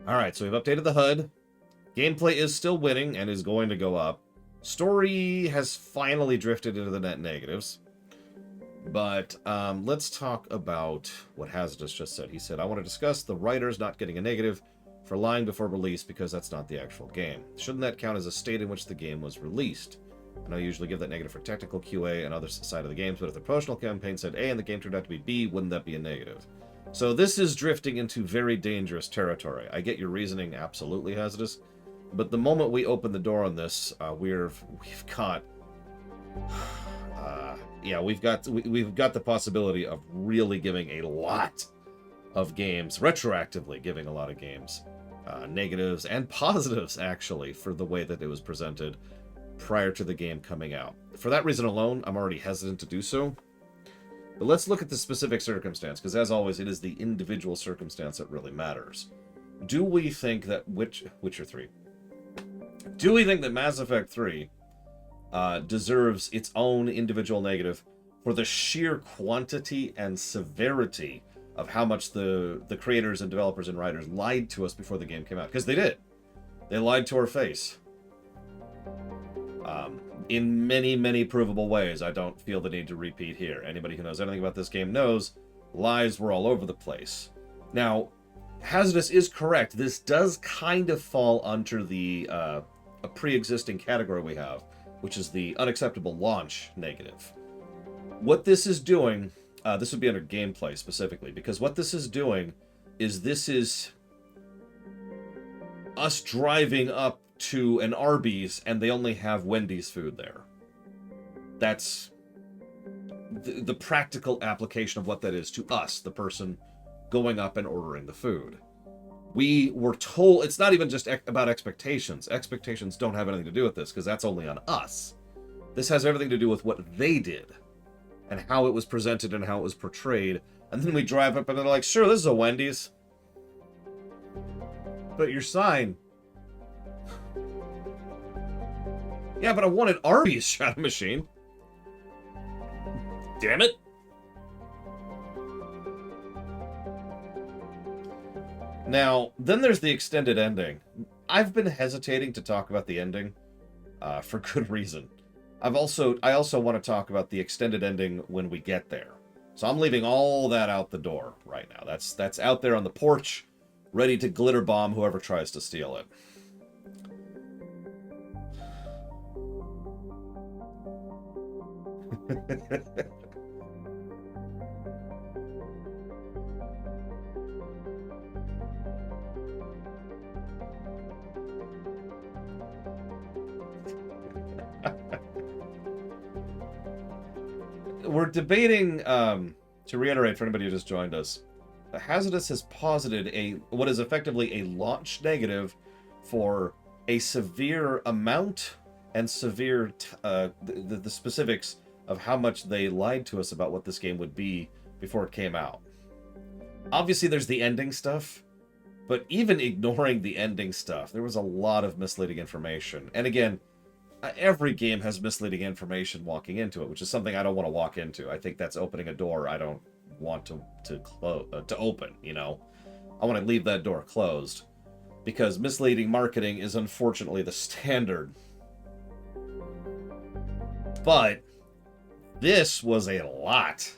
Alright, so we've updated the HUD. Gameplay is still winning and is going to go up. Story has finally drifted into the net negatives. But let's talk about what Hazardous just said. He said, I want to discuss the writers not getting a negative for lying before release because that's not the actual game. Shouldn't that count as a state in which the game was released? And I usually give that negative for technical QA and other side of the games, but if the promotional campaign said A and the game turned out to be B, wouldn't that be a negative? So this is drifting into very dangerous territory. I get your reasoning, absolutely, Hazardous. But the moment we open the door on this, we've got the possibility of really giving a lot of games, retroactively giving a lot of games, negatives and positives, actually, for the way that it was presented prior to the game coming out. For that reason alone, I'm already hesitant to do so. But let's look at the specific circumstance, because as always, it is the individual circumstance that really matters. Do we think that Witcher 3? Do we think that Mass Effect 3 deserves its own individual negative for the sheer quantity and severity of how much the creators and developers and writers lied to us before the game came out? Because they did. They lied to our face. In many, many provable ways. I don't feel the need to repeat here. Anybody who knows anything about this game knows lies were all over the place. Now, Hazardous is correct. This does kind of fall under the a pre-existing category we have, which is the unacceptable launch negative. What this is doing, this would be under gameplay specifically, because what this is doing is this is us driving up to an Arby's and they only have Wendy's food there. That's the practical application of what that is to us, the person going up and ordering the food. We were told, it's not even just about expectations. Expectations don't have anything to do with this, because that's only on us. This has everything to do with what they did, and how it was presented and how it was portrayed. And then we drive up and they're like, sure, this is a Wendy's. But your sign... Yeah, but I wanted Arby's Shadow Machine. Damn it. Now, then there's the extended ending. I've been hesitating to talk about the ending for good reason. I also want to talk about the extended ending when we get there. So I'm leaving all that out the door right now. That's out there on the porch, ready to glitter bomb whoever tries to steal it. We're debating, to reiterate for anybody who just joined us, Hazardous has posited what is effectively a launch negative for a severe amount and severe the specifics of how much they lied to us about what this game would be before it came out. Obviously, there's the ending stuff, but even ignoring the ending stuff, there was a lot of misleading information. And again, every game has misleading information walking into it, which is something I don't want to walk into. I think that's opening a door I don't want to open, you know? I want to leave that door closed, because misleading marketing is unfortunately the standard. But this was a lot.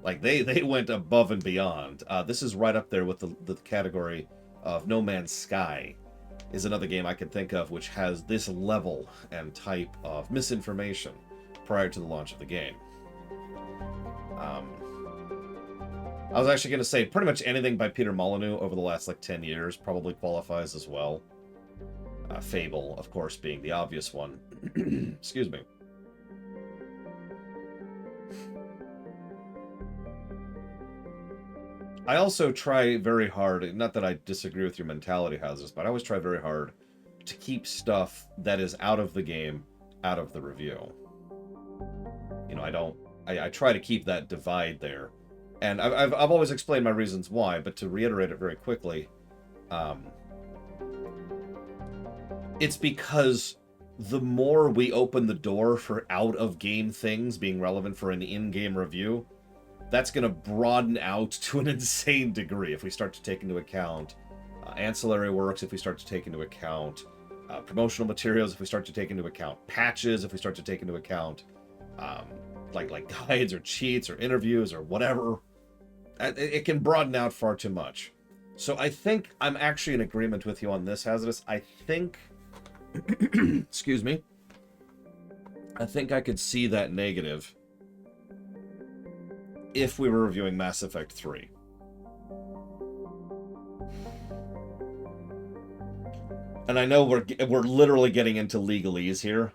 Like, they went above and beyond. This is right up there with the category of No Man's Sky, is another game I can think of which has this level and type of misinformation prior to the launch of the game. I was actually going to say pretty much anything by Peter Molyneux over the last, 10 years probably qualifies as well. Fable, of course, being the obvious one. Excuse me. I also try very hard, not that I disagree with your mentality, Houses, but I always try very hard to keep stuff that is out of the game out of the review. You know, I try to keep that divide there. And I've always explained my reasons why, but to reiterate it very quickly, it's because the more we open the door for out-of-game things being relevant for an in-game review, that's going to broaden out to an insane degree if we start to take into account ancillary works if we start to take into account promotional materials, if we start to take into account patches, if we start to take into account like guides or cheats or interviews or whatever. It can broaden out far too much. So I think I'm actually in agreement with you on this, Hazardous. I think, excuse me, I think I could see that negative if we were reviewing Mass Effect 3. And I know we're literally getting into legalese here,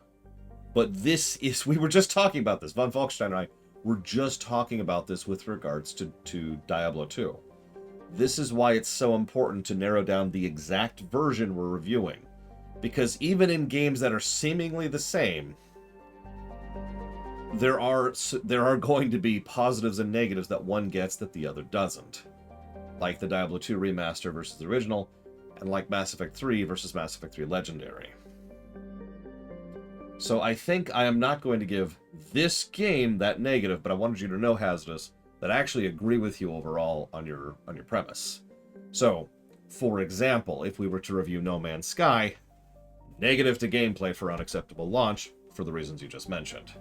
but this is, we were just talking about this. Von Falkstein and I were just talking about this with regards to Diablo 2. This is why it's so important to narrow down the exact version we're reviewing. Because even in games that are seemingly the same, there are going to be positives and negatives that one gets that the other doesn't. Like the Diablo 2 remaster versus the original, and like Mass Effect 3 versus Mass Effect 3 Legendary. So I think I am not going to give this game that negative, but I wanted you to know, Hazardous, that I actually agree with you overall on your premise. So, for example, if we were to review No Man's Sky, negative to gameplay for unacceptable launch, for the reasons you just mentioned.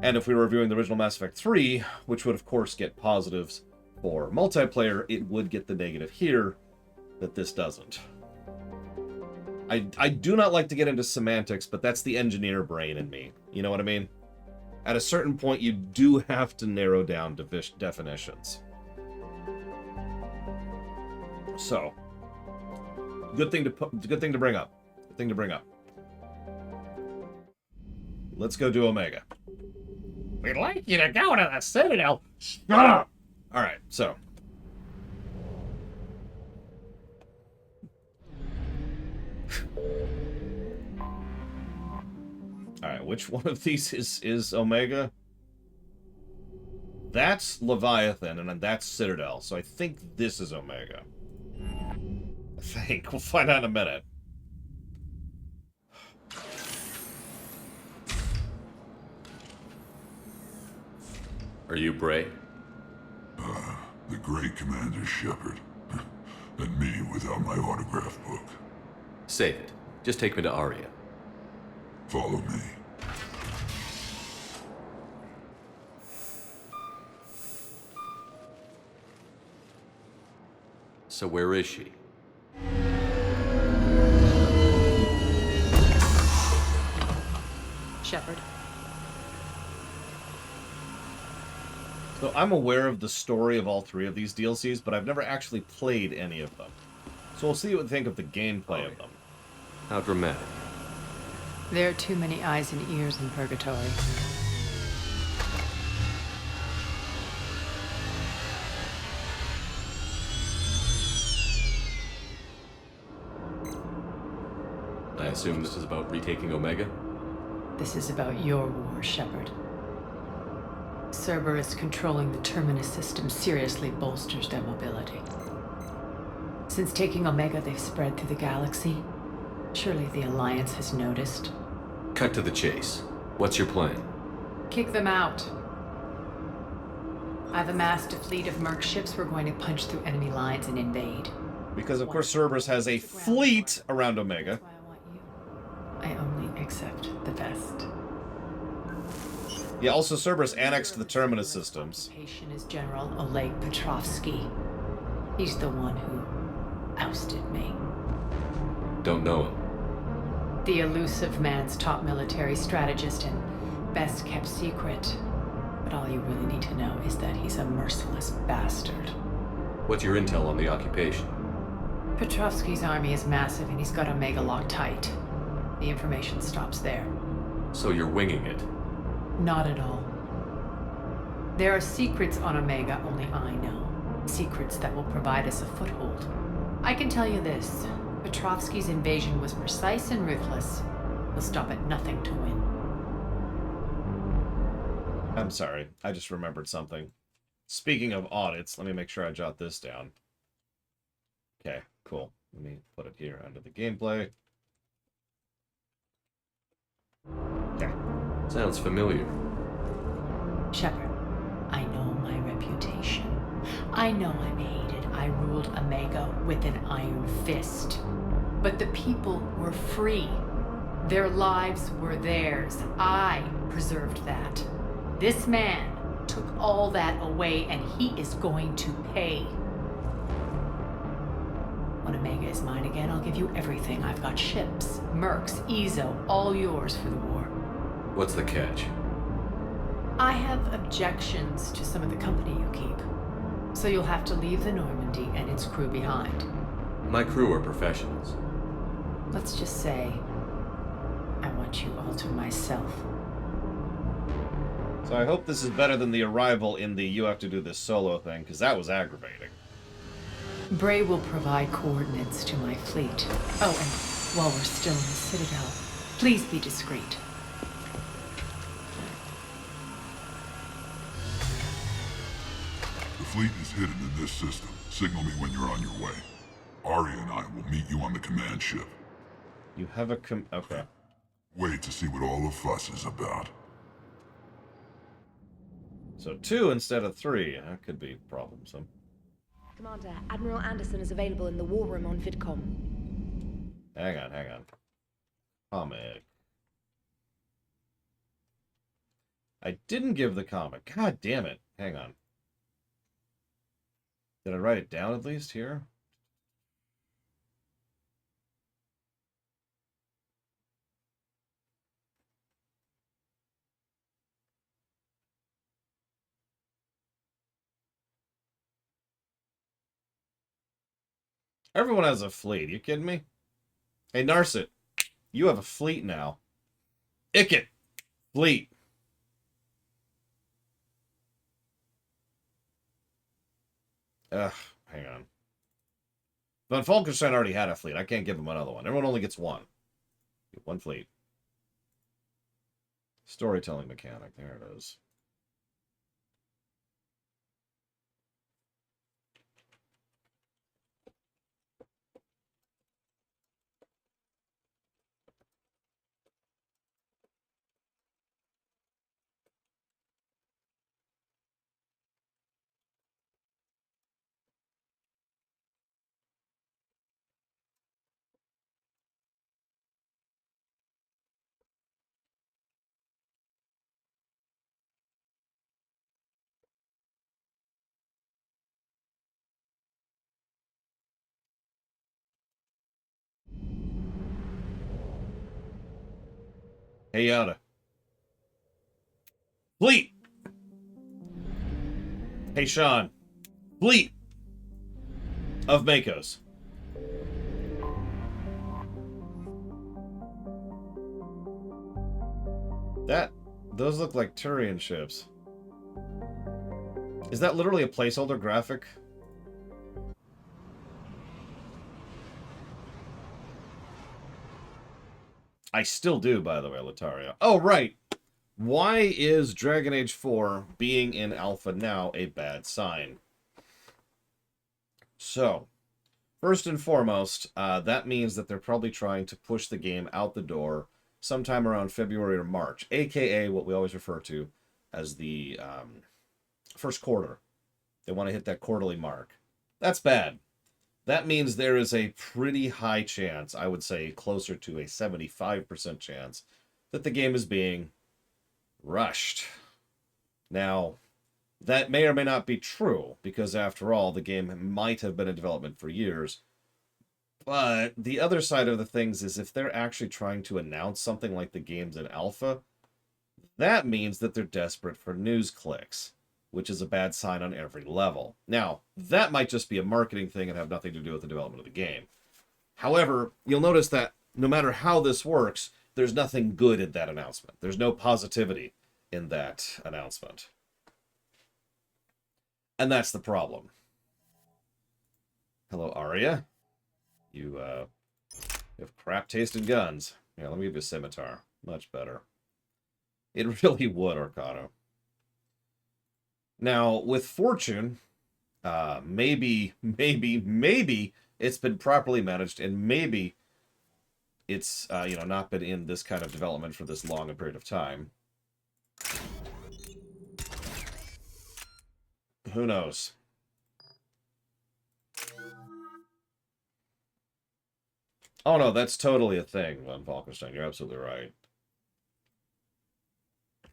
And if we were reviewing the original Mass Effect 3, which would of course get positives for multiplayer, it would get the negative here that this doesn't. I do not like to get into semantics, but that's the engineer brain in me. You know what I mean? At a certain point, you do have to narrow down definitions. So, good thing to bring up. Good thing to bring up. Let's go do Omega. We'd like you to go to the Citadel. Shut up! All right, so. Alright, which one of these is Omega? That's Leviathan, and that's Citadel, so I think this is Omega. I think. We'll find out in a minute. Are you Bray? The great Commander Shepard. And me without my autograph book. Save it. Just take me to Aria. Follow me. So where is she? Shepard. So I'm aware of the story of all three of these DLCs, but I've never actually played any of them. So we'll see what we think of the gameplay of them. How dramatic. There are too many eyes and ears in Purgatory. I assume this is about retaking Omega? This is about your war, Shepard. Cerberus controlling the Terminus system seriously bolsters their mobility. Since taking Omega, they've spread through the galaxy. Surely the Alliance has noticed. Cut to the chase. What's your plan? Kick them out. I've amassed a fleet of Merc ships. We're going to punch through enemy lines and invade. Because, of course, Cerberus has a fleet around Omega. That's why I want you. I only accept the best. Yeah, also Cerberus annexed the Terminus systems. Patient is General Oleg Petrovsky. He's the one who ousted me. Don't know him. The elusive man's top military strategist and best kept secret. But all you really need to know is that he's a merciless bastard. What's your intel on the occupation? Petrovsky's army is massive and he's got Omega locked tight. The information stops there. So you're winging it? Not at all. There are secrets on Omega only I know. Secrets that will provide us a foothold. I can tell you this. Petrovsky's invasion was precise and ruthless. He'll stop at nothing to win. I'm sorry, I just remembered something. Speaking of audits, let me make sure I jot this down. Okay, cool. Let me put it here under the gameplay. Okay. Sounds familiar. Shepard, I know my reputation. I know I'm hated I ruled Omega with an iron fist. But the people were free. Their lives were theirs. I preserved that. This man took all that away, and he is going to pay. When Omega is mine again, I'll give you everything. I've got ships, Mercs, Ezo, all yours for the war. What's the catch? I have objections to some of the company you keep. So you'll have to leave the Normandy and its crew behind. My crew are professionals. Let's just say, I want you all to myself. So I hope this is better than the arrival in the you have to do this solo thing, because that was aggravating. Bray will provide coordinates to my fleet. Oh, and while we're still in the Citadel, please be discreet. The fleet is hidden in this system. Signal me when you're on your way. Arya and I will meet you on the command ship. You have a okay. Wait to see what all the fuss is about. So 2 instead of 3. That could be problemsome. Commander, Admiral Anderson is available in the war room on VidCom. Hang on. Comic. I didn't give the comic. God damn it. Hang on. Did I write it down at least here? Everyone has a fleet. You kidding me? Hey, Narset, you have a fleet now. Icket, fleet. Ugh, hang on. Von Falkenstein already had a fleet. I can't give him another one. Everyone only gets one. One fleet. Storytelling mechanic. There it is. Hey, Yoda. Fleet! Hey, Sean. Fleet of Makos. Those look like Turian ships. Is that literally a placeholder graphic? I still do, by the way, Lataria. Oh, right. Why is Dragon Age 4 being in alpha now a bad sign? So, first and foremost, that means that they're probably trying to push the game out the door sometime around February or March, aka what we always refer to as the first quarter. They want to hit that quarterly mark. That's bad. That means there is a pretty high chance, I would say closer to a 75% chance, that the game is being rushed. Now, that may or may not be true, because after all, the game might have been in development for years. But the other side of the things is if they're actually trying to announce something like the game's in alpha, that means that they're desperate for news clicks, which is a bad sign on every level. Now, that might just be a marketing thing and have nothing to do with the development of the game. However, you'll notice that no matter how this works, there's nothing good in that announcement. There's no positivity in that announcement. And that's the problem. Hello, Arya. You have crap-tasted guns. Yeah, let me give you a scimitar. Much better. It really would, Arcano. Now, with Fortune, maybe it's been properly managed, and maybe it's, not been in this kind of development for this long a period of time. Who knows? Oh no, that's totally a thing, Von Falkenstein. You're absolutely right.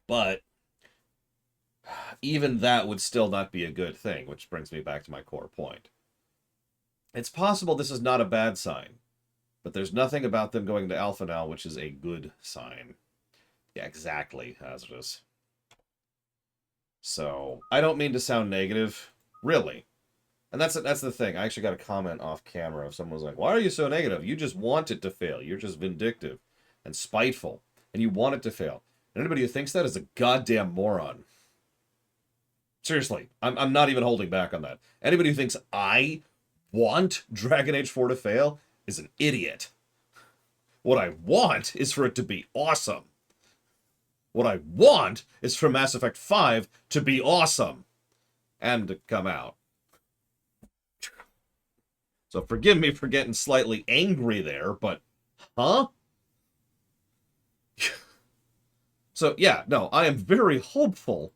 But even that would still not be a good thing, which brings me back to my core point. It's possible this is not a bad sign, but there's nothing about them going to Alpha now which is a good sign. Yeah, exactly, Hazardous. So, I don't mean to sound negative, really. And that's the thing. I actually got a comment off camera. If someone was like, why are you so negative? You just want it to fail. You're just vindictive and spiteful. And you want it to fail. And anybody who thinks that is a goddamn moron. Seriously, I'm not even holding back on that. Anybody who thinks I want Dragon Age 4 to fail is an idiot. What I want is for it to be awesome. What I want is for Mass Effect 5 to be awesome. And to come out. So forgive me for getting slightly angry there, but... Huh? So, yeah, no, I am very hopeful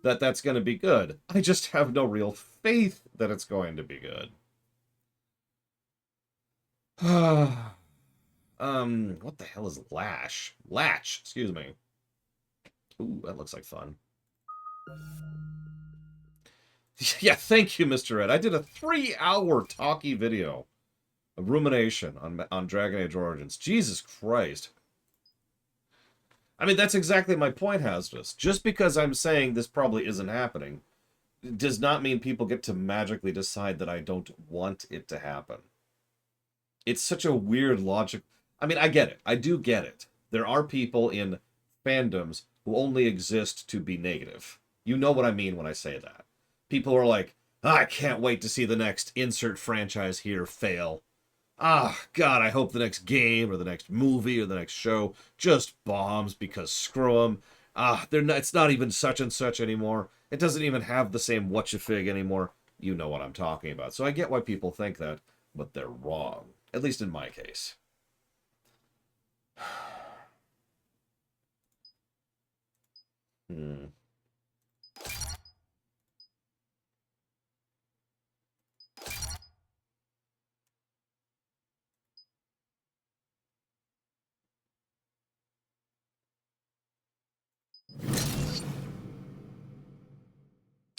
that that's going to be good. I just have no real faith that it's going to be good. What the hell is Lash? Latch, excuse me. Ooh, that looks like fun. Yeah, thank you, Mr. Ed. I did a 3-hour talkie video of rumination on Dragon Age Origins. Jesus Christ. I mean, that's exactly my point, Hazardous. Just because I'm saying this probably isn't happening does not mean people get to magically decide that I don't want it to happen. It's such a weird logic. I mean, I get it. I do get it. There are people in fandoms who only exist to be negative. You know what I mean when I say that. People are like, I can't wait to see the next insert franchise here fail. Ah, God, I hope the next game or the next movie or the next show just bombs because screw them. Ah, it's not even such and such anymore. It doesn't even have the same whatcha-fig anymore. You know what I'm talking about. So I get why people think that, but they're wrong. At least in my case. Hmm.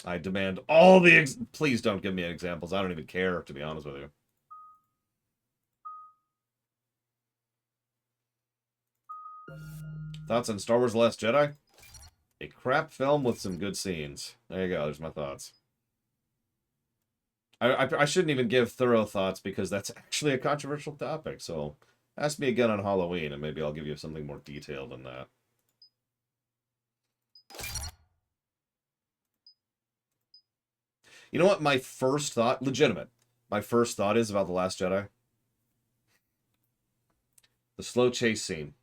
I demand all the please don't give me examples. I don't even care, to be honest with you. Thoughts on Star Wars The Last Jedi? A crap film with some good scenes. There you go. There's my thoughts. I shouldn't even give thorough thoughts because that's actually a controversial topic. So ask me again on Halloween and maybe I'll give you something more detailed than that. You know what my first thought, legitimate, my first thought is about The Last Jedi? The slow chase scene.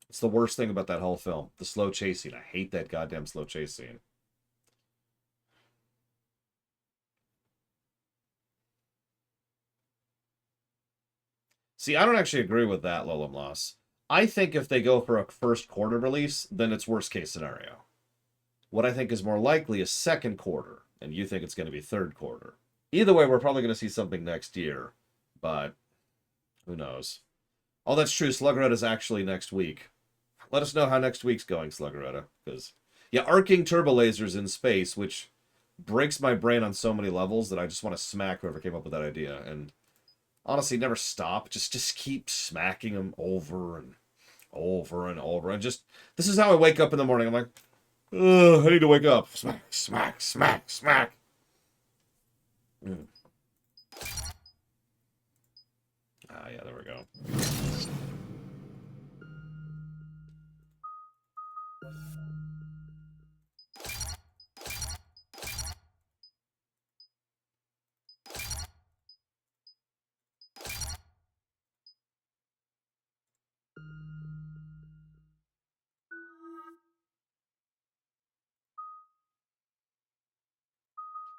It's the worst thing about that whole film. The slow chase scene. I hate that goddamn slow chase scene. See, I don't actually agree with that, Lolum Loss. I think if they go for a first quarter release, then it's worst case scenario. What I think is more likely is second quarter, and you think it's going to be third quarter. Either way, we're probably going to see something next year, but who knows? Oh, that's true. Sluggeretta is actually next week. Let us know how next week's going, Sluggeretta, because yeah, arcing turbo lasers in space, which breaks my brain on so many levels that I just want to smack whoever came up with that idea. And honestly, never stop. Just keep smacking them over and over and over. And just this is how I wake up in the morning. I'm like, ugh, I need to wake up. Smack, smack, smack, smack. Ah, yeah, there we go.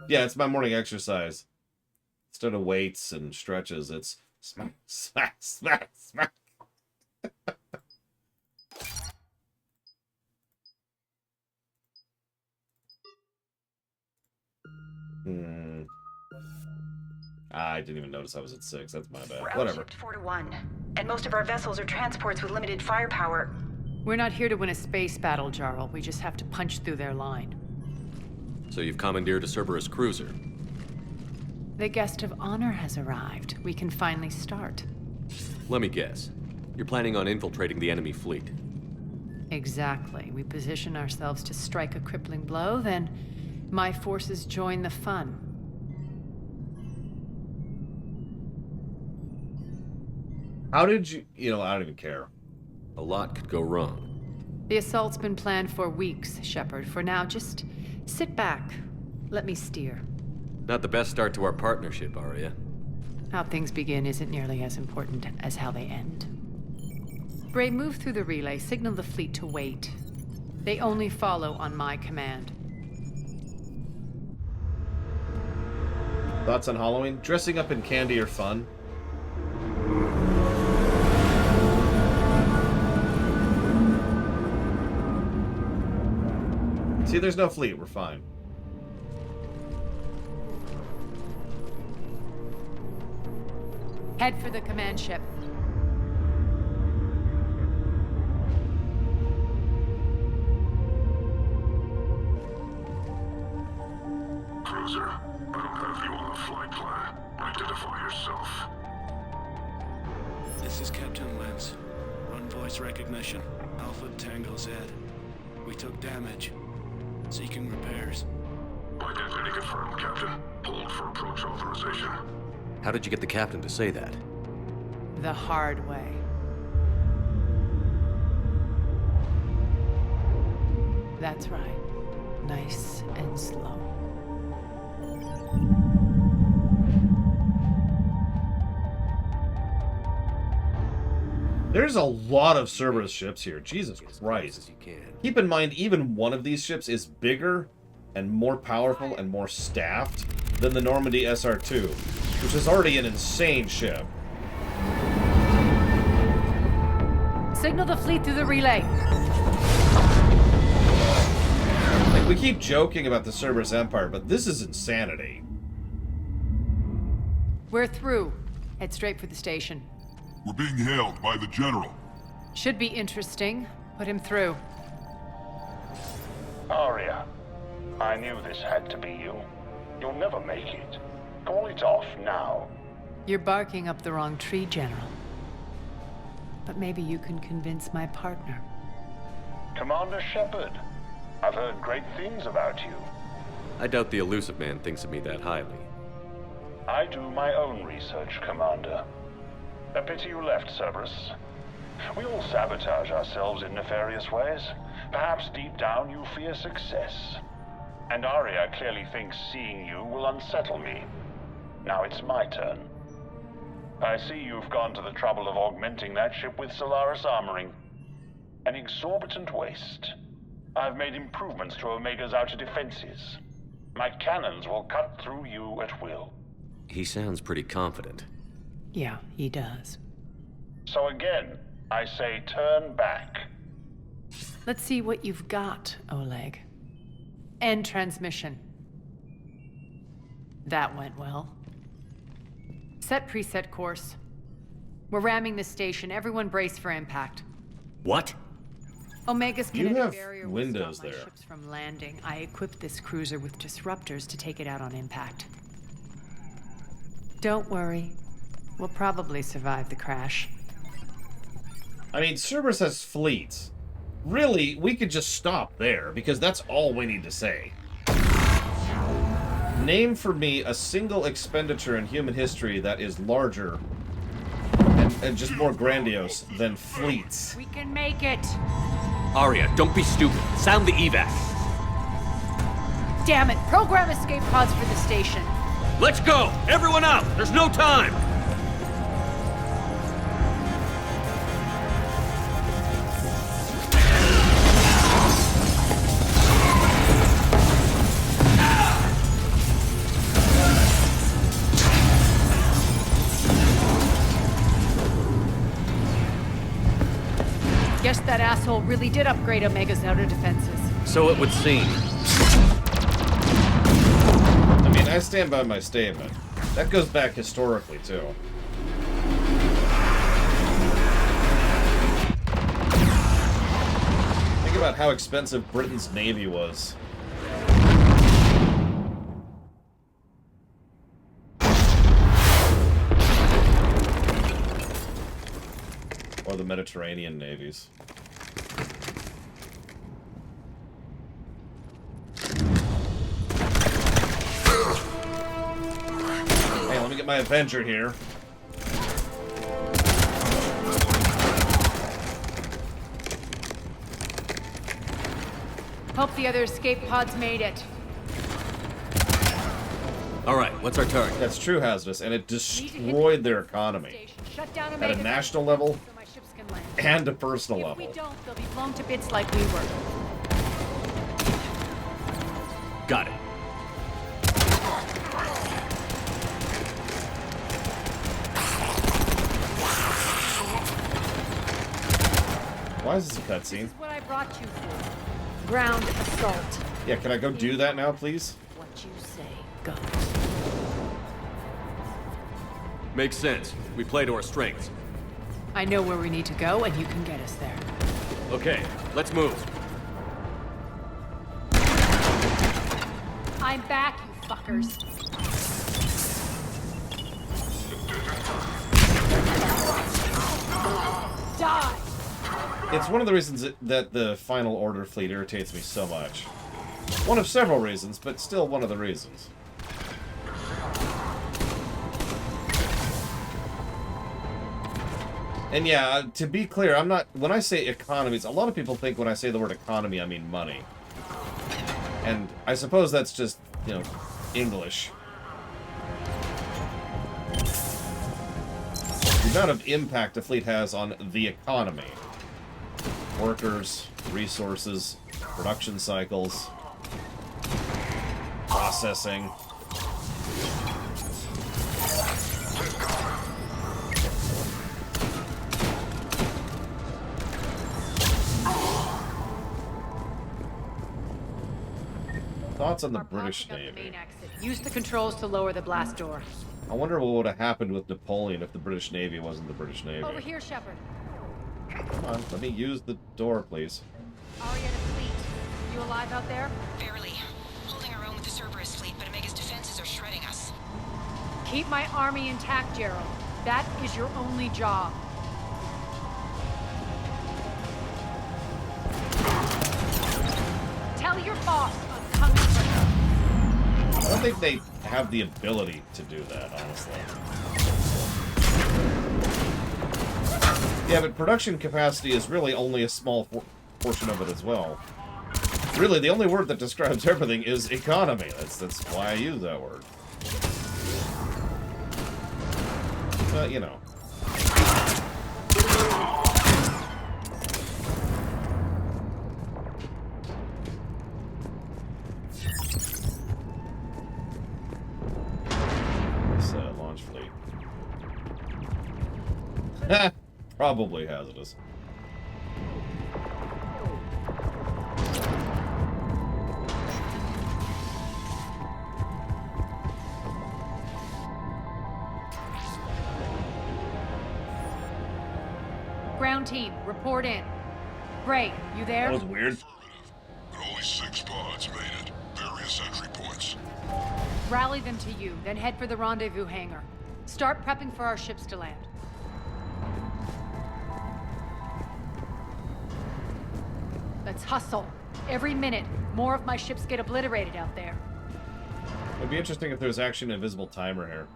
Yeah, it's my morning exercise. Instead of weights and stretches, it's smack, smack, smack, smack. I didn't even notice I was at 6. That's my bad. We're Whatever. outshipped 4-1, and most of our vessels are transports with limited firepower. We're not here to win a space battle, Jarl. We just have to punch through their line. So you've commandeered a Cerberus cruiser. The guest of honor has arrived. We can finally start. Let me guess. You're planning on infiltrating the enemy fleet. Exactly. We position ourselves to strike a crippling blow, then my forces join the fun. How did you... I don't even care. A lot could go wrong. The assault's been planned for weeks, Shepard. For now, just sit back. Let me steer. Not the best start to our partnership, Arya. How things begin isn't nearly as important as how they end. Bray, move through the relay. Signal the fleet to wait. They only follow on my command. Thoughts on Halloween? Dressing up in candy are fun. See, there's no fleet. We're fine. Head for the command ship. Cruiser, I don't have you on the flight plan. Identify yourself. This is Captain Lentz. Run voice recognition. Alpha Tango Z. We took damage. Seeking repairs. Identity confirmed, Captain. Hold for approach authorization. How did you get the captain to say that? The hard way. That's right. Nice and slow. There's a lot of Cerberus ships here. Jesus Christ. As you can. Keep in mind, even one of these ships is bigger and more powerful and more staffed than the Normandy SR-2, which is already an insane ship. Signal the fleet through the relay. Like, we keep joking about the Cerberus Empire, but this is insanity. We're through. Head straight for the station. We're being hailed by the General. Should be interesting. Put him through. Arya, I knew this had to be you. You'll never make it. Call it off now. You're barking up the wrong tree, General. But maybe you can convince my partner. Commander Shepard, I've heard great things about you. I doubt the elusive man thinks of me that highly. I do my own research, Commander. A pity you left, Cerberus. We all sabotage ourselves in nefarious ways. Perhaps deep down you fear success. And Arya clearly thinks seeing you will unsettle me. Now it's my turn. I see you've gone to the trouble of augmenting that ship with Solaris armoring. An exorbitant waste. I've made improvements to Omega's outer defenses. My cannons will cut through you at will. He sounds pretty confident. Yeah, he does. So again, I say turn back. Let's see what you've got, Oleg. End transmission. That went well. Set preset course. We're ramming the station. Everyone brace for impact. What? Omega's You kinetic have barrier will windows stop my there. ships from landing. I equipped this cruiser with disruptors to take it out on impact. Don't worry. We'll probably survive the crash. I mean, Cerberus has fleets. Really, we could just stop there, because that's all we need to say. Name for me a single expenditure in human history that is larger and just more grandiose than fleets. We can make it! Arya, don't be stupid. Sound the evac. Damn it! Program escape pods for the station. Let's go! Everyone out! There's no time! Guess that asshole really did upgrade Omega's outer defenses. So it would seem. I mean, I stand by my statement. That goes back historically, too. Think about how expensive Britain's navy was. Or the Mediterranean navies. Hey, let me get my Avenger here. Hope the other escape pods made it. Alright, what's our target? That's true, Hazardous, and it destroyed their economy. Shut down At Omega a national level so my ships can land. and a personal If we level. don't, they'll be blown to bits like we were. Got it. Why is this a This cutscene? is what I brought you for. Ground assault. Yeah, can I go do that now, please? What you say goes. Makes sense. We play to our strengths. I know where we need to go, and you can get us there. Okay, let's move. I'm back, you fuckers. Die! It's one of the reasons that the Final Order fleet irritates me so much. One of several reasons, but still one of the reasons. And yeah, to be clear, I'm not... When I say economies, a lot of people think when I say the word economy, I mean money. And I suppose that's just, you know, English. The amount of impact a fleet has on the economy. Workers, resources, production cycles, processing. Thoughts on the Our British pods pick up the Navy? main exit. Use the controls to lower the blast door. I wonder what would have happened with Napoleon if the British Navy wasn't the British Navy. Over here, Shepard. Come on, let me use the door, please. Ariana Fleet. You alive out there? Barely. Holding our own with the Cerberus fleet, but Omega's defenses are shredding us. Keep my army intact, Gerald. That is your only job. Tell your boss I'm coming for him. I don't think they have the ability to do that, honestly. Yeah, but production capacity is really only a small portion of it as well. Really, the only word that describes everything is economy. That's why I use that word. But, you know. This launch fleet. Probably hazardous. Ground team, report in. Gray, you there? That was weird. But only 6 pods made it. Various entry points. Rally them to you, then head for the rendezvous hangar. Start prepping for our ships to land. Let's hustle. Every minute, more of my ships get obliterated out there. It'd be interesting if there's actually an invisible timer here.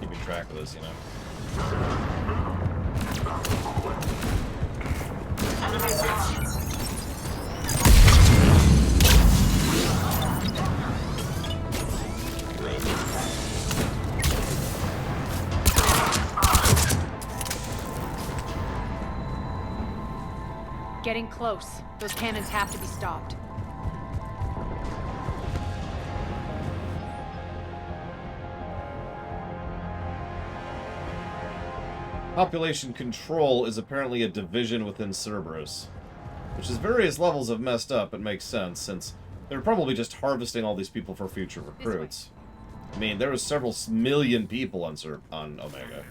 Keeping track of this, you know. Getting close. Those cannons have to be stopped. Population control is apparently a division within Cerberus, which is various levels of messed up, but makes sense, since they're probably just harvesting all these people for future recruits. I mean, there was several million people on Omega.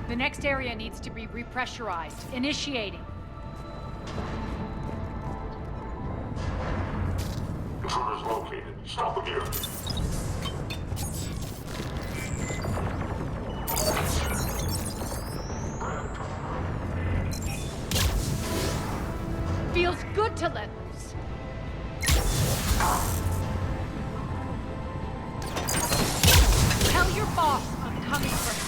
The next area needs to be repressurized. Initiating. Intruders located. Stop again. Feels good to let loose. Tell your boss I'm coming for him.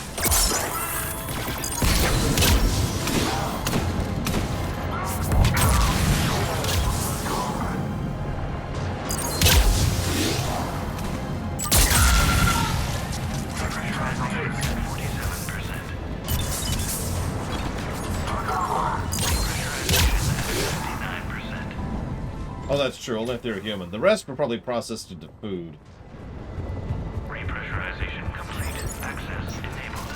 Oh, that's true. Only if they're human. The rest were probably processed into food. Repressurization complete. Access enabled.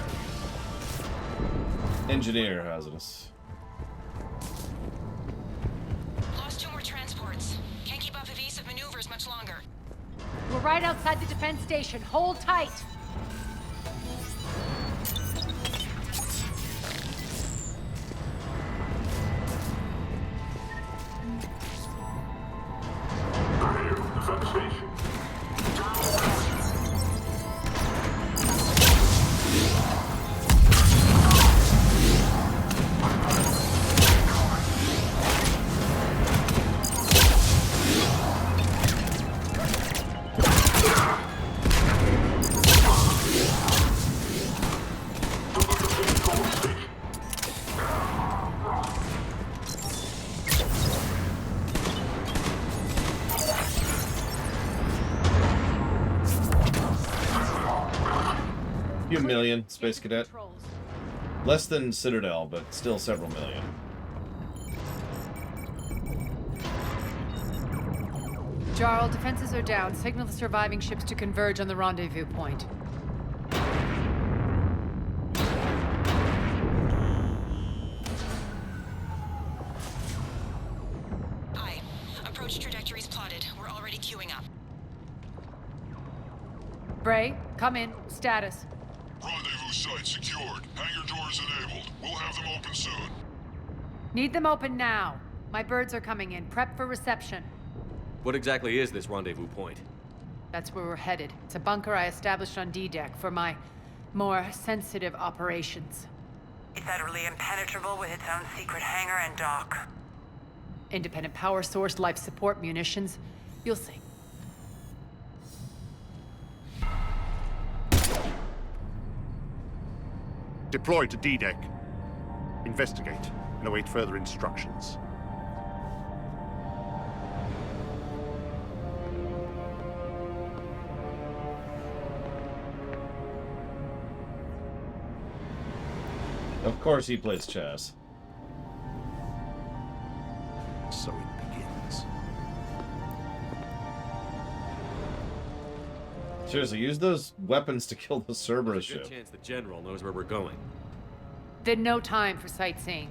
Engineer hazardous. Lost 2 more transports. Can't keep up evasive maneuvers much longer. We're right outside the defense station. Hold tight. Defense station. Few million, Space Cadet. Less than Citadel, but still several million. Jarl, defenses are down. Signal the surviving ships to converge on the rendezvous point. Aye. Approach trajectories plotted. We're already queuing up. Bray, come in. Status. Rendezvous site secured. Hangar doors enabled. We'll have them open soon. Need them open now. My birds are coming in. Prep for reception. What exactly is this rendezvous point? That's where we're headed. It's a bunker I established on D-Deck for my more sensitive operations. It's utterly impenetrable with its own secret hangar and dock. Independent power source, life support, munitions. You'll see. Deploy to D-Deck. Investigate and await further instructions. Of course he plays chess. So it begins. Seriously, use those weapons to kill the Cerberus There's a ship. good chance the General knows where we're going. Then no time for sightseeing.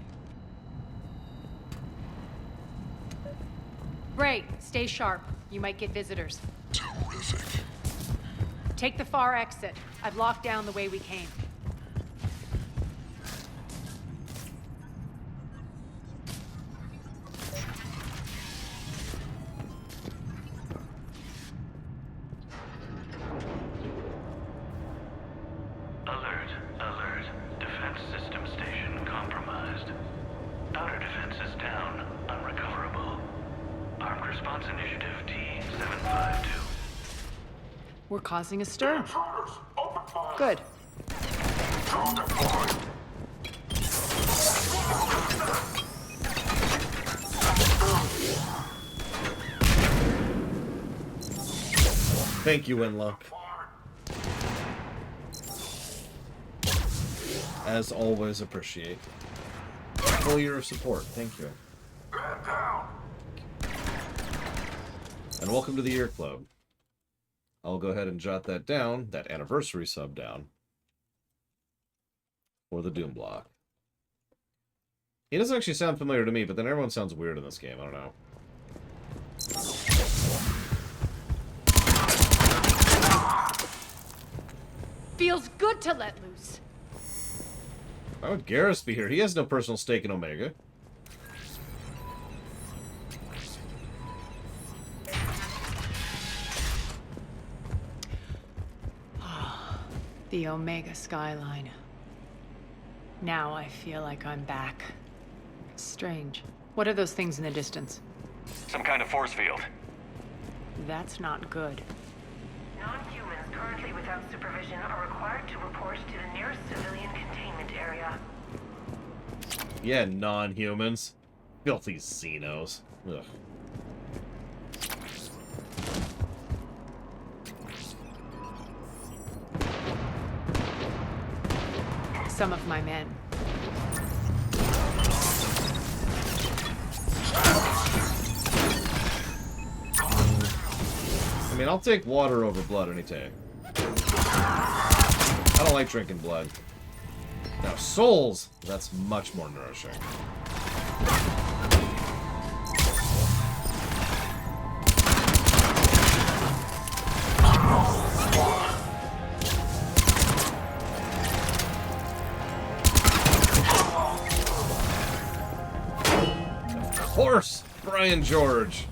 Bray, stay sharp. You might get visitors. Terrific. Take the far exit. I've locked down the way we came. Alert, alert. Defense system station compromised. Outer defenses down, unrecoverable. Armed response initiative T-752. We're causing a stir. Intruders, open fire. Good. Drone deployed. Thank you, Winlock. As always, appreciate. Full year of support. Thank you. And welcome to the Year Club. I'll go ahead and jot that down, that anniversary sub down, for the Doom block. He doesn't actually sound familiar to me, but then everyone sounds weird in this game. I don't know. feels good to let loose. Why would Garrus be here? He has no personal stake in Omega. The Omega skyline. Now I feel like I'm back. Strange. What are those things in the distance? Some kind of force field. That's not good. Non-humans currently without supervision are required to report to the nearest civilian containment area. Yeah, non-humans. Filthy Xenos. Ugh. Some of my men. I mean, I'll take water over blood any time. I don't like drinking blood. Now, souls, that's much more nourishing. Of course, Brian George.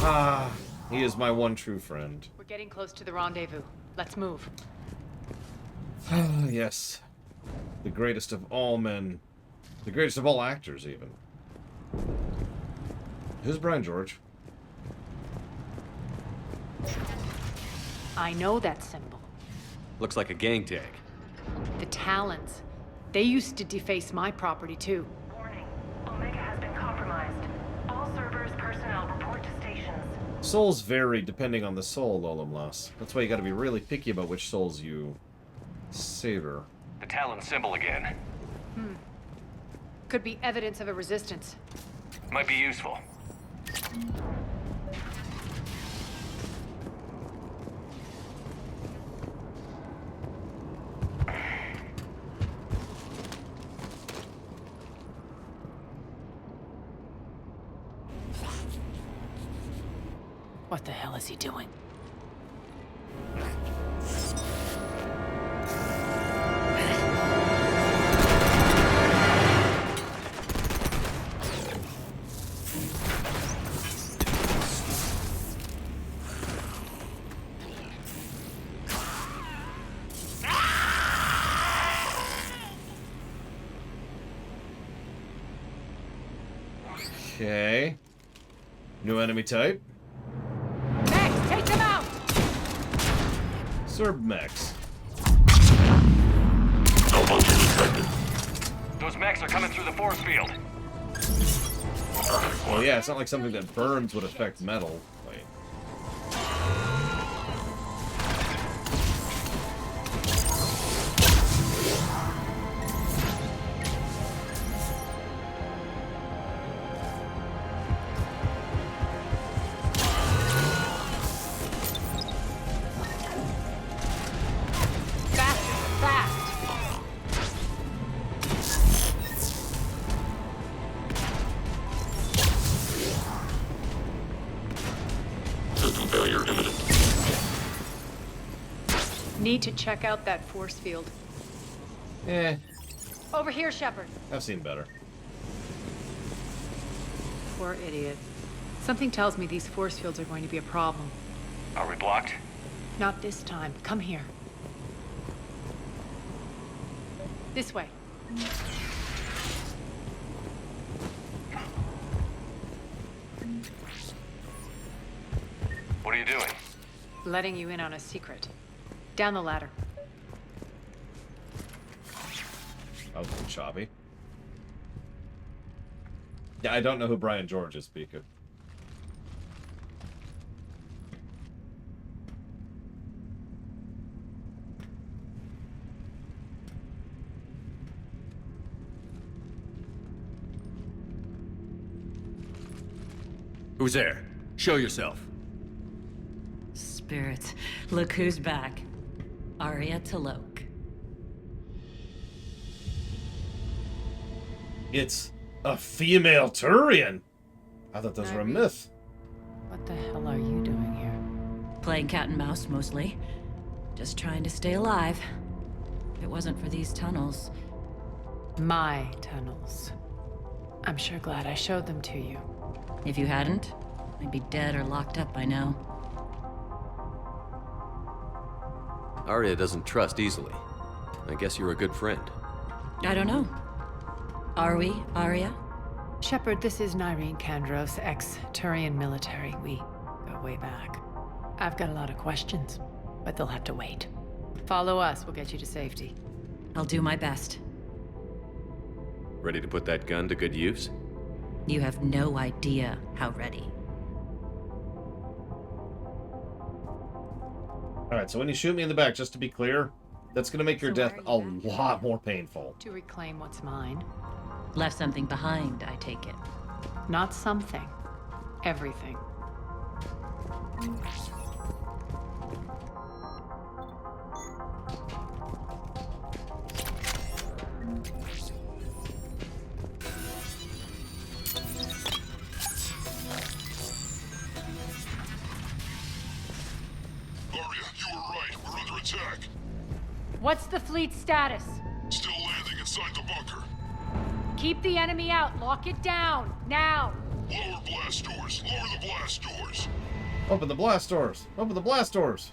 Ah, he is my one true friend. We're getting close to the rendezvous. Let's move. Ah, yes. The greatest of all men. The greatest of all actors, even. Who's Brian George? I know that symbol. Looks like a gang tag. The Talons. They used to deface my property, too. Warning. Omega has been compromised. All Cerberus personnel report to stations. Souls vary depending on the soul, Lolamlas. That's why you gotta be really picky about which souls you savor. The Talon symbol again. Could be evidence of a resistance. Might be useful. What the hell is he doing? Okay. New enemy type. Max, take them out! Serb mechs. Those mechs are coming through the force field. Well, yeah, it's not like something that burns would affect metal. Wait. Need to check out that force field. Eh, Over here, Shepard. I've seen better. Poor idiot. Something tells me these force fields are going to be a problem. Are we blocked? Not this time. Come here. This way. What are you doing? Letting you in on a secret. Down the ladder. That was a little choppy. Yeah, I don't know who Brian George is, Pika. Who's there? Show yourself. Spirits, look who's back. Arya Talok. It's a female Turian. I thought those were a Nyrene. myth. What the hell are you doing here? Playing cat and mouse, mostly. Just trying to stay alive. If it wasn't for these tunnels... My tunnels. I'm sure glad I showed them to you. If you hadn't, I'd be dead or locked up by now. Arya doesn't trust easily. I guess you're a good friend. I don't know. Are we, Arya? Shepard, this is Nyrene Kandros, ex-Turian military. We go way back. I've got a lot of questions, but they'll have to wait. Follow us, we'll get you to safety. I'll do my best. Ready to put that gun to good use? You have no idea how ready. Alright, so when you shoot me in the back, just to be clear, that's gonna make your death a lot more painful. To reclaim what's mine. Left something behind, I take it. Not something. Everything. What's the fleet's status? Still landing inside the bunker. Keep the enemy out. Lock it down. Now. Lower blast doors. Lower the blast doors. Open the blast doors. Open the blast doors.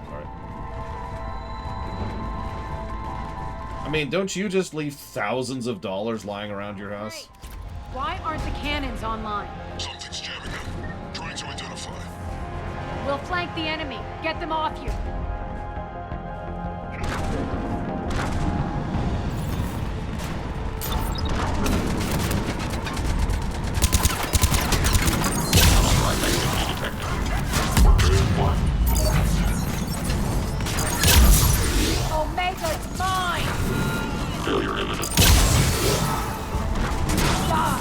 Sorry. I mean, don't you just leave thousands of dollars lying around your house? Why aren't the cannons online? Something's jamming them. Trying to identify. We'll flank the enemy. Get them off you. Omega's mine! Failure imminent. Stop!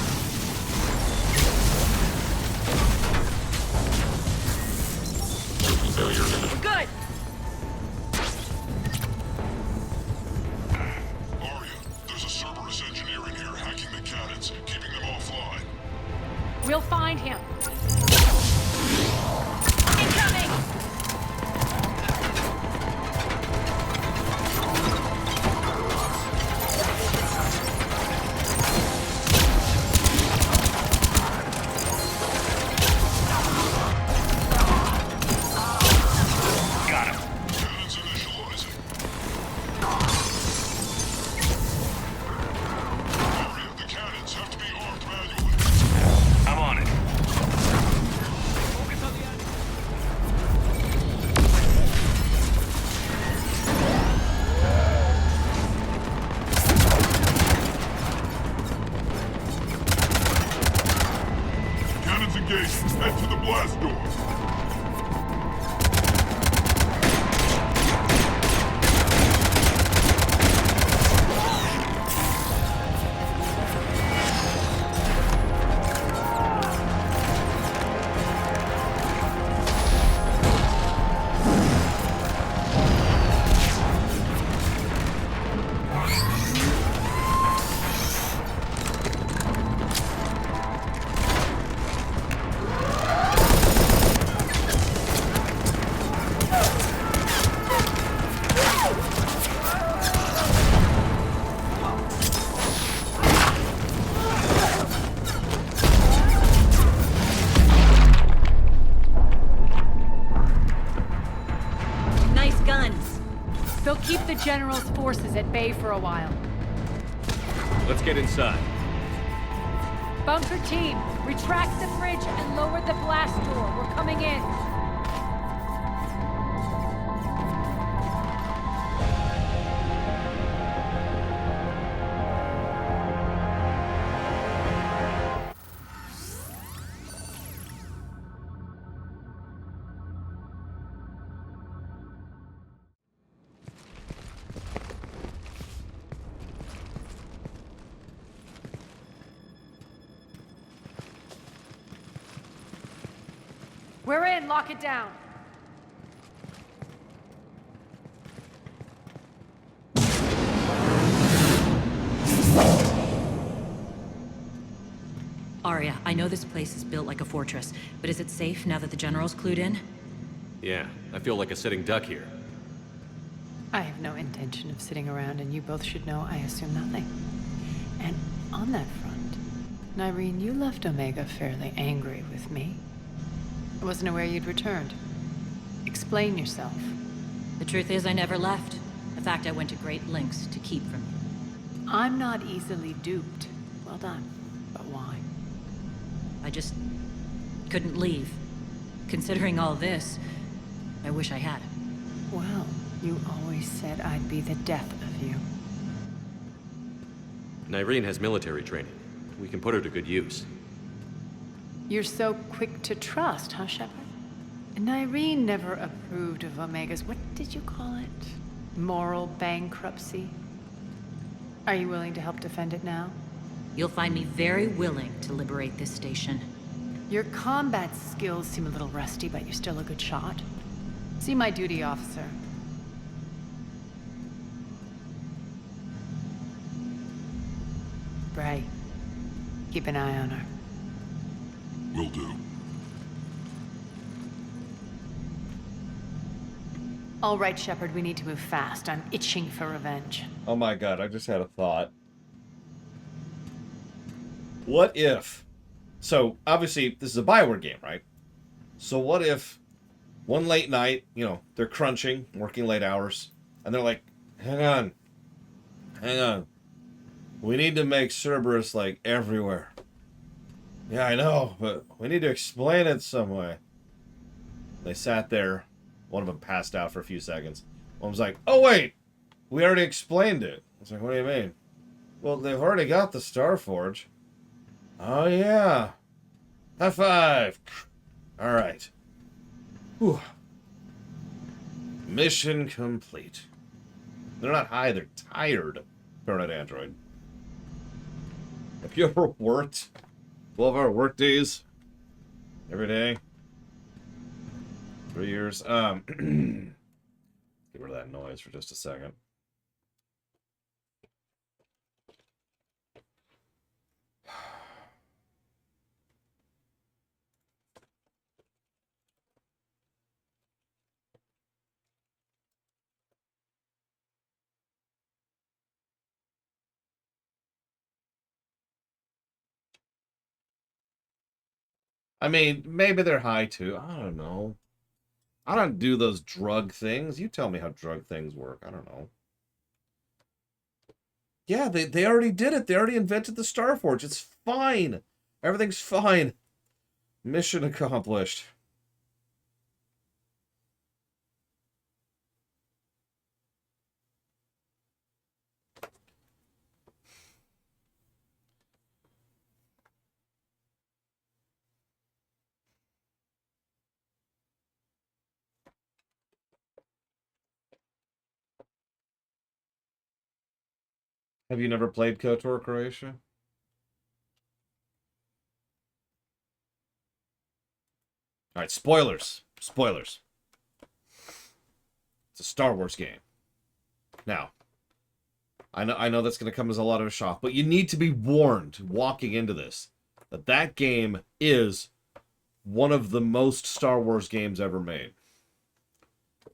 Failure imminent. Good! Arya, there's a Cerberus engineer in here hacking the cannons, keeping them offline. We'll find him. Incoming! Head to the blast door. The General's forces at bay for a while. Let's get inside. Bunker team, retract the bridge and lower the blast door. We're coming in. We're in. Lock it down. Arya, I know this place is built like a fortress, but is it safe now that the General's clued in? Yeah, I feel like a sitting duck here. I have no intention of sitting around, and you both should know I assume nothing. And on that front, Nyrene, you left Omega fairly angry with me. I wasn't aware you'd returned. Explain yourself. The truth is, I never left. In fact, I went to great lengths to keep from you. I'm not easily duped. Well done. But why? I just couldn't leave. Considering all this, I wish I had. Well, you always said I'd be the death of you. Nyrene has military training. We can put her to good use. You're so quick to trust, huh, Shepard? Nyrene never approved of Omega's, what did you call it? Moral bankruptcy? Are you willing to help defend it now? You'll find me very willing to liberate this station. Your combat skills seem a little rusty, but you're still a good shot. See my duty officer. Bray, keep an eye on her. Will do. All right, Shepard, we need to move fast. I'm itching for revenge. Oh my god, I just had a thought. What if... So, obviously, this is a Bioware game, right? So what if one late night, you know, they're crunching, working late hours, and they're like, hang on. We need to make Cerberus, like, everywhere. Yeah, I know, but we need to explain it some way. They sat there. One of them passed out for a few seconds. One was like, oh, wait! We already explained it. I was like, what do you mean? Well, they've already got the Starforge. Oh, yeah. High five! Alright. Whew. Mission complete. They're not high, they're tired. Paranoid android. Have you ever worked 12-hour work days? Every day? 3 years? Get rid of that noise for just a second. I mean, maybe they're high too. I don't know. I don't do those drug things. You tell me how drug things work. I don't know. Yeah, they already did it. They already invented the Starforge. It's fine. Everything's fine. Mission accomplished. Have you never played KOTOR Croatia? Alright, spoilers. Spoilers. It's a Star Wars game. Now, I know that's going to come as a lot of a shock, but you need to be warned walking into this that that game is one of the most Star Wars games ever made.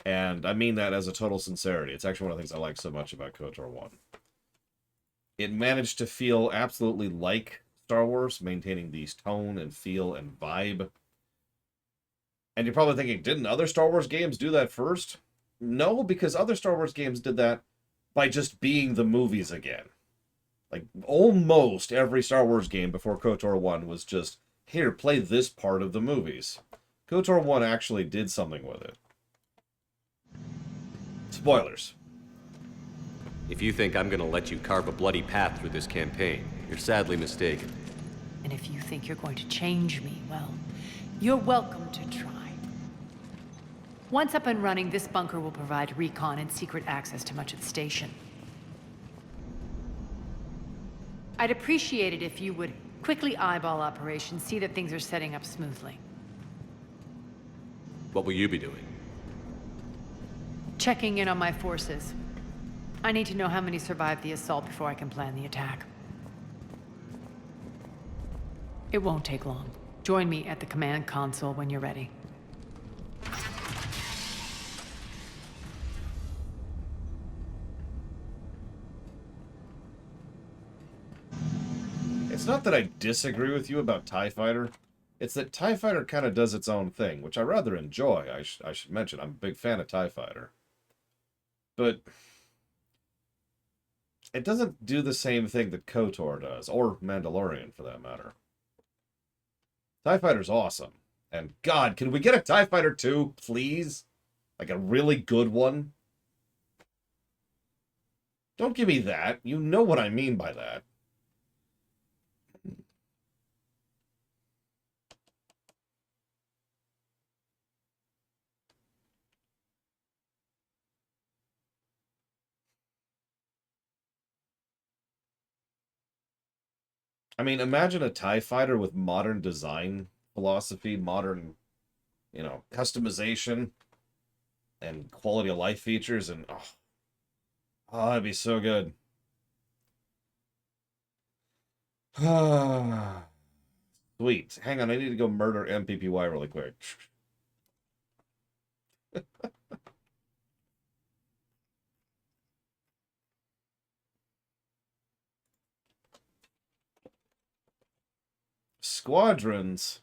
And I mean that as a total sincerity. It's actually one of the things I like so much about KOTOR 1. It managed to feel absolutely like Star Wars, maintaining these tone and feel and vibe. And you're probably thinking, didn't other Star Wars games do that first? No, because other Star Wars games did that by just being the movies again. Like, almost every Star Wars game before KOTOR 1 was just, here, play this part of the movies. KOTOR 1 actually did something with it. Spoilers. If you think I'm gonna let you carve a bloody path through this campaign, you're sadly mistaken. And if you think you're going to change me, well, you're welcome to try. Once up and running, this bunker will provide recon and secret access to much of the station. I'd appreciate it if you would quickly eyeball operations, see that things are setting up smoothly. What will you be doing? Checking in on my forces. I need to know how many survived the assault before I can plan the attack. It won't take long. Join me at the command console when you're ready. It's not that I disagree with you about TIE Fighter. It's that TIE Fighter kind of does its own thing, which I rather enjoy. I should mention, I'm a big fan of TIE Fighter. But it doesn't do the same thing that KOTOR does, or Mandalorian for that matter. TIE Fighter's awesome. And God, can we get a TIE Fighter 2, please? Like a really good one? Don't give me that. You know what I mean by that. I mean, imagine a TIE Fighter with modern design philosophy, modern, you know, customization, and quality of life features, and oh, that'd be so good. Sweet. Hang on, I need to go murder MPPY really quick. Squadrons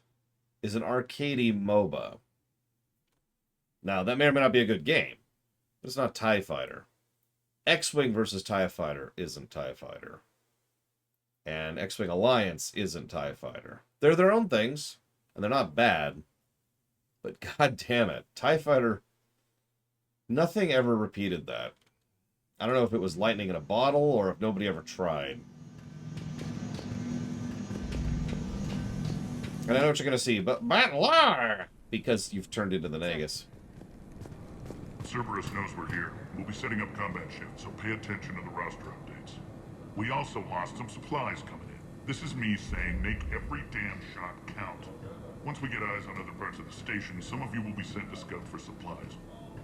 is an arcadey MOBA. Now, that may or may not be a good game, but it's not TIE Fighter. X-Wing versus TIE Fighter isn't TIE Fighter. And X-Wing Alliance isn't TIE Fighter. They're their own things, and they're not bad. But god damn it, TIE Fighter, nothing ever repeated that. I don't know if it was lightning in a bottle, or if nobody ever tried. And I know what you're going to see, but Batlar! Because you've turned into the Nagus. Cerberus knows we're here. We'll be setting up combat shifts, so pay attention to the roster updates. We also lost some supplies coming in. This is me saying make every damn shot count. Once we get eyes on other parts of the station, some of you will be sent to scout for supplies.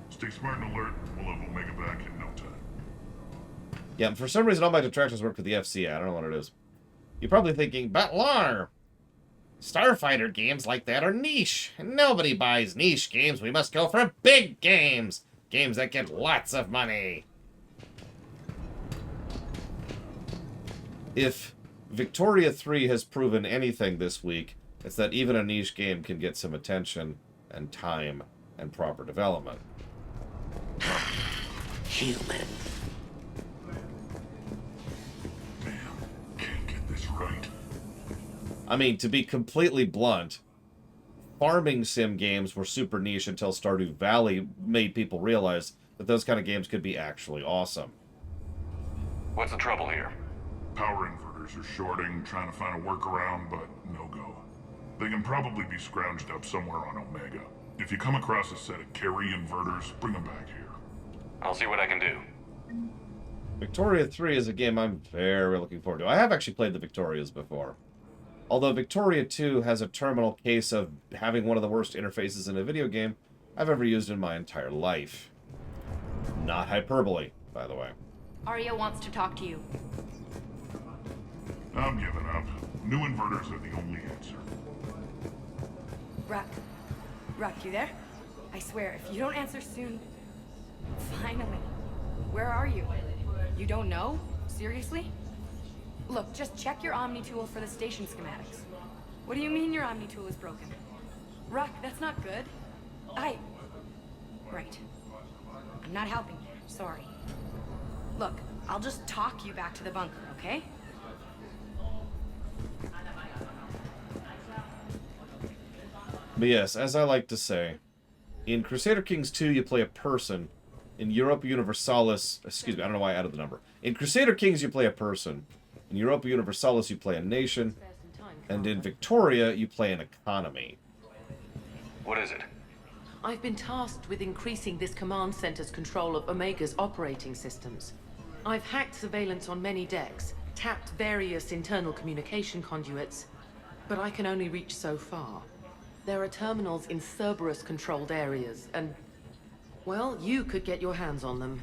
Stay smart and alert, and we'll have Omega back in no time. Yeah, and for some reason all my detractors work for the FCA. I don't know what it is. You're probably thinking, Batlar! Starfighter games like that are niche. Nobody buys niche games. We must go for big games. Games that get lots of money. If Victoria 3 has proven anything this week, it's that even a niche game can get some attention and time and proper development. Human. Damn, can't get this right. I mean, to be completely blunt, farming sim games were super niche until Stardew Valley made people realize that those kind of games could be actually awesome. What's the trouble here? Power inverters are shorting, trying to find a workaround, but no go. They can probably be scrounged up somewhere on Omega. If you come across a set of carry inverters, bring them back here. I'll see what I can do. Victoria 3 is a game I'm very looking forward to. I have actually played the Victorias before. Although Victoria 2 has a terminal case of having one of the worst interfaces in a video game I've ever used in my entire life. Not hyperbole, by the way. Arya wants to talk to you. I'm giving up. New inverters are the only answer. Ruck, you there? I swear, if you don't answer soon... Finally. Where are you? You don't know? Seriously? Look, just check your Omni tool for the station schematics. What do you mean your Omni tool is broken? Ruck, that's not good. Right. I'm not helping you. Sorry. Look, I'll just talk you back to the bunker, okay? But yes, as I like to say, in Crusader Kings 2 you play a person. In Europa Universalis... Excuse me, I don't know why I added the number. In Crusader Kings you play a person. In Europa Universalis you play a nation. And in Victoria you play an economy. What is it? I've been tasked with increasing this command center's control of Omega's operating systems. I've hacked surveillance on many decks, tapped various internal communication conduits, but I can only reach so far. There are terminals in Cerberus-controlled areas, and... well, you could get your hands on them.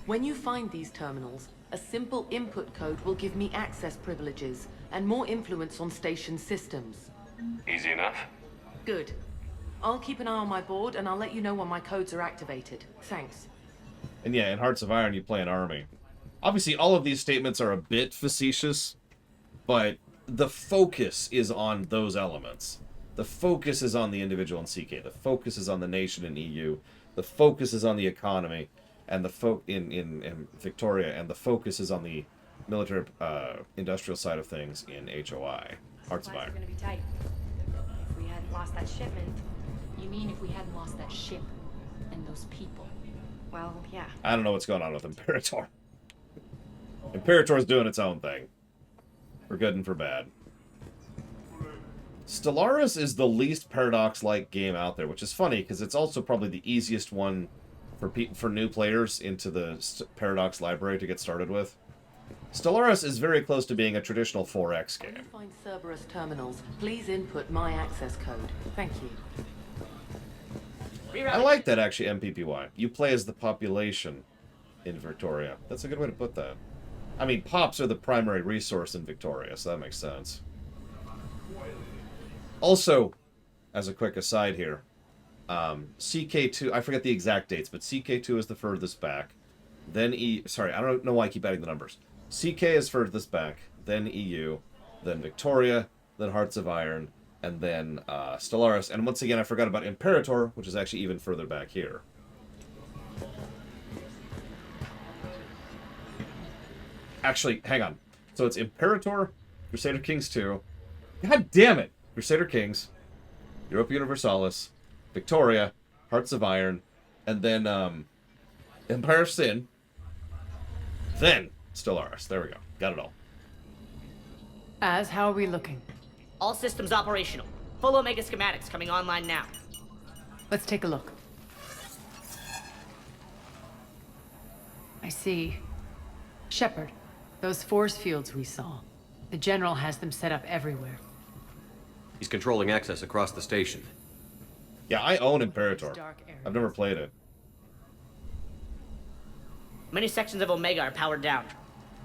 When you find these terminals, a simple input code will give me access privileges and more influence on station systems. Easy enough. Good. I'll keep an eye on my board, and I'll let you know when my codes are activated. Thanks. And yeah, in Hearts of Iron you play an army. Obviously, all of these statements are a bit facetious, but the focus is on those elements. The focus is on the individual in CK. The focus is on the nation in EU. The focus is on the economy, and the in Victoria, and the focus is on the military industrial side of things in HOI. Hearts of Supplies are Iron. gonna be tight. If we hadn't lost that shipment. You mean if we hadn't lost that ship and those people? Well, yeah. I don't know what's going on with Imperator. Imperator's doing its own thing. For good and for bad. Stellaris is the least Paradox-like game out there, which is funny, because it's also probably the easiest one for new players into the Paradox library to get started with. Stellaris is very close to being a traditional 4X game. When you find Cerberus terminals, please input my access code. Thank you. I like that, actually, MPPY. You play as the population in Victoria. That's a good way to put that. I mean, pops are the primary resource in Victoria, so that makes sense. Also, as a quick aside here, CK2, I forget the exact dates, but CK2 is the furthest back. Then sorry, I don't know why I keep adding the numbers. CK is furthest back, then EU, then Victoria, then Hearts of Iron, and then Stellaris. And once again, I forgot about Imperator, which is actually even further back here. Actually, hang on. So it's Imperator, Crusader Kings 2. God damn it! Crusader Kings, Europa Universalis, Victoria, Hearts of Iron, and then Empire of Sin, then Stellaris. There we go. Got it all. How are we looking? All systems operational. Full Omega schematics coming online now. Let's take a look. I see. Shepard, those force fields we saw. The General has them set up everywhere. He's controlling access across the station. Yeah, I own Imperator. I've never played it. Many sections of Omega are powered down.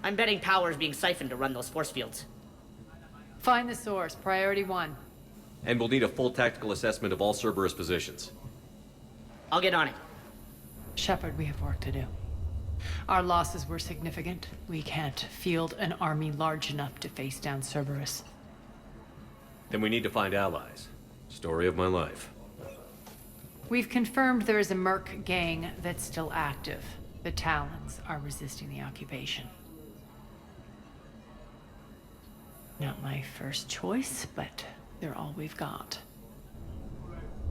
I'm betting power is being siphoned to run those force fields. Find the source, priority 1. And we'll need a full tactical assessment of all Cerberus positions. I'll get on it. Shepard, we have work to do. Our losses were significant. We can't field an army large enough to face down Cerberus. Then we need to find allies. Story of my life. We've confirmed there is a Merc gang that's still active. The Talons are resisting the occupation. Not my first choice, but they're all we've got.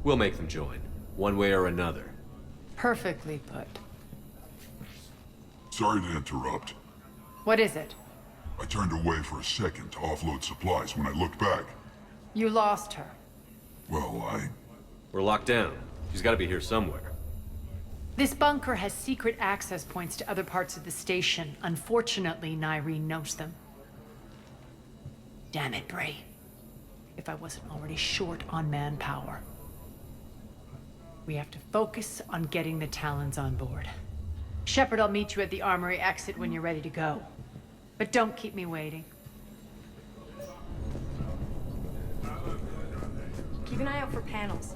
We'll make them join, one way or another. Perfectly put. Sorry to interrupt. What is it? I turned away for a second to offload supplies. When I looked back, You lost her. well, We're locked down. She's got to be here somewhere. This bunker has secret access points to other parts of the station. Unfortunately, Nyrene knows them. Damn it, Bray. If I wasn't already short on manpower. We have to focus on getting the Talons on board. Shepard, I'll meet you at the armory exit when you're ready to go. But don't keep me waiting. Keep an eye out for panels.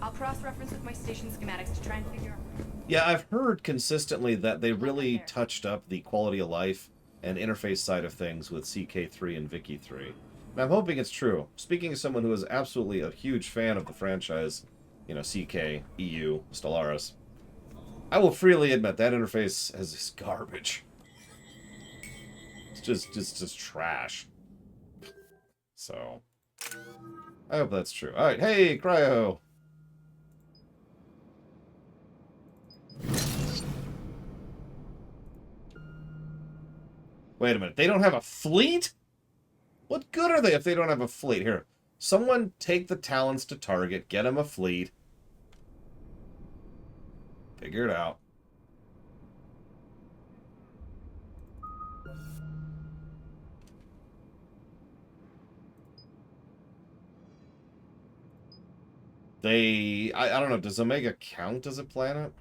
I'll cross-reference with my station schematics to try and figure out... Yeah, I've heard consistently that they really touched up the quality of life and interface side of things with CK3 and Vicky 3. And I'm hoping it's true. Speaking as someone who is absolutely a huge fan of the franchise, you know, CK, EU, Stellaris, I will freely admit that interface is garbage. It's just trash. So, I hope that's true. Alright, hey, Cryo! Wait a minute, they don't have a fleet? What good are they if they don't have a fleet? Here, someone take the Talons to target, get them a fleet. Figure it out. I don't know, does Omega count as a planet?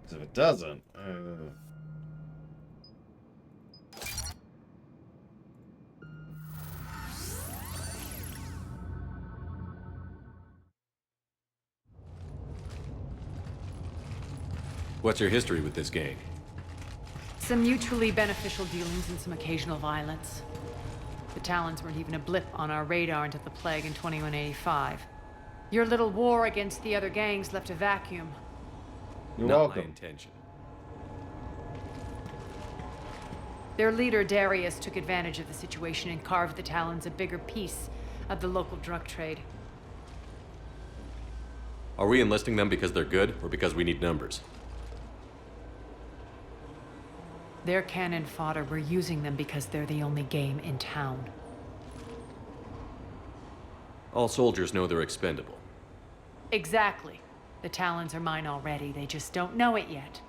Because if it doesn't... What's your history with this gang? Some mutually beneficial dealings and some occasional violence. The Talons weren't even a blip on our radar until the plague in 2185. Your little war against the other gangs left a vacuum. You're Not welcome. my intention. Their leader, Darius, took advantage of the situation and carved the Talons a bigger piece of the local drug trade. Are we enlisting them because they're good, or because we need numbers? They're cannon fodder. We're using them because they're the only game in town. All soldiers know they're expendable. Exactly. The Talons are mine already. They just don't know it yet.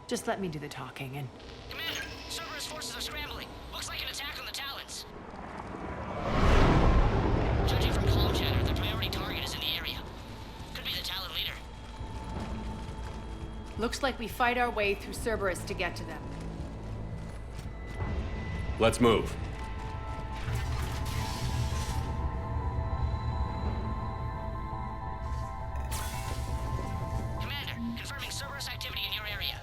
Just let me do the talking and... Commander, Cerberus forces are scrambling. Looks like an attack on the Talons. Judging from comm chatter, their priority target is in the area. Could be the Talon leader. Looks like we fight our way through Cerberus to get to them. Let's move. Commander, confirming Cerberus activity in your area.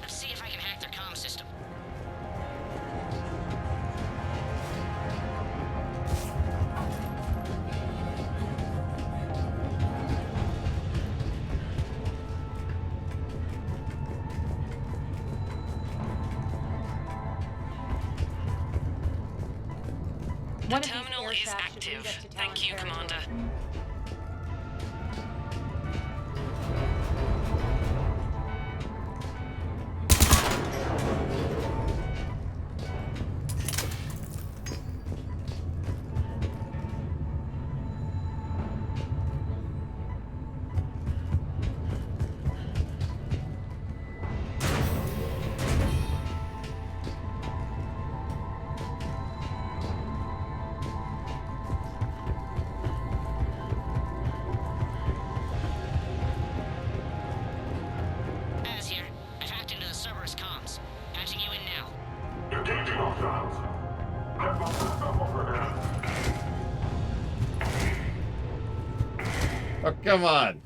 Let's see if I can hack their comm system. The terminal is active. Thank you, Commander. Az here. I've hacked into the Cerberus comms. Patching you in now. Engaging ourselves. I've got backup over there. Oh, come on.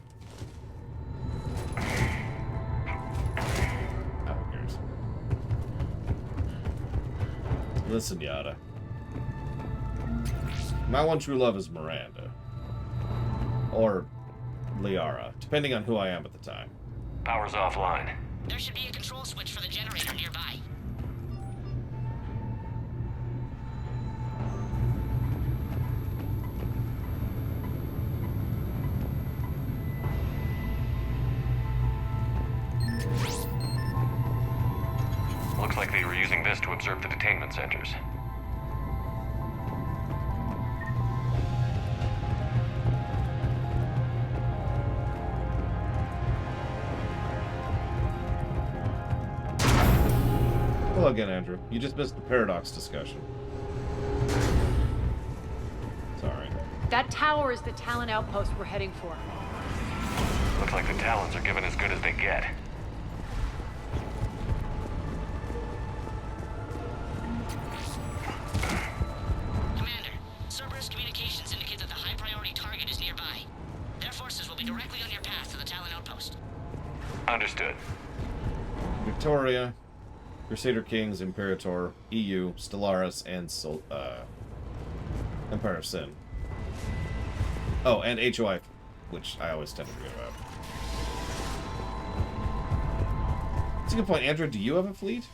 Oh, who cares? Listen, Yada. My one true love is Miranda. Or Liara, depending on who I am at the time. Power's offline. There should be a control switch for the generator nearby. Looks like they were using this to observe the detainment centers. Hello again, Andrew. You just missed the paradox discussion. Sorry. That tower is the Talon outpost we're heading for. Looks like the Talons are giving as good as they get. Commander, Cerberus communications indicate that the high priority target is nearby. Their forces will be directly on your path to the Talon outpost. Understood. Victoria, Crusader Kings, Imperator, EU, Stellaris, and Empire of Sin. Oh, and HOI, which I always tend to forget about. That's a good point. Andrew, do you have a fleet?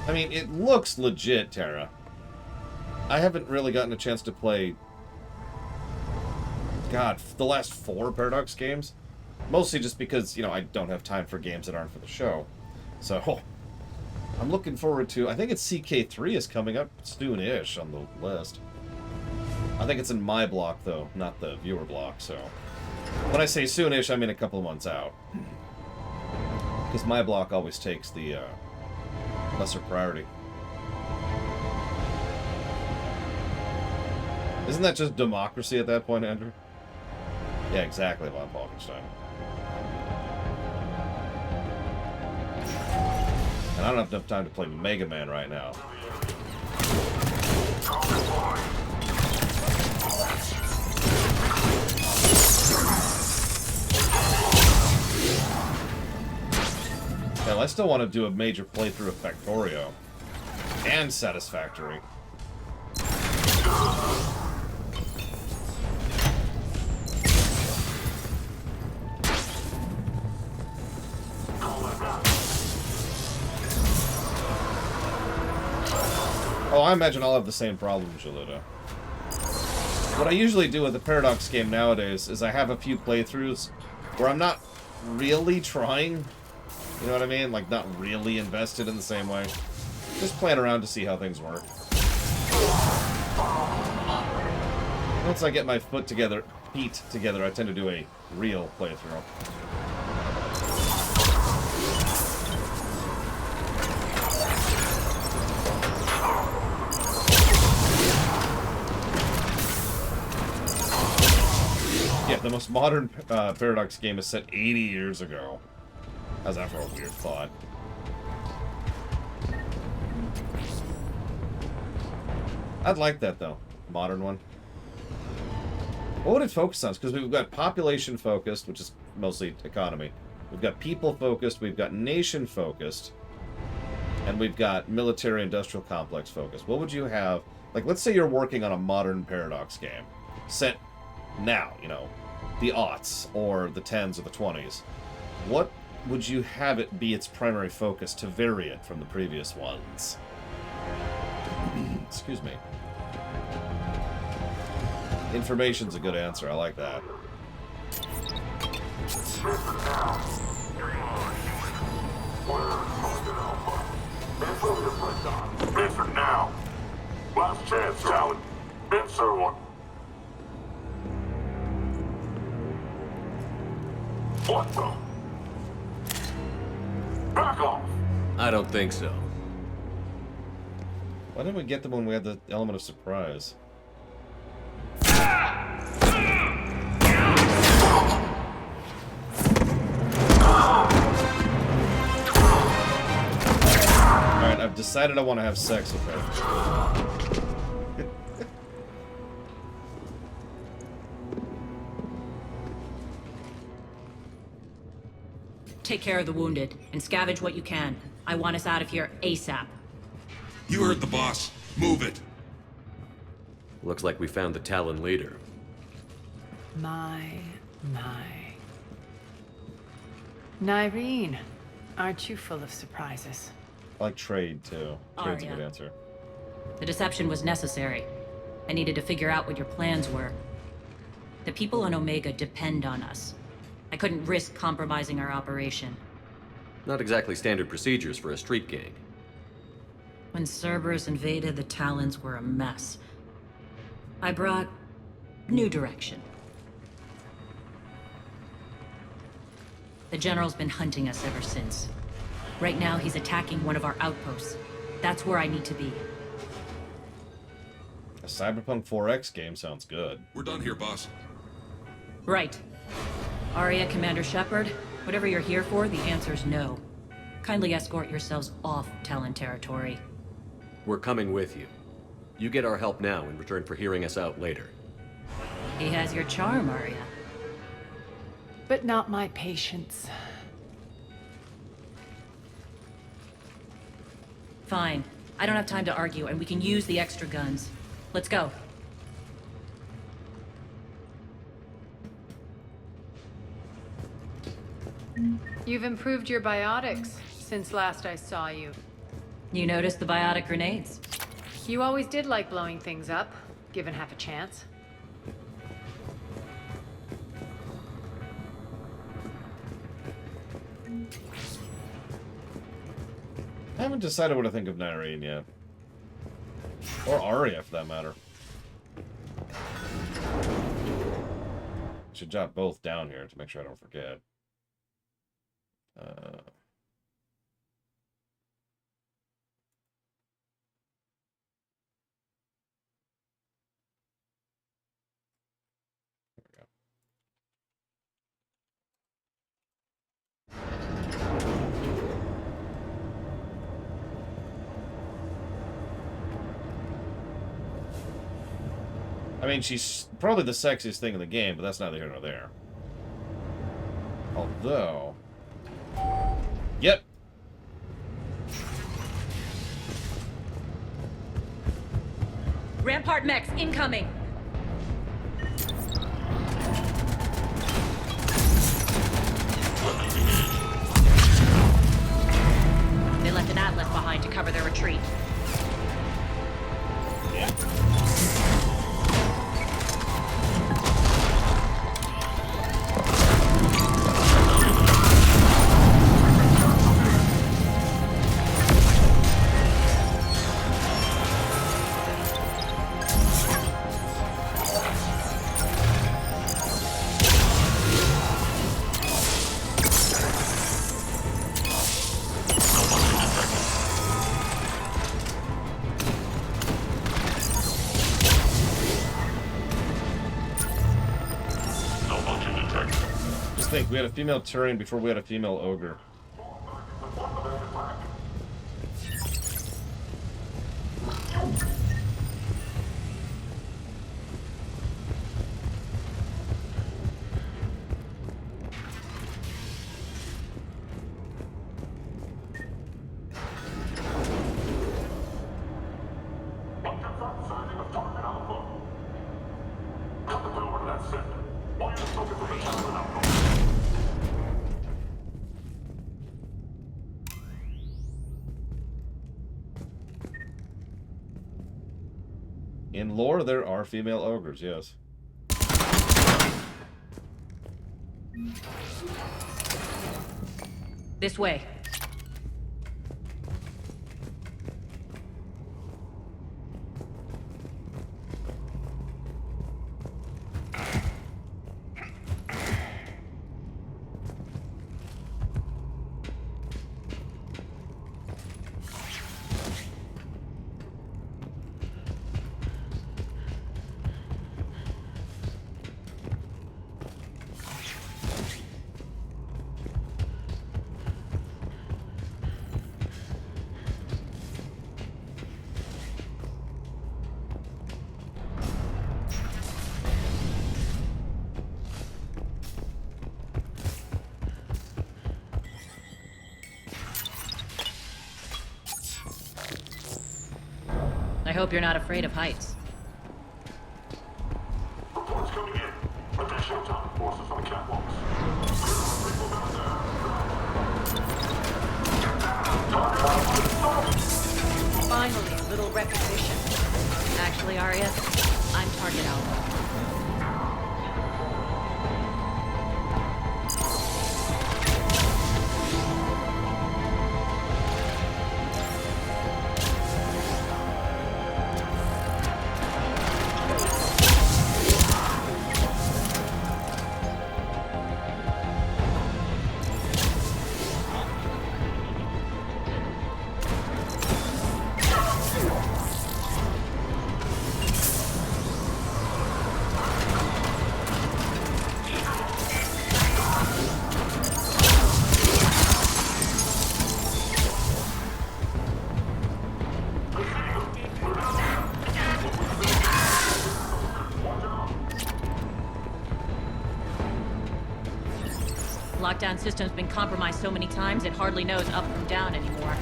I mean, it looks legit, Terra. I haven't really gotten a chance to play, God, the last 4 Paradox games. Mostly just because, you know, I don't have time for games that aren't for the show. So, I'm looking forward to... I think it's CK3 is coming up soon-ish on the list. I think it's in my block, though, not the viewer block, so... When I say soon-ish, I mean a couple of months out. Because my block always takes the lesser priority. Isn't that just democracy at that point, Andrew? Yeah, exactly, Von Falkenstein. And I don't have enough time to play Mega Man right now. Hell, I still want to do a major playthrough of Factorio. And Satisfactory. Oh, I imagine I'll have the same problem, Jalita. What I usually do with the Paradox game nowadays is I have a few playthroughs where I'm not really trying, you know what I mean? Like, not really invested in the same way. Just playing around to see how things work. Once I get my feet together, I tend to do a real playthrough. Yeah, the most modern Paradox game is set 80 years ago. How's that for a weird thought? I'd like that, though. Modern one. What would it focus on? Because we've got population-focused, which is mostly economy. We've got people-focused, we've got nation-focused, and we've got military-industrial complex-focused. What would you have... Like, let's say you're working on a modern Paradox game. Set now, you know, the aughts, or the 10s, or the 20s. What would you have it be its primary focus to vary it from the previous ones? Excuse me. Information's a good answer. I like that. Answer now. Last chance, Talon. Answer one. What the? Back off. I don't think so. Why didn't we get them when we had the element of surprise? Alright, I've decided I want to have sex with her. Take care of the wounded, and scavenge what you can. I want us out of here ASAP. You heard the boss. Move it. Looks like we found the Talon leader. My. Nyrene, aren't you full of surprises? I like trade, too. Trade's a Arya. good answer. The deception was necessary. I needed to figure out what your plans were. The people on Omega depend on us. I couldn't risk compromising our operation. Not exactly standard procedures for a street gang. When Cerberus invaded, the Talons were a mess. I brought new direction. The General's been hunting us ever since. Right now, he's attacking one of our outposts. That's where I need to be. A Cyberpunk 4X game sounds good. We're done here, boss. Right. Arya, Commander Shepard, whatever you're here for, the answer's no. Kindly escort yourselves off Talon territory. We're coming with you. You get our help now in return for hearing us out later. He has your charm, Arya. But not my patience. Fine. I don't have time to argue, and we can use the extra guns. Let's go. You've improved your biotics since last I saw you. You noticed the biotic grenades? You always did like blowing things up, given half a chance. I haven't decided what to think of Nyrene yet. Or Arya, for that matter. Should jot both down here to make sure I don't forget. I mean, she's probably the sexiest thing in the game, but that's neither here nor there. Although... Yep. Rampart mechs incoming! They left an Atlas behind to cover their retreat. Yeah. We had a female Turian before we had a female ogre. In lore, there are female ogres, yes. This way. I hope you're not afraid of heights. Reports coming in. Additional time forces on catwalks. Finally, a little recognition. Actually, Arya, I'm target alpha. Lockdown system's been compromised so many times it hardly knows up from down anymore.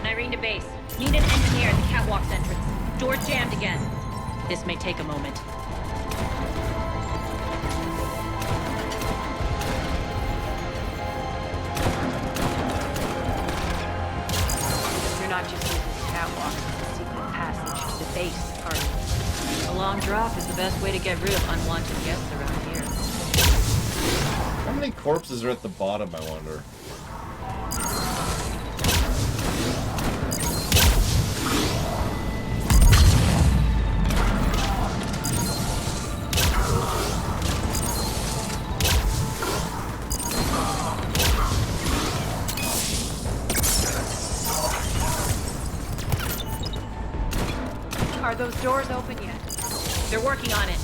Nyrene to base. Need an engineer at the catwalk's entrance. Door jammed again. This may take a moment. thought you see this catwalk as a secret passage to the base, are you? A long drop is the best way to get rid of unwanted guests around here. How many corpses are at the bottom, I wonder? Are those doors open yet? They're working on it.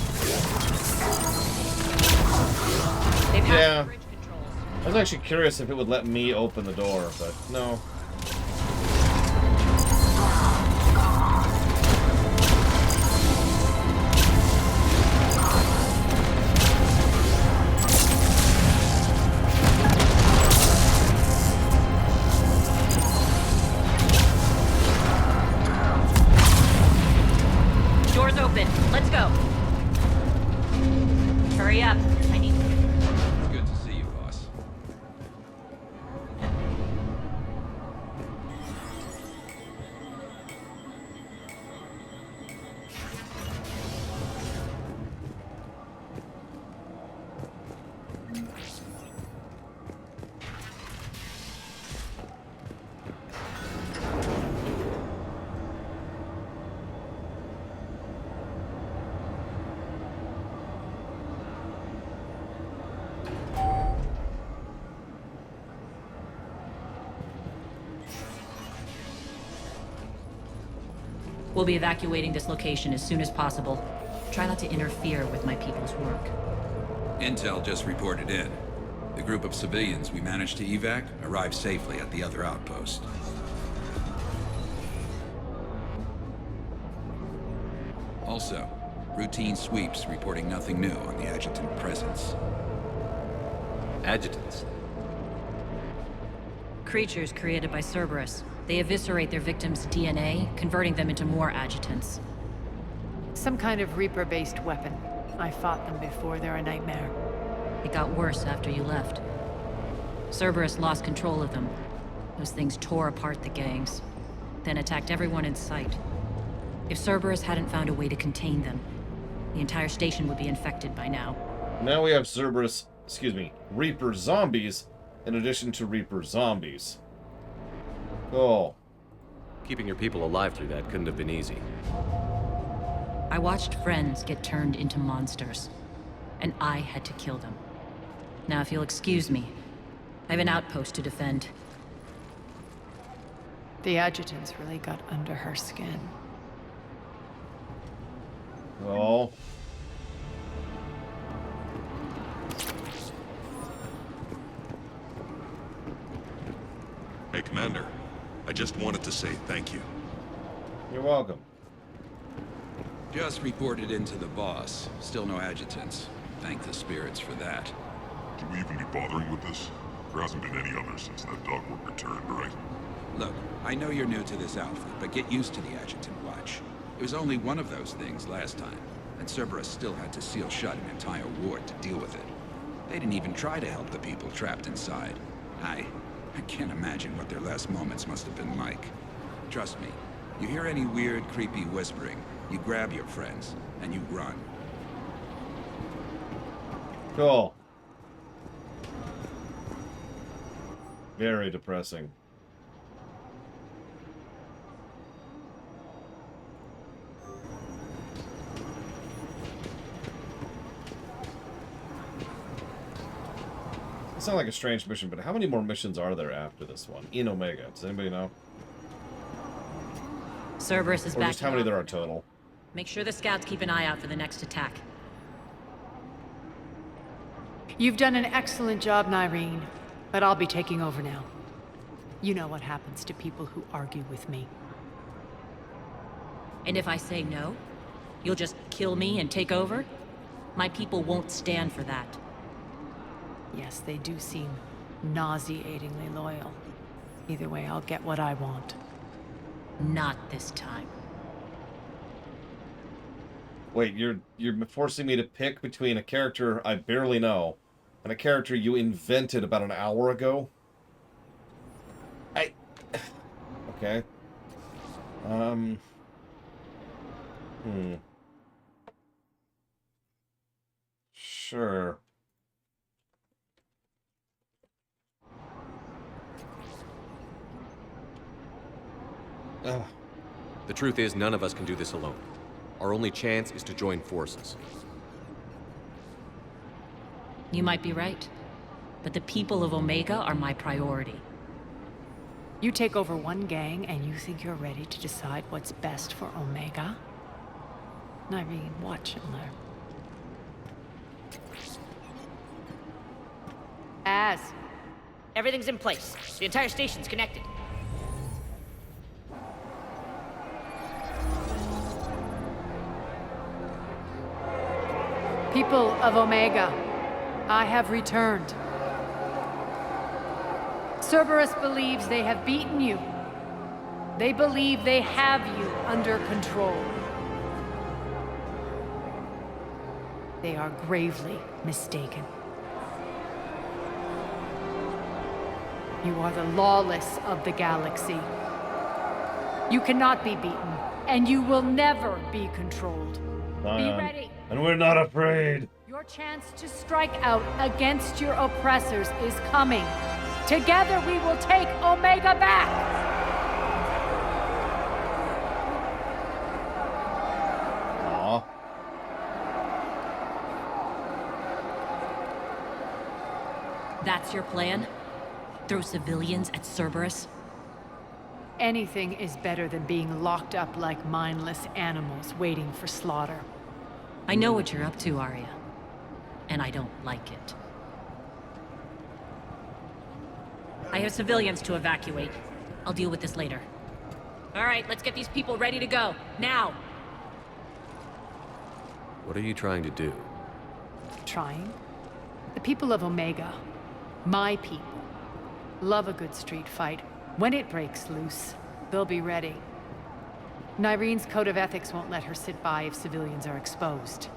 Yeah. I was actually curious if it would let me open the door, but no. Doors open. Let's go. Hurry up. I need... It's good to see you, boss. We'll be evacuating this location as soon as possible. Try not to interfere with my people's work. Intel just reported in. The group of civilians we managed to evac arrived safely at the other outpost. Also, routine sweeps reporting nothing new on the Adjutant presence. Adjutants? Creatures created by Cerberus. They eviscerate their victims' DNA, converting them into more adjutants. Some kind of Reaper-based weapon. I fought them before, they're a nightmare. It got worse after you left. Cerberus lost control of them. Those things tore apart the gangs, then attacked everyone in sight. If Cerberus hadn't found a way to contain them, the entire station would be infected by now. Now we have Reaper zombies in addition to Reaper zombies. Oh. Keeping your people alive through that couldn't have been easy. I watched friends get turned into monsters, and I had to kill them. Now, if you'll excuse me, I have an outpost to defend. The adjutants really got under her skin. Oh. Hey, Commander. I just wanted to say thank you. You're welcome. Just reported into the boss. Still no adjutants. Thank the spirits for that. Should we even be bothering with this? There hasn't been any others since that dogwood returned, right? Look, I know you're new to this outfit, but get used to the Adjutant Watch. It was only one of those things last time, and Cerberus still had to seal shut an entire ward to deal with it. They didn't even try to help the people trapped inside. I can't imagine what their last moments must have been like. Trust me, you hear any weird, creepy whispering, you grab your friends, and you run. Cool. Very depressing. It sounds like a strange mission, but how many more missions are there after this one? In Omega. Does anybody know? Cerberus is or back. Just how many there are total? Make sure the scouts keep an eye out for the next attack. You've done an excellent job, Nyrene, but I'll be taking over now. You know what happens to people who argue with me. And if I say no, you'll just kill me and take over? My people won't stand for that. Yes, they do seem nauseatingly loyal. Either way, I'll get what I want. Not this time. Wait, you're forcing me to pick between a character I barely know and a character you invented about an hour ago? Okay. Sure. Ugh. The truth is, none of us can do this alone. Our only chance is to join forces. You might be right, but the people of Omega are my priority. You take over one gang and you think you're ready to decide what's best for Omega? Nyrene, watch and learn. Everything's in place. The entire station's connected. People of Omega, I have returned. Cerberus believes they have beaten you. They believe they have you under control. They are gravely mistaken. You are the lawless of the galaxy. You cannot be beaten, and you will never be controlled. Be ready. And we're not afraid. Your chance to strike out against your oppressors is coming. Together we will take Omega back! Aww. That's your plan? Throw civilians at Cerberus? Anything is better than being locked up like mindless animals waiting for slaughter. I know what you're up to, Arya. And I don't like it. I have civilians to evacuate. I'll deal with this later. All right, let's get these people ready to go. Now! What are you trying to do? Trying? The people of Omega, my people, love a good street fight. When it breaks loose, they'll be ready. Nyrene's code of ethics won't let her sit by if civilians are exposed.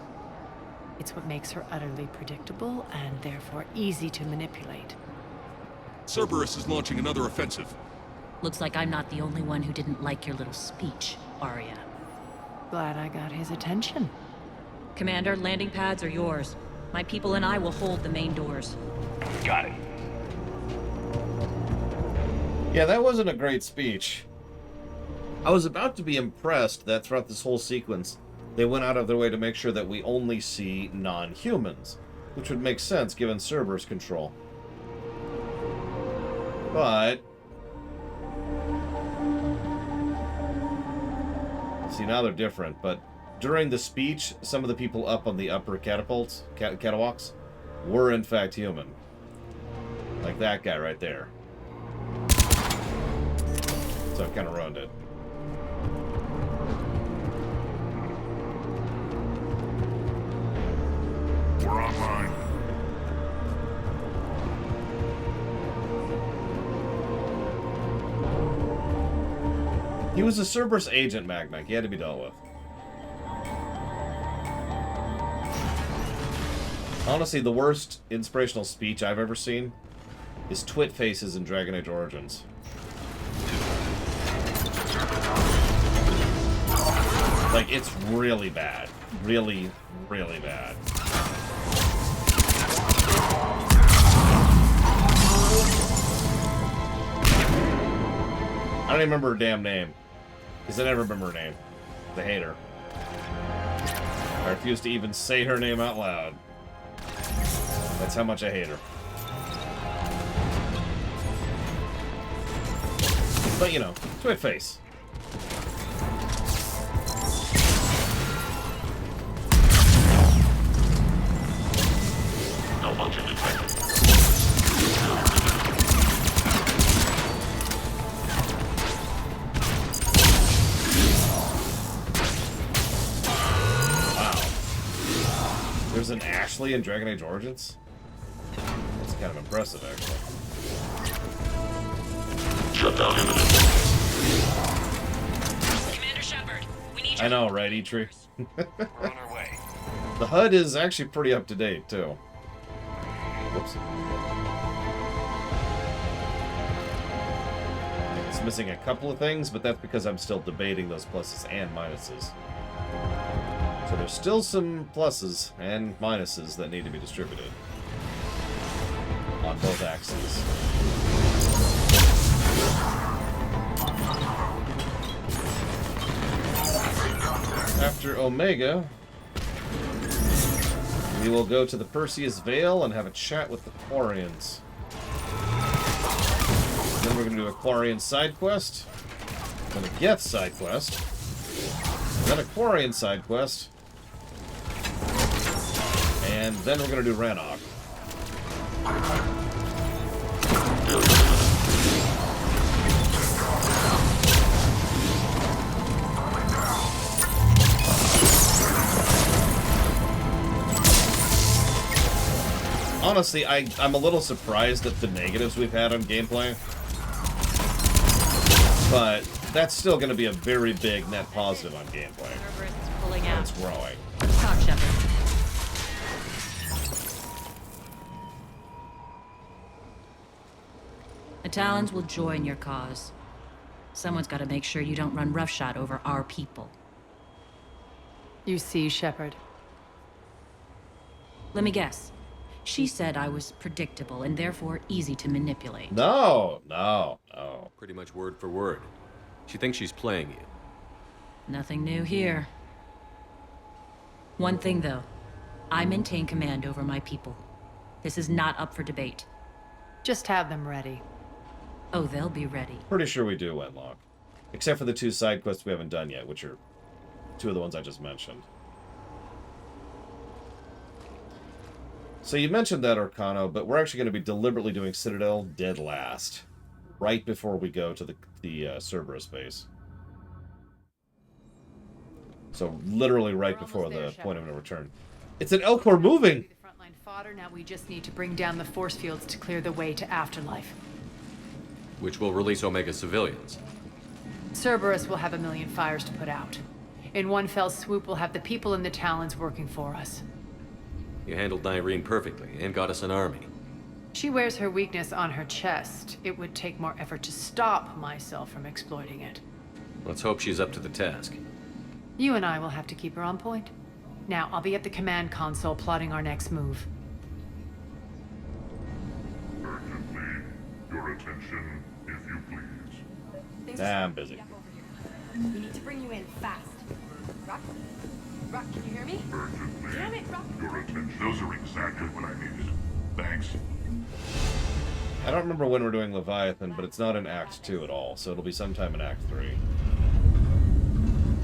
It's what makes her utterly predictable and therefore easy to manipulate. Cerberus is launching another offensive. Looks like I'm not the only one who didn't like your little speech, Arya. Glad I got his attention. Commander, landing pads are yours. My people and I will hold the main doors. Got it. Yeah, that wasn't a great speech. I was about to be impressed that throughout this whole sequence, they went out of their way to make sure that we only see non-humans, which would make sense given Cerberus control. But... see, now they're different, but during the speech, some of the people up on the upper catapults, catawalks, were in fact human. Like that guy right there. So it kind of ruined it. We're online. He was a Cerberus agent, Magmac. He had to be dealt with. Honestly, the worst inspirational speech I've ever seen is Twit Faces in Dragon Age Origins. Like, it's really bad. Really, really bad. I don't even remember her damn name. Because I never remember her name. I hate her. I refuse to even say her name out loud. That's how much I hate her. But, you know, Twit Face. Malfunction detected. Wow. There's an Ashley in Dragon Age Origins? That's kind of impressive, actually. Shutdown imminent. Commander Shepard, we need I know, right, Eitri? We're on our way. The HUD is actually pretty up to date, too. Whoops. It's it's missing a couple of things, but that's because I'm still debating those pluses and minuses. So there's still some pluses and minuses that need to be distributed on both axes. After Omega, we will go to the Perseus Vale and have a chat with the Quarians. Then we're going to do a Quarian side quest, then a Geth side quest, then a Quarian side quest, and then we're going to do Rannoch. Honestly, I'm a little surprised at the negatives we've had on gameplay. But that's still going to be a very big net positive on gameplay. Pulling out. It's growing. Talk, Shepard. The Talons will join your cause. Someone's got to make sure you don't run roughshod over our people. You see, Shepard. Let me guess. She said I was predictable and therefore easy to manipulate. No. Pretty much word for word. She thinks she's playing you. Nothing new here. One thing, though. I maintain command over my people. This is not up for debate. Just have them ready. Oh, they'll be ready. Pretty sure we do, Wenlock. Except for the 2 side quests we haven't done yet, which are 2 of the ones I just mentioned. So you mentioned that, Arcano, but we're actually going to be deliberately doing Citadel dead last. Right before we go to the Cerberus base. So literally right before the point of no return. It's an Elcor moving! The frontline fodder, now we just need to bring down the force fields to clear the way to Afterlife. Which will release Omega civilians. Cerberus will have 1,000,000 fires to put out. In one fell swoop, we'll have the people in the Talons working for us. You handled Nyrene perfectly and got us an army. She wears her weakness on her chest. It would take more effort to stop myself from exploiting it. Let's hope she's up to the task. You and I will have to keep her on point. Now, I'll be at the command console plotting our next move. Urgently, your attention, if you please. I'm busy. We need to bring you in fast. Rock? Rock, can you hear me? Urgently, Damn it, Rock. your attention. Those are exactly what I needed. Thanks. I don't remember when we're doing Leviathan, but it's not in Act 2 at all, so it'll be sometime in Act 3.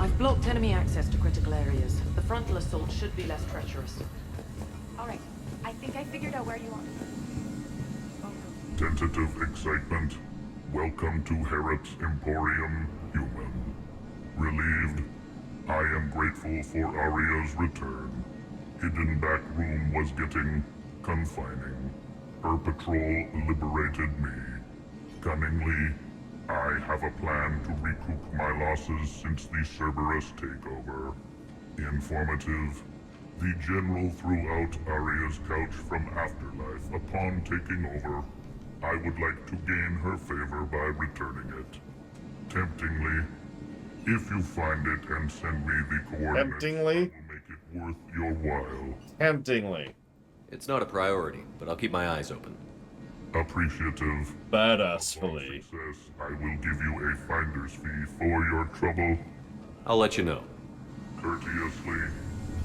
I've blocked enemy access to critical areas. The frontal assault should be less treacherous. All right, I think I figured out where you are. Tentative excitement. Welcome to Herod's Emporium, human. Relieved. I am grateful for Aria's return. Hidden back room was getting confining. Her patrol liberated me. Cunningly, I have a plan to recoup my losses since the Cerberus takeover. Informative. The General threw out Aria's couch from Afterlife upon taking over. I would like to gain her favor by returning it. Temptingly, if you find it and send me the coordinates, I will make it worth your while. Temptingly. It's not a priority, but I'll keep my eyes open. Appreciative. Badassfully. Success, I will give you a finder's fee for your trouble. I'll let you know. Courteously,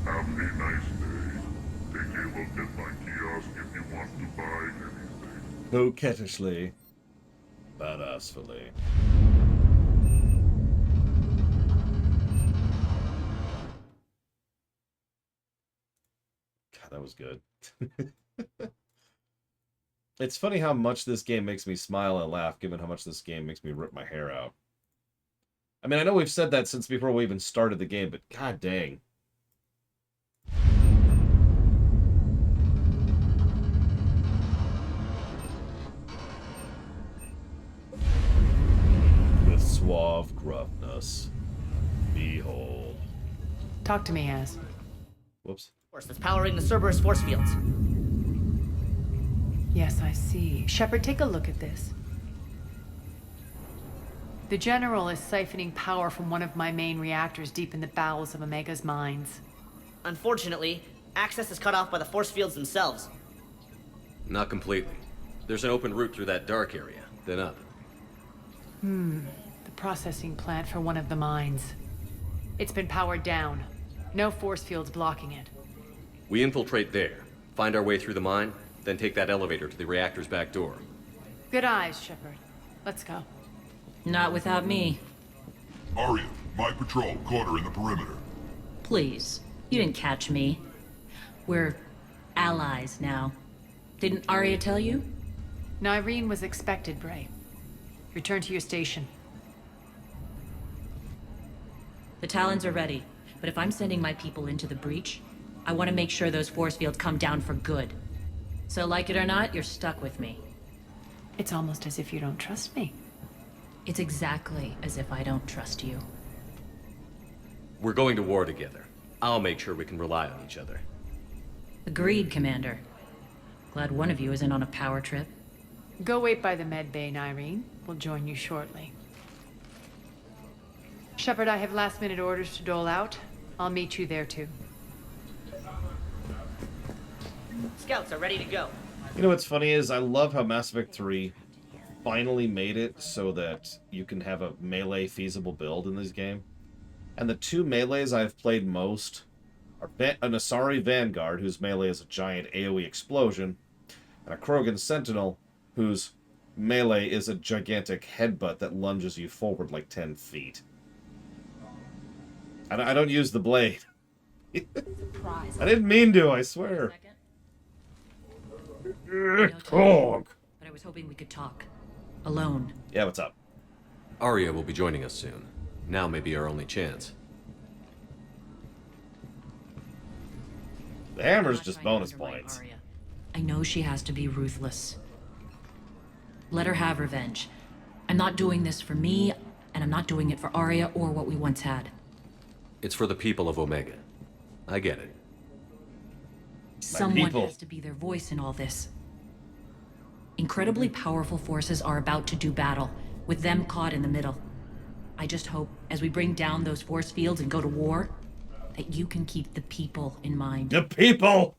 have a nice day. Take a look at my kiosk if you want to buy anything. Coquettishly. Badassfully. God, that was good. It's funny how much this game makes me smile and laugh, given how much this game makes me rip my hair out. I mean, I know we've said that since before we even started the game, but god dang. With suave gruffness, behold. Talk to me, Az. Whoops. Force that's powering the Cerberus force fields. Yes, I see. Shepard, take a look at this. The General is siphoning power from one of my main reactors deep in the bowels of Omega's mines. Unfortunately, access is cut off by the force fields themselves. Not completely. There's an open route through that dark area, then up. The processing plant for one of the mines. It's been powered down. No force fields blocking it. We infiltrate there, find our way through the mine, then take that elevator to the reactor's back door. Good eyes, Shepard. Let's go. Not without me. Arya, my patrol caught her in the perimeter. Please. You didn't catch me. We're allies now. Didn't Arya tell you? Nyrene was expected, Bray. Return to your station. The Talons are ready, but if I'm sending my people into the breach, I want to make sure those force fields come down for good. So like it or not, you're stuck with me. It's almost as if you don't trust me. It's exactly as if I don't trust you. We're going to war together. I'll make sure we can rely on each other. Agreed, Commander. Glad one of you isn't on a power trip. Go wait by the med bay, Nyrene. We'll join you shortly. Shepard, I have last-minute orders to dole out. I'll meet you there, too. Scouts are ready to go. You know what's funny is I love how Mass Effect 3 finally made it so that you can have a melee feasible build in this game. And the two melees I've played most are an Asari Vanguard, whose melee is a giant AoE explosion, and a Krogan Sentinel, whose melee is a gigantic headbutt that lunges you forward like 10 feet. I don't use the blade. I didn't mean to, I swear. Talk. But I was hoping we could talk. Alone. Yeah, what's up? Arya will be joining us soon. Now may be our only chance. The hammer's just bonus points. I know she has to be ruthless. Let her have revenge. I'm not doing this for me, and I'm not doing it for Arya or what we once had. It's for the people of Omega. I get it. Someone has to be their voice in all this. Incredibly powerful forces are about to do battle, with them caught in the middle. I just hope, as we bring down those force fields and go to war, that you can keep the people in mind. The people!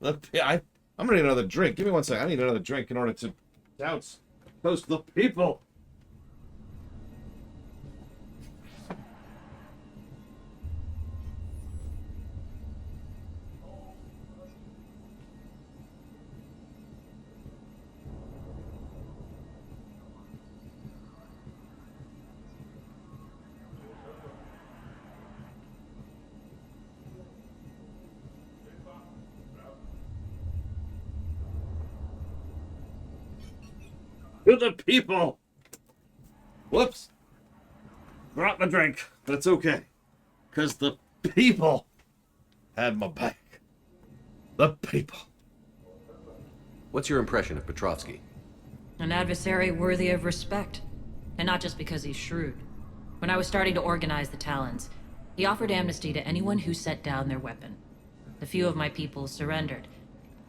I'm gonna need another drink. Give me one second. I need another drink in order to toast the people. To the people! Whoops. Dropped my drink. That's okay. Because the people had my back. The people. What's your impression of Petrovsky? An adversary worthy of respect. And not just because he's shrewd. When I was starting to organize the Talons, he offered amnesty to anyone who set down their weapon. A few of my people surrendered,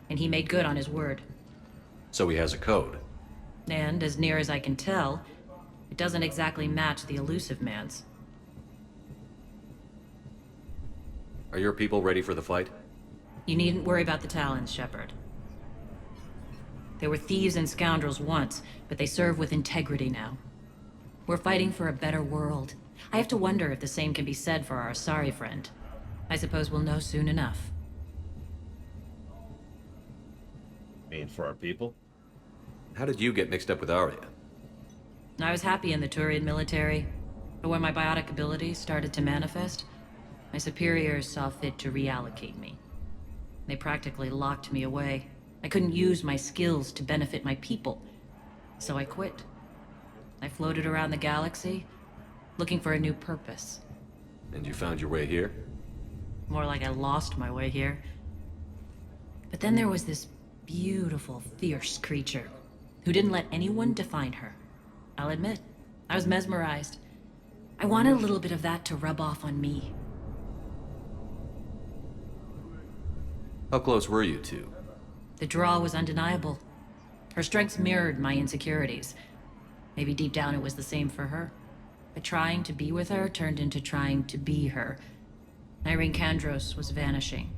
and he made good on his word. So he has a code. And, as near as I can tell, it doesn't exactly match the elusive man's. Are your people ready for the fight? You needn't worry about the Talons, Shepard. They were thieves and scoundrels once, but they serve with integrity now. We're fighting for a better world. I have to wonder if the same can be said for our Asari friend. I suppose we'll know soon enough. Mean for our people? How did you get mixed up with Arya? I was happy in the Turian military, but when my biotic abilities started to manifest, my superiors saw fit to reallocate me. They practically locked me away. I couldn't use my skills to benefit my people, so I quit. I floated around the galaxy, looking for a new purpose. And you found your way here? More like I lost my way here. But then there was this beautiful, fierce creature who didn't let anyone define her. I'll admit, I was mesmerized. I wanted a little bit of that to rub off on me. How close were you two? The draw was undeniable. Her strengths mirrored my insecurities. Maybe deep down it was the same for her. But trying to be with her turned into trying to be her. Nyrene Kandros was vanishing.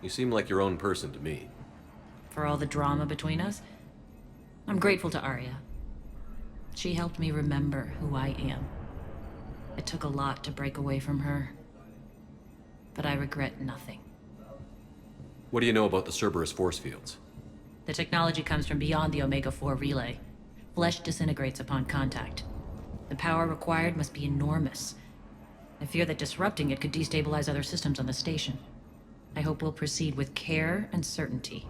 You seem like your own person to me. For all the drama between us, I'm grateful to Arya. She helped me remember who I am. It took a lot to break away from her, but I regret nothing. What do you know about the Cerberus force fields? The technology comes from beyond the Omega-4 relay. Flesh disintegrates upon contact. The power required must be enormous. I fear that disrupting it could destabilize other systems on the station. I hope we'll proceed with care and certainty.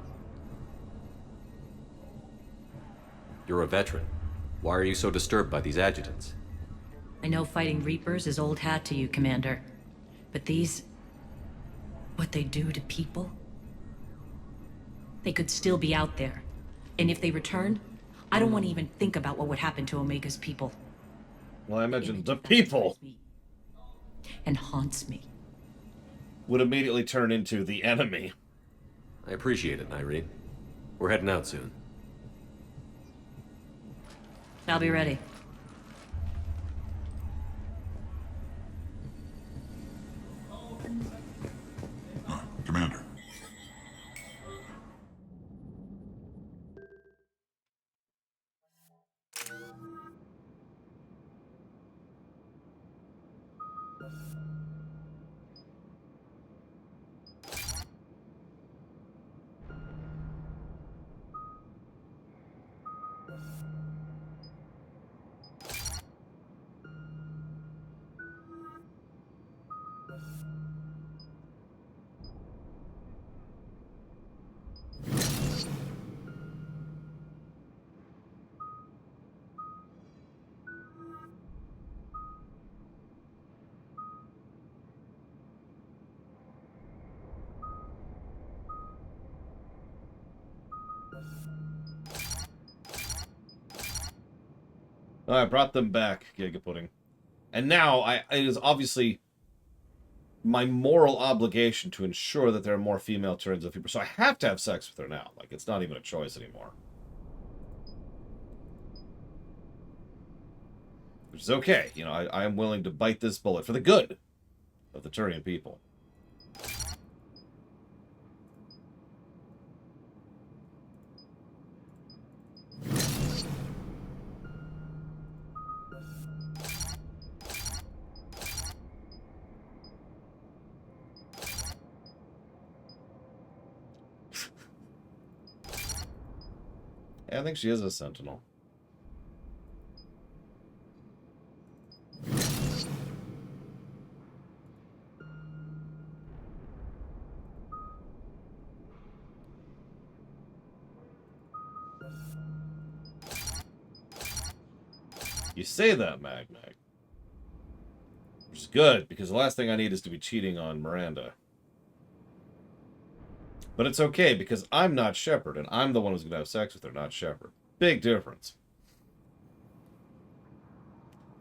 You're a veteran. Why are you so disturbed by these adjutants? I know fighting Reapers is old hat to you, Commander. But these... what they do to people? They could still be out there. And if they return, I don't want to even think about what would happen to Omega's people. Well, I imagine the people... and haunts me. Would immediately turn into the enemy. I appreciate it, Nyrene. We're heading out soon. I'll be ready. Commander. Oh, I brought them back, Giga Pudding. And now, it is obviously my moral obligation to ensure that there are more female turns of people. So I have to have sex with her now. Like, it's not even a choice anymore. Which is okay. You know, I am willing to bite this bullet for the good of the Turian people. I think she is a sentinel. You say that, Mag. Which is good, because the last thing I need is to be cheating on Miranda. But it's okay, because I'm not Shepard, and I'm the one who's going to have sex with her, not Shepard. Big difference.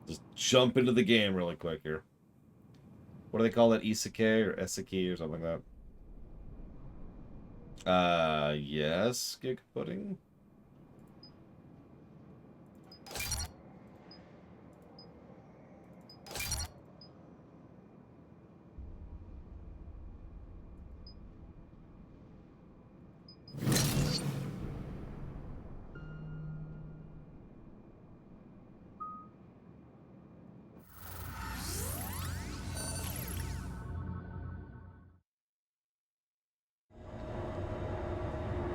Just jump into the game really quick here. What do they call that? Isekai or Eseki or something like that? Yes, Gig Pudding.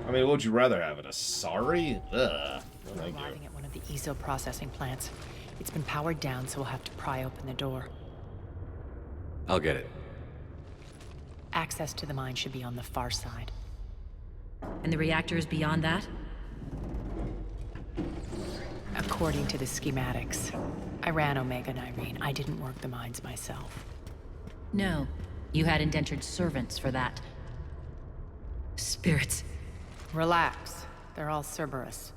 I mean, what would you rather have? An Asari? Ugh. We're arriving at one of the ESO processing plants. It's been powered down, so we'll have to pry open the door. I'll get it. Access to the mine should be on the far side. And the reactor is beyond that? According to the schematics. I ran Omega, Nyrene. I didn't work the mines myself. No. You had indentured servants for that. Spirits. Relax. They're all Cerberus.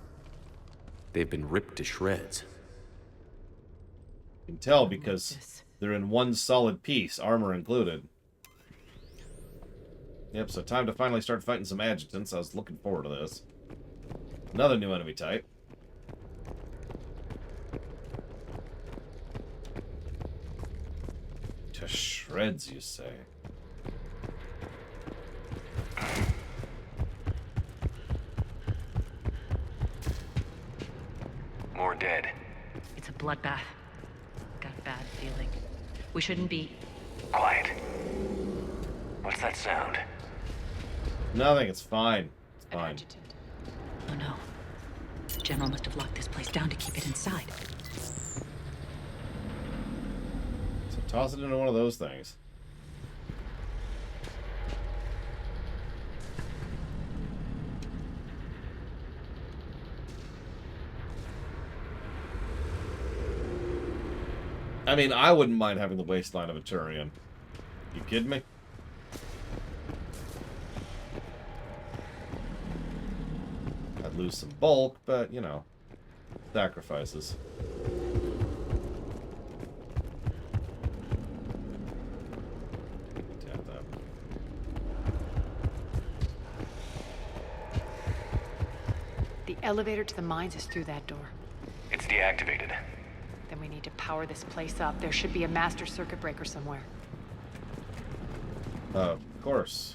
They've been ripped to shreds. You can tell because they're in one solid piece, armor included. Yep, so time to finally start fighting some adjutants. I was looking forward to this. Another new enemy type. To shreds, you say? More dead. It's a bloodbath. Got a bad feeling. We shouldn't be... Quiet. What's that sound? Nothing, it's fine. It's fine. Oh no. The General must have locked this place down to keep it inside. So toss it into one of those things. I mean, I wouldn't mind having the waistline of a Turian. You kidding me? I'd lose some bulk, but, you know, sacrifices. Tap that. The elevator to the mines is through that door. It's deactivated. Then we need to power this place up. There should be a master circuit breaker somewhere. Of course.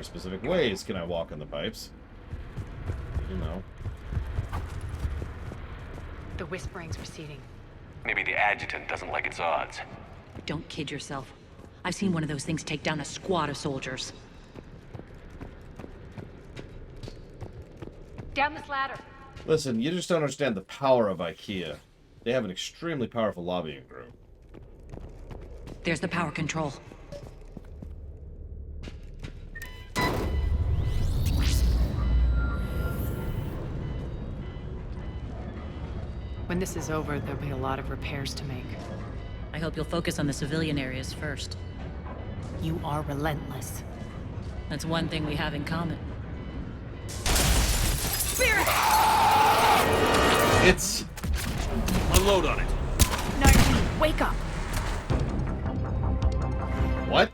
Specific ways can I walk in the pipes? You know. The whispering's receding. Maybe the Adjutant doesn't like its odds. Don't kid yourself. I've seen one of those things take down a squad of soldiers. Down this ladder. Listen, you just don't understand the power of IKEA. They have an extremely powerful lobbying group. There's the power control. When this is over, there'll be a lot of repairs to make. I hope you'll focus on the civilian areas first. You are relentless. That's one thing we have in common. Spirit! It's... Unload on it. Nyrene, wake up! What?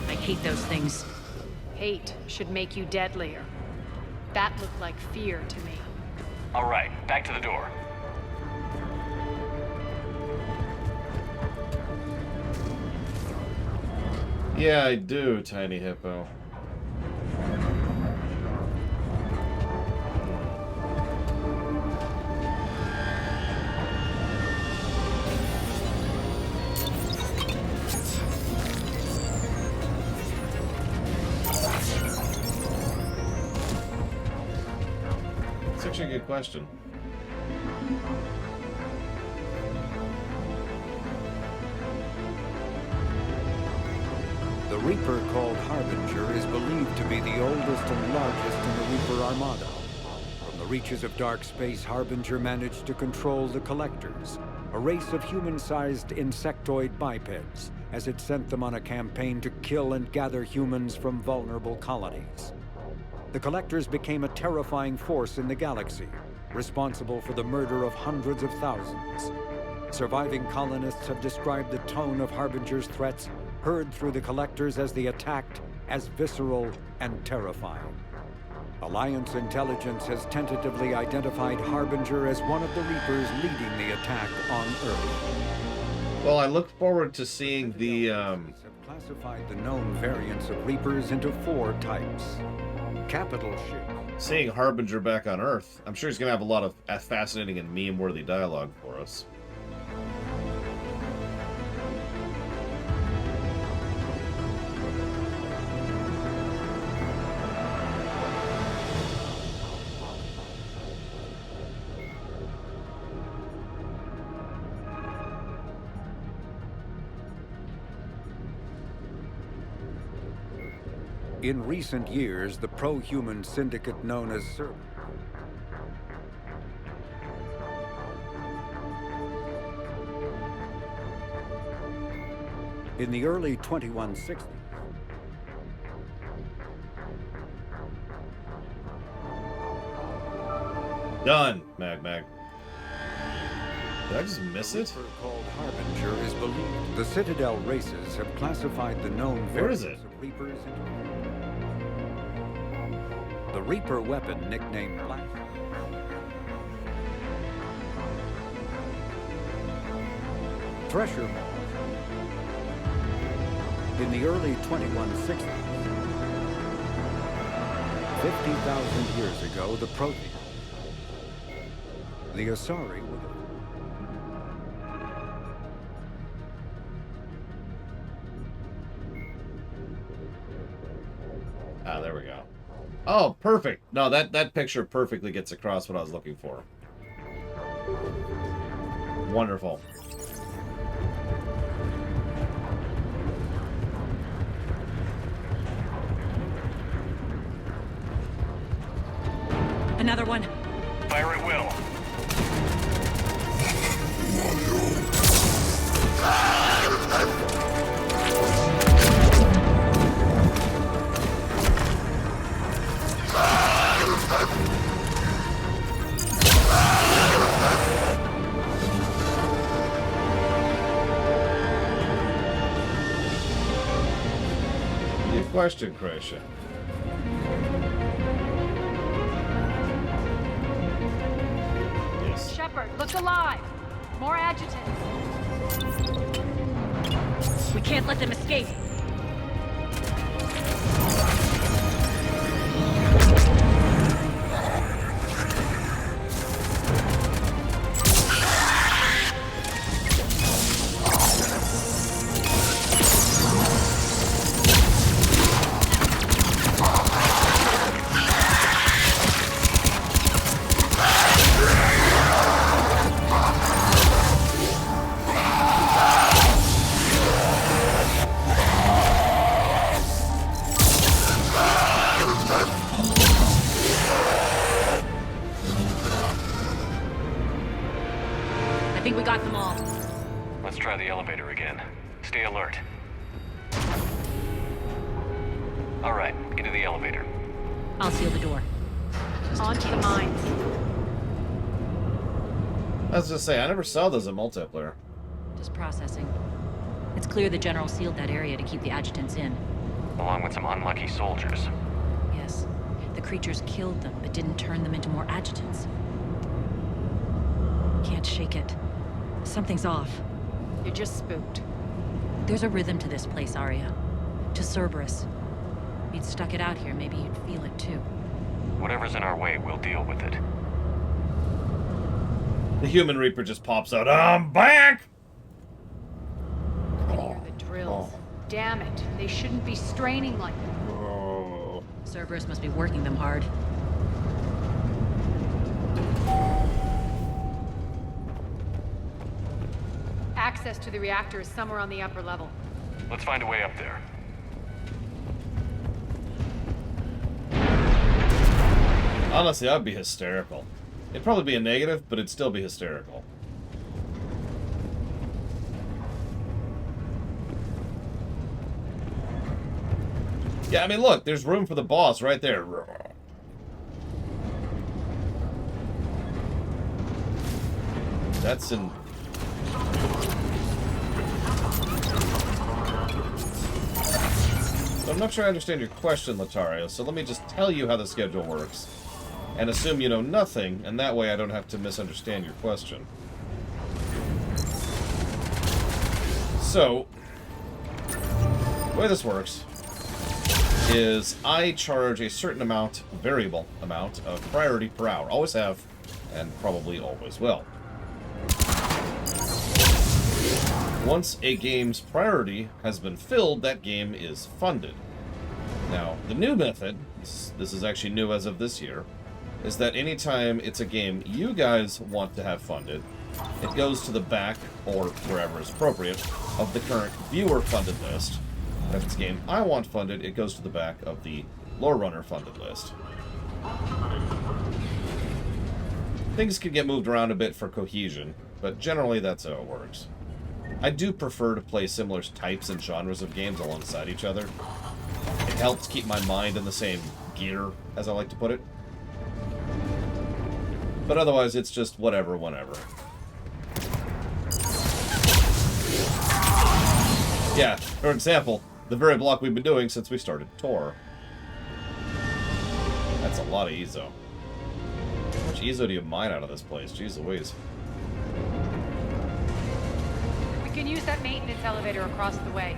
I hate those things. Hate should make you deadlier. That looked like fear to me. All right, back to the door. Yeah, I do, Tiny Hippo. It's actually a good question. The Reaper called Harbinger is believed to be the oldest and largest in the Reaper Armada. From the reaches of dark space, Harbinger managed to control the Collectors, a race of human-sized insectoid bipeds, as it sent them on a campaign to kill and gather humans from vulnerable colonies. The Collectors became a terrifying force in the galaxy, responsible for the murder of hundreds of thousands. Surviving colonists have described the tone of Harbinger's threats heard through the Collectors as they attacked as visceral and terrifying. Alliance intelligence has tentatively identified Harbinger as one of the Reapers leading the attack on Earth. Well, I look forward to seeing the, have classified the known variants of Reapers into 4 types. Capital ship. Seeing Harbinger back on Earth, I'm sure he's going to have a lot of fascinating and meme-worthy dialogue for us. In recent years, the pro-human syndicate known as in the early 2160s, Done, Mag. Did I just miss it? Called Harbinger is believed. The Citadel races have classified the known Where is it? Of Reapers into... The Reaper weapon, nicknamed Black... Thresher Ball. In the early 2160s, 50,000 years ago, the Proteus, the Asari would have... Ah, there we go. Oh, perfect. No, that picture perfectly gets across what I was looking for. Wonderful. Another one. Fire at will. Good question, Croatia. Yes. Shepard, look alive! More adjutants! We can't let them escape! I think we got them all. Let's try the elevator again. Stay alert. All right, into the elevator. I'll seal the door. On to the mines. I was just saying, I never saw those in multiplayer. Just processing. It's clear the General sealed that area to keep the adjutants in. Along with some unlucky soldiers. Yes. The creatures killed them, but didn't turn them into more adjutants. Can't shake it. Something's off. You're just spooked. There's a rhythm to this place, Arya. To Cerberus. If you'd stuck it out here, maybe you'd feel it too. Whatever's in our way, we'll deal with it. The human Reaper just pops out. I'm back! I can hear the drills. Damn it. They shouldn't be straining like that. Oh. Cerberus must be working them hard. Access to the reactor is somewhere on the upper level. Let's find a way up there. Honestly, I'd be hysterical. It'd probably be a negative, but it'd still be hysterical. Yeah, I mean, look, there's room for the boss right there. That's in... So I'm not sure I understand your question, Latario, so let me just tell you how the schedule works. And assume you know nothing, and that way I don't have to misunderstand your question. So, the way this works is I charge a certain amount, variable amount, of priority per hour. Always have, and probably always will. Once a game's priority has been filled, that game is funded. Now, the new method, this is actually new as of this year, is that anytime it's a game you guys want to have funded, it goes to the back, or wherever is appropriate, of the current viewer-funded list, If it's a game I want funded, it goes to the back of the Lore Runner funded list. Things can get moved around a bit for cohesion, but generally that's how it works. I do prefer to play similar types and genres of games alongside each other. It helps keep my mind in the same gear, as I like to put it. But otherwise, it's just whatever, whenever. Yeah, for example, the very block we've been doing since we started Tor. That's a lot of Ezo. How much Ezo do you mine out of this place? Jeez Louise. We can use that maintenance elevator across the way.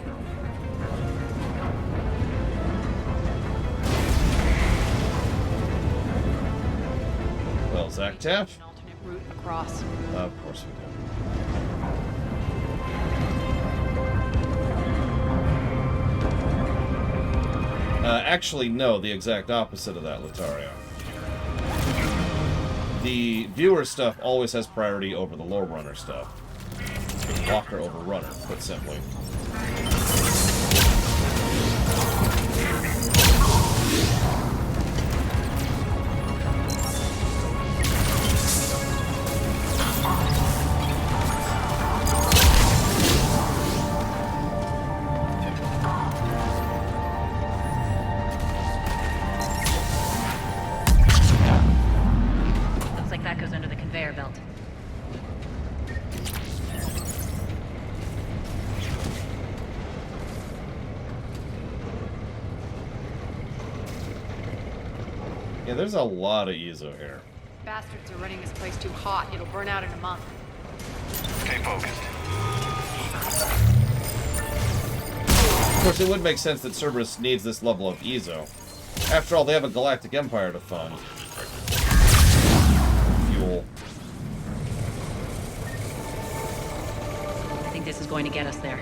Well, Zach Taff. An alternate route across. Of course we do. Actually, no, the exact opposite of that, Latario. The viewer stuff always has priority over the Lore Runner stuff. Walker over Runner, put simply. Belt. Yeah, there's a lot of Ezo here. Bastards are running this place too hot. It'll burn out in a month. Stay focused. Of course, it would make sense that Cerberus needs this level of Ezo. After all, they have a galactic empire to fund. Fuel. I think this is going to get us there.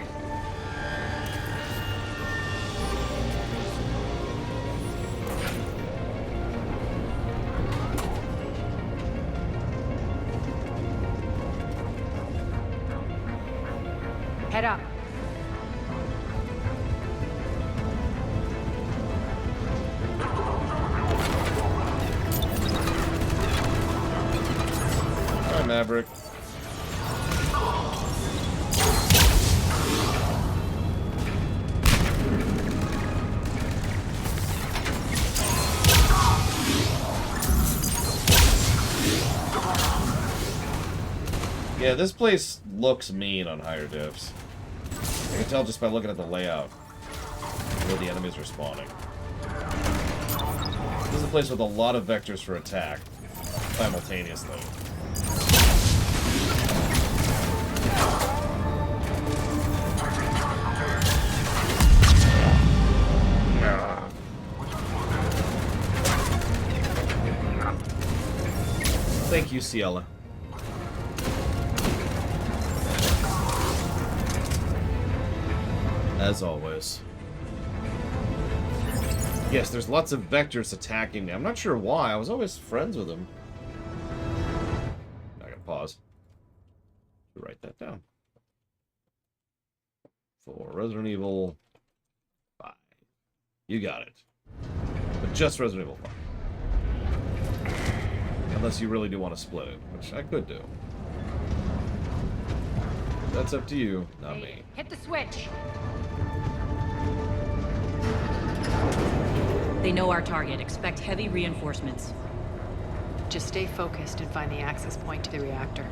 Head up. Hi, Maverick. Yeah, this place looks mean on higher diffs. I can tell just by looking at the layout where the enemies are spawning. This is a place with a lot of vectors for attack simultaneously. Thank you, Ciela. As always. Yes, there's lots of vectors attacking me. I'm not sure why. I was always friends with them. I gotta pause. Write that down. For Resident Evil 5. You got it. But just Resident Evil 5. Unless you really do want to split it, which I could do. That's up to you, not me. Hit the switch. They know our target. Expect heavy reinforcements. Just stay focused and find the access point to the reactor.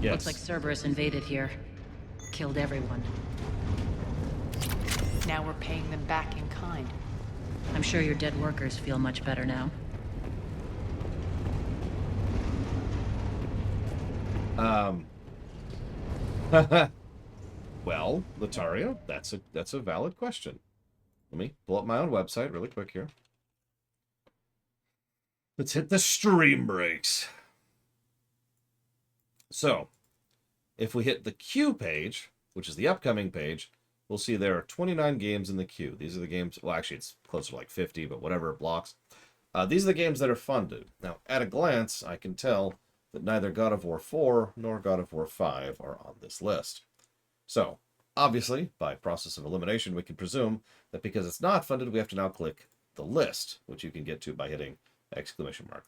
Looks like Cerberus invaded here. Killed everyone. Now we're paying them back in kind. I'm sure your dead workers feel much better now. Well, Latario, that's a valid question. Let me pull up my own website really quick here. Let's hit the stream breaks. So, if we hit the queue page, which is the upcoming page, we'll see there are 29 games in the queue. These are the games, well, actually, it's closer to like 50, but whatever it blocks. These are the games that are funded. Now, at a glance, I can tell that neither God of War 4 nor God of War 5 are on this list. So, obviously, by process of elimination, we can presume that because it's not funded, we have to now click the list, which you can get to by hitting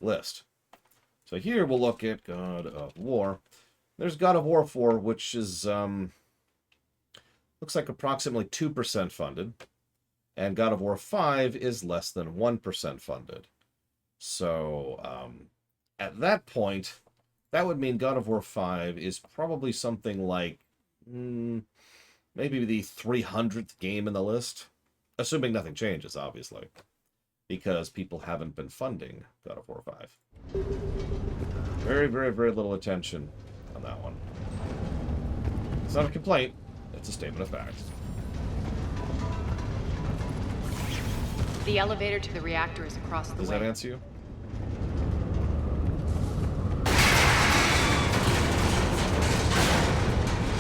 !list. So here we'll look at God of War. There's God of War 4, which is, looks like approximately 2% funded. And God of War 5 is less than 1% funded. So, at that point, that would mean God of War 5 is probably something like, maybe the 300th game in the list. Assuming nothing changes, obviously. Because people haven't been funding God of War 5. Very, very, very little attention on that one. It's not a complaint, it's a statement of fact. The elevator to the reactor is across the way. Does that answer you?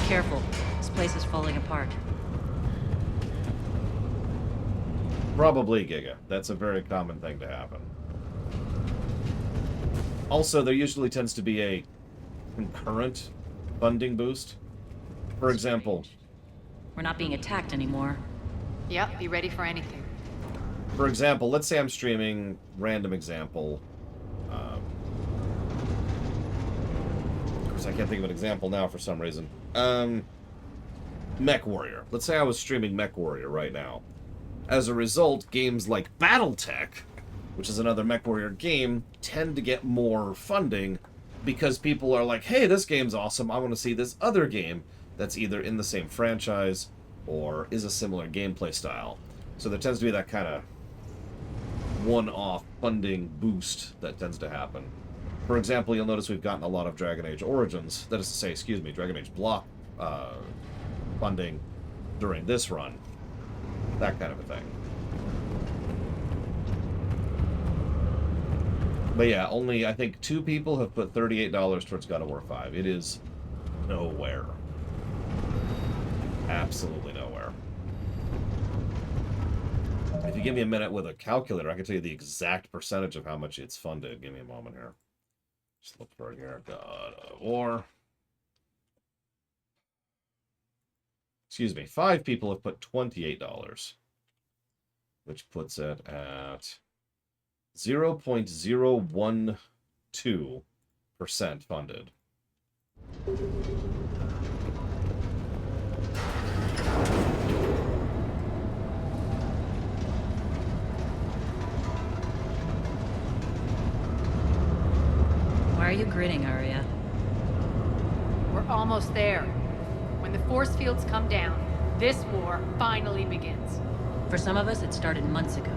Careful. This place is falling apart. Probably, Giga. That's a very common thing to happen. Also, there usually tends to be a concurrent funding boost. For example... We're not being attacked anymore. Yep, be ready for anything. For example, let's say I'm streaming, random example. Of course, I can't think of an example now for some reason. Mech Warrior. Let's say I was streaming Mech Warrior right now. As a result, games like Battletech, which is another Mech Warrior game, tend to get more funding because people are like, hey, this game's awesome, I want to see this other game that's either in the same franchise or is a similar gameplay style. So there tends to be that kind of one-off funding boost that tends to happen. For example, you'll notice we've gotten a lot of Dragon Age Origins, that is to say, excuse me, Dragon Age Block funding during this run. That kind of a thing. But yeah, only, I think, 2 people have put $38 towards God of War 5. It is nowhere. Absolutely nowhere. If you give me a minute with a calculator, I can tell you the exact percentage of how much it's funded. Give me a moment here. Just look for it here. God of War. Excuse me. 5 people have put $28, which puts it at 0.012% funded. Why are you grinning, Arya? We're almost there. When the force fields come down, this war finally begins. For some of us, it started months ago.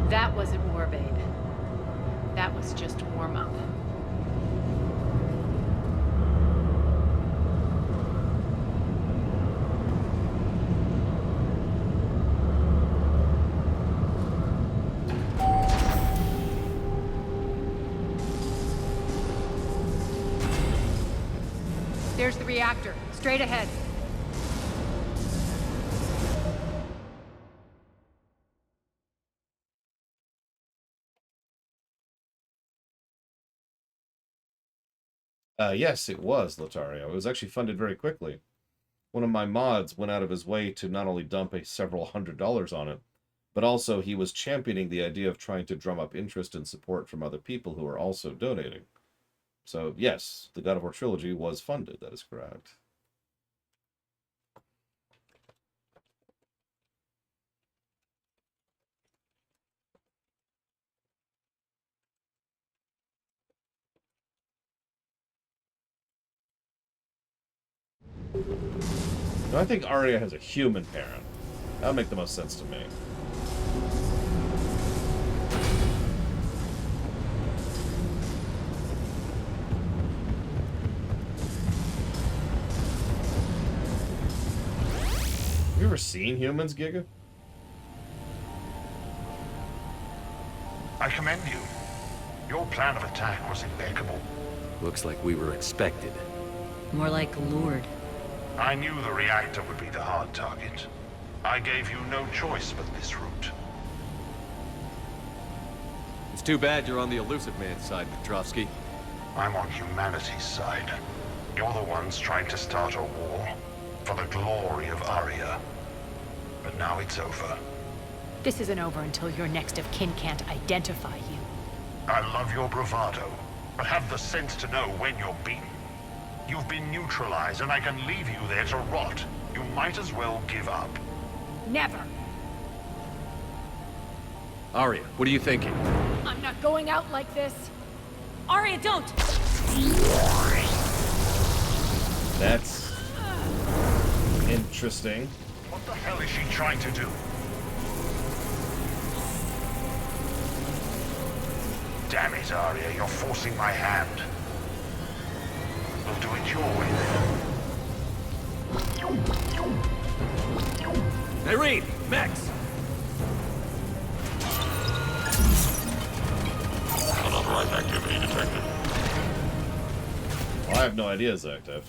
That wasn't war, babe. That was just warm-up. There's the reactor. Straight ahead. Yes, it was, Latario. It was actually funded very quickly. One of my mods went out of his way to not only dump several $100s on it, but also he was championing the idea of trying to drum up interest and support from other people who are also donating. So, yes, the God of War trilogy was funded. That is correct. No, I think Arya has a human parent. That would make the most sense to me. you ever seen humans, Giga? I commend you. Your plan of attack was impeccable. Looks like we were expected. More like lured. I knew the reactor would be the hard target. I gave you no choice but this route. It's too bad you're on the Elusive Man's side, Petrovsky. I'm on humanity's side. You're the ones trying to start a war for the glory of Aria. But now it's over. This isn't over until your next of kin can't identify you. I love your bravado, but have the sense to know when you're beaten. You've been neutralized, and I can leave you there to rot. You might as well give up. Never. Aria, what are you thinking? I'm not going out like this. Aria, don't! That's interesting. What the hell is she trying to do? Damn it, Aria, you're forcing my hand. We'll do it your way then. Nyrene! Max! Unauthorized activity detected. Well, I have no idea it's active.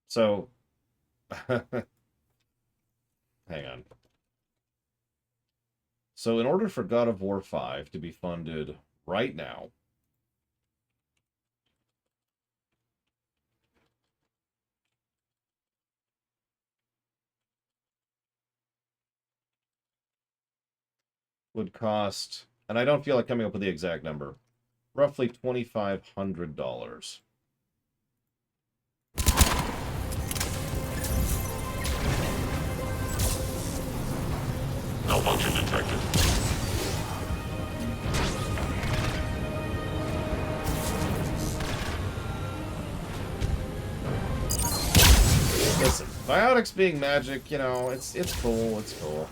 So, hang on. So in order for God of War 5 to be funded right now, would cost, and I don't feel like coming up with the exact number, roughly $2,500. Malfunction detected. Listen, biotics being magic, you know, it's cool, it's cool.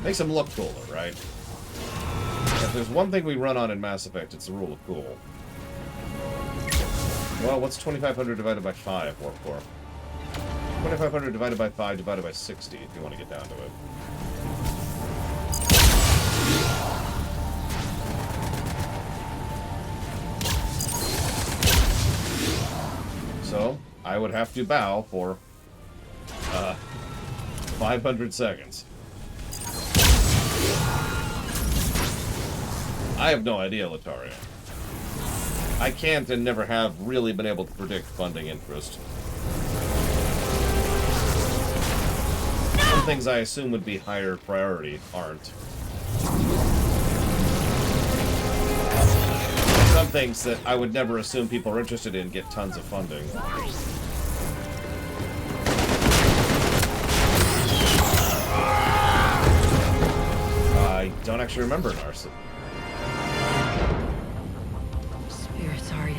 Makes them look cooler, right? If there's one thing we run on in Mass Effect, it's the rule of cool. Well, what's 2,500 divided by 5 work for? 2,500 divided by 5 divided by 60, if you want to get down to it. So, I would have to bow for 500 seconds. I have no idea, Lataria. I can't and never have really been able to predict funding interest. Some things I assume would be higher priority aren't. Some things that I would never assume people are interested in get tons of funding. I don't actually remember Narset. Spirits, Aria.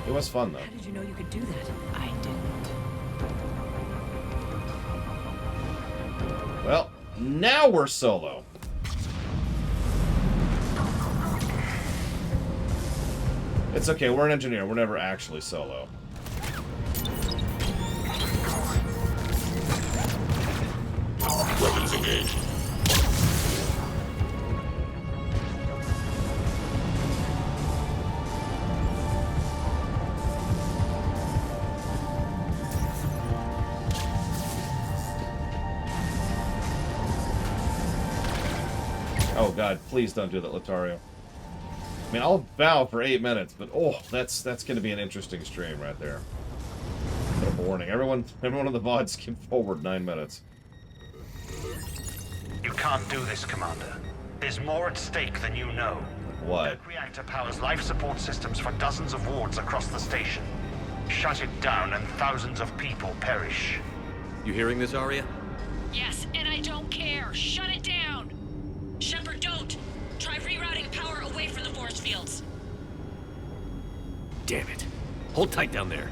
It was fun, though. How did you know you could do that? I didn't. Well, now we're solo. It's okay, we're an engineer. We're never actually solo. Weapons engaged. Oh god, please don't do that, Latario. I mean, I'll bow for 8 minutes, but oh, that's going to be an interesting stream right there. Put up a warning. Everyone on the VOD skip forward 9 minutes. You can't do this, Commander. There's more at stake than you know. What? That reactor powers life support systems for dozens of wards across the station. Shut it down and thousands of people perish. You hearing this, Aria? Yes, and I don't care. Shut it down. Shepard, don't. Try rerouting power away from the force fields. Damn it. Hold tight down there.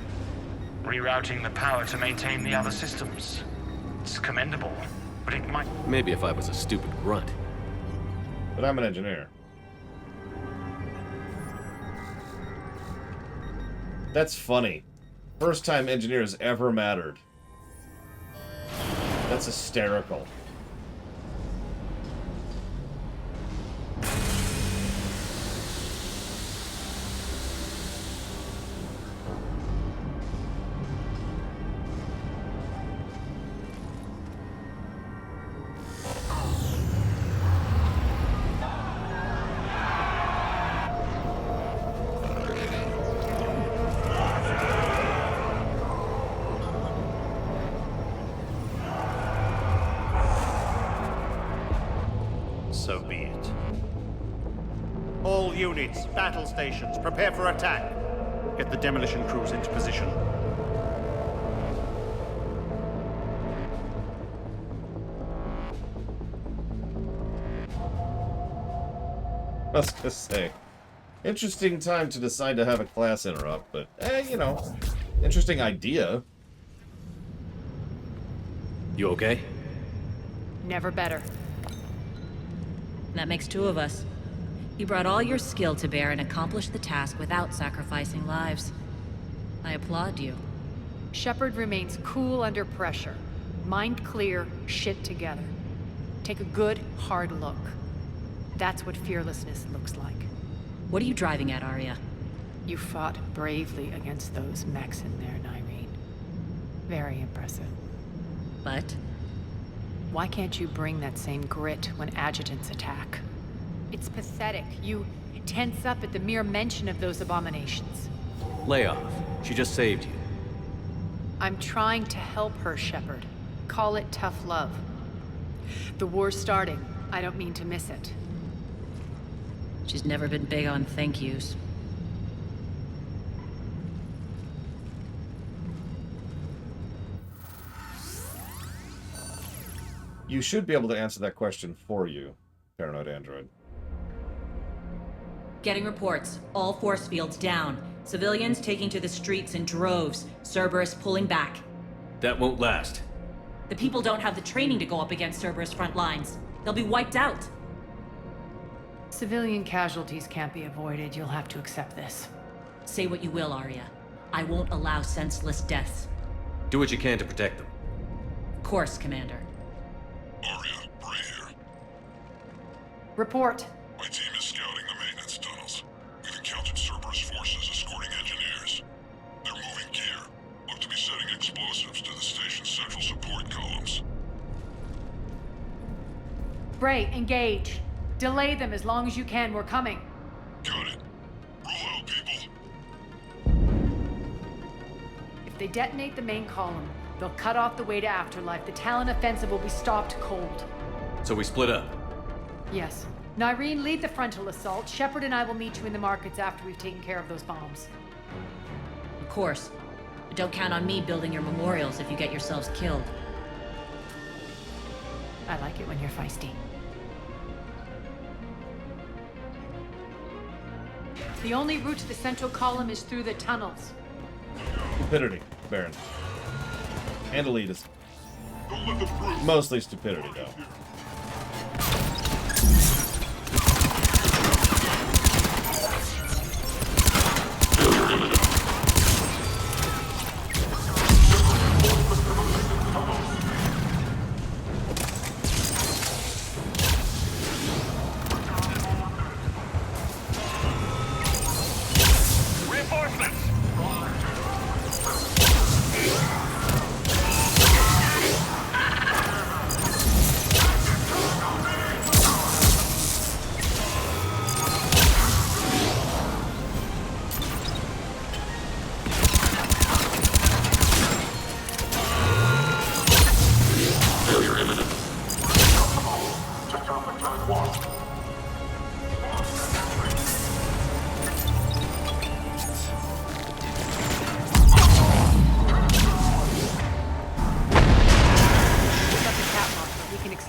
Rerouting the power to maintain the other systems. It's commendable, but it might... Maybe if I was a stupid grunt. But I'm an engineer. That's funny. First time engineers ever mattered. That's hysterical. So be it. All units, battle stations, prepare for attack. Get the demolition crews into position. I was gonna say, interesting time to decide to have a class interrupt, but, you know, interesting idea. You okay? Never better. That makes two of us. You brought all your skill to bear and accomplished the task without sacrificing lives. I applaud you. Shepard remains cool under pressure. Mind clear, shit together. Take a good, hard look. That's what fearlessness looks like. What are you driving at, Arya? You fought bravely against those mechs in there, Nyrene. Very impressive. But? Why can't you bring that same grit when adjutants attack? It's pathetic. You tense up at the mere mention of those abominations. Lay off. She just saved you. I'm trying to help her, Shepard. Call it tough love. The war's starting. I don't mean to miss it. She's never been big on thank yous. You should be able to answer that question for you, Paranoid Android. Getting reports. All force fields down. Civilians taking to the streets in droves. Cerberus pulling back. That won't last. The people don't have the training to go up against Cerberus front lines. They'll be wiped out. Civilian casualties can't be avoided. You'll have to accept this. Say what you will, Arya. I won't allow senseless deaths. Do what you can to protect them. Of course, Commander. Arya, Bray here. Report. My team is scouting the maintenance tunnels. We've encountered Cerberus forces escorting engineers. They're moving gear. Look to be setting explosives to the station's central support columns. Bray, engage. Delay them as long as you can. We're coming. Got it. Roll out, people. If they detonate the main column, they'll cut off the way to Afterlife. The Talon offensive will be stopped cold. So we split up. Yes. Nyrene, lead the frontal assault. Shepard and I will meet you in the markets after we've taken care of those bombs. Of course. But don't count on me building your memorials if you get yourselves killed. I like it when you're feisty. The only route to the central column is through the tunnels. Stupidity, Baron. And elitism. Mostly stupidity, though.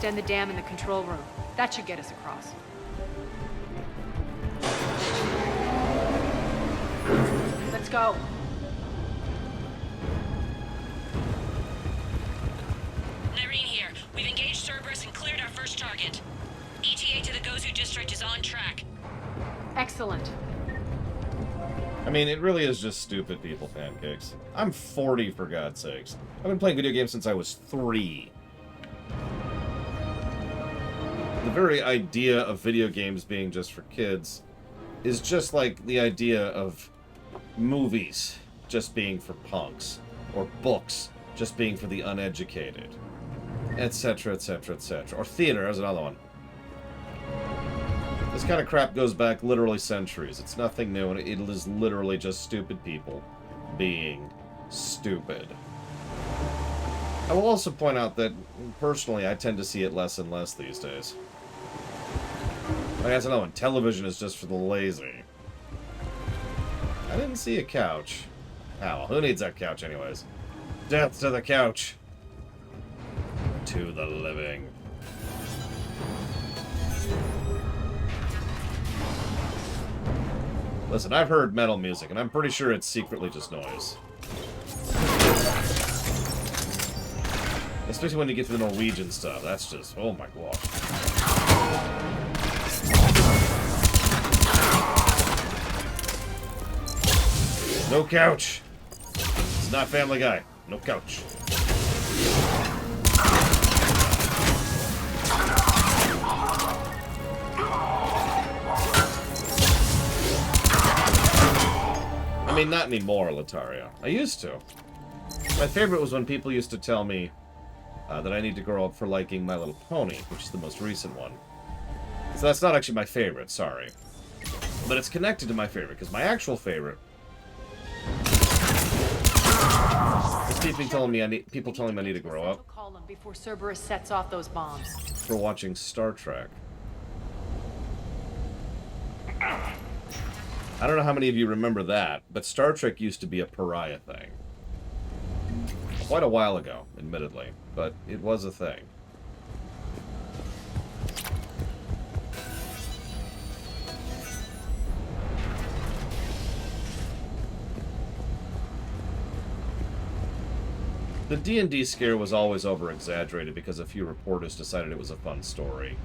The dam in the control room. That should get us across. Let's go. Nyrene, Excellent. I mean, it really is just stupid people, pancakes. I'm 40, for God's sakes. I've been playing video games since I was 3. The very idea of video games being just for kids is just like the idea of movies just being for punks, or books just being for the uneducated, etc., etc., etc. Or theater, there's another one. This kind of crap goes back literally centuries. It's nothing new, and it is literally just stupid people being stupid. I will also point out that, personally, I tend to see it less and less these days. Like, that's another one. Television is just for the lazy. I didn't see a couch. Ow, who needs that couch anyways? Death to the couch! To the living. Listen, I've heard metal music, and I'm pretty sure it's secretly just noise. Especially when you get to the Norwegian stuff. That's just... oh my god. No couch! It's not Family Guy. No couch. I mean, not anymore, Lataria. I used to. My favorite was when people used to tell me that I need to grow up for liking My Little Pony, which is the most recent one. So that's not actually my favorite, sorry. But it's connected to my favorite, because my actual favorite is people telling me I need to grow up before Cerberus sets off those bombs. For watching Star Trek. I don't know how many of you remember that, but Star Trek used to be a pariah thing. Quite a while ago, admittedly, but it was a thing. The D&D scare was always over-exaggerated because a few reporters decided it was a fun story.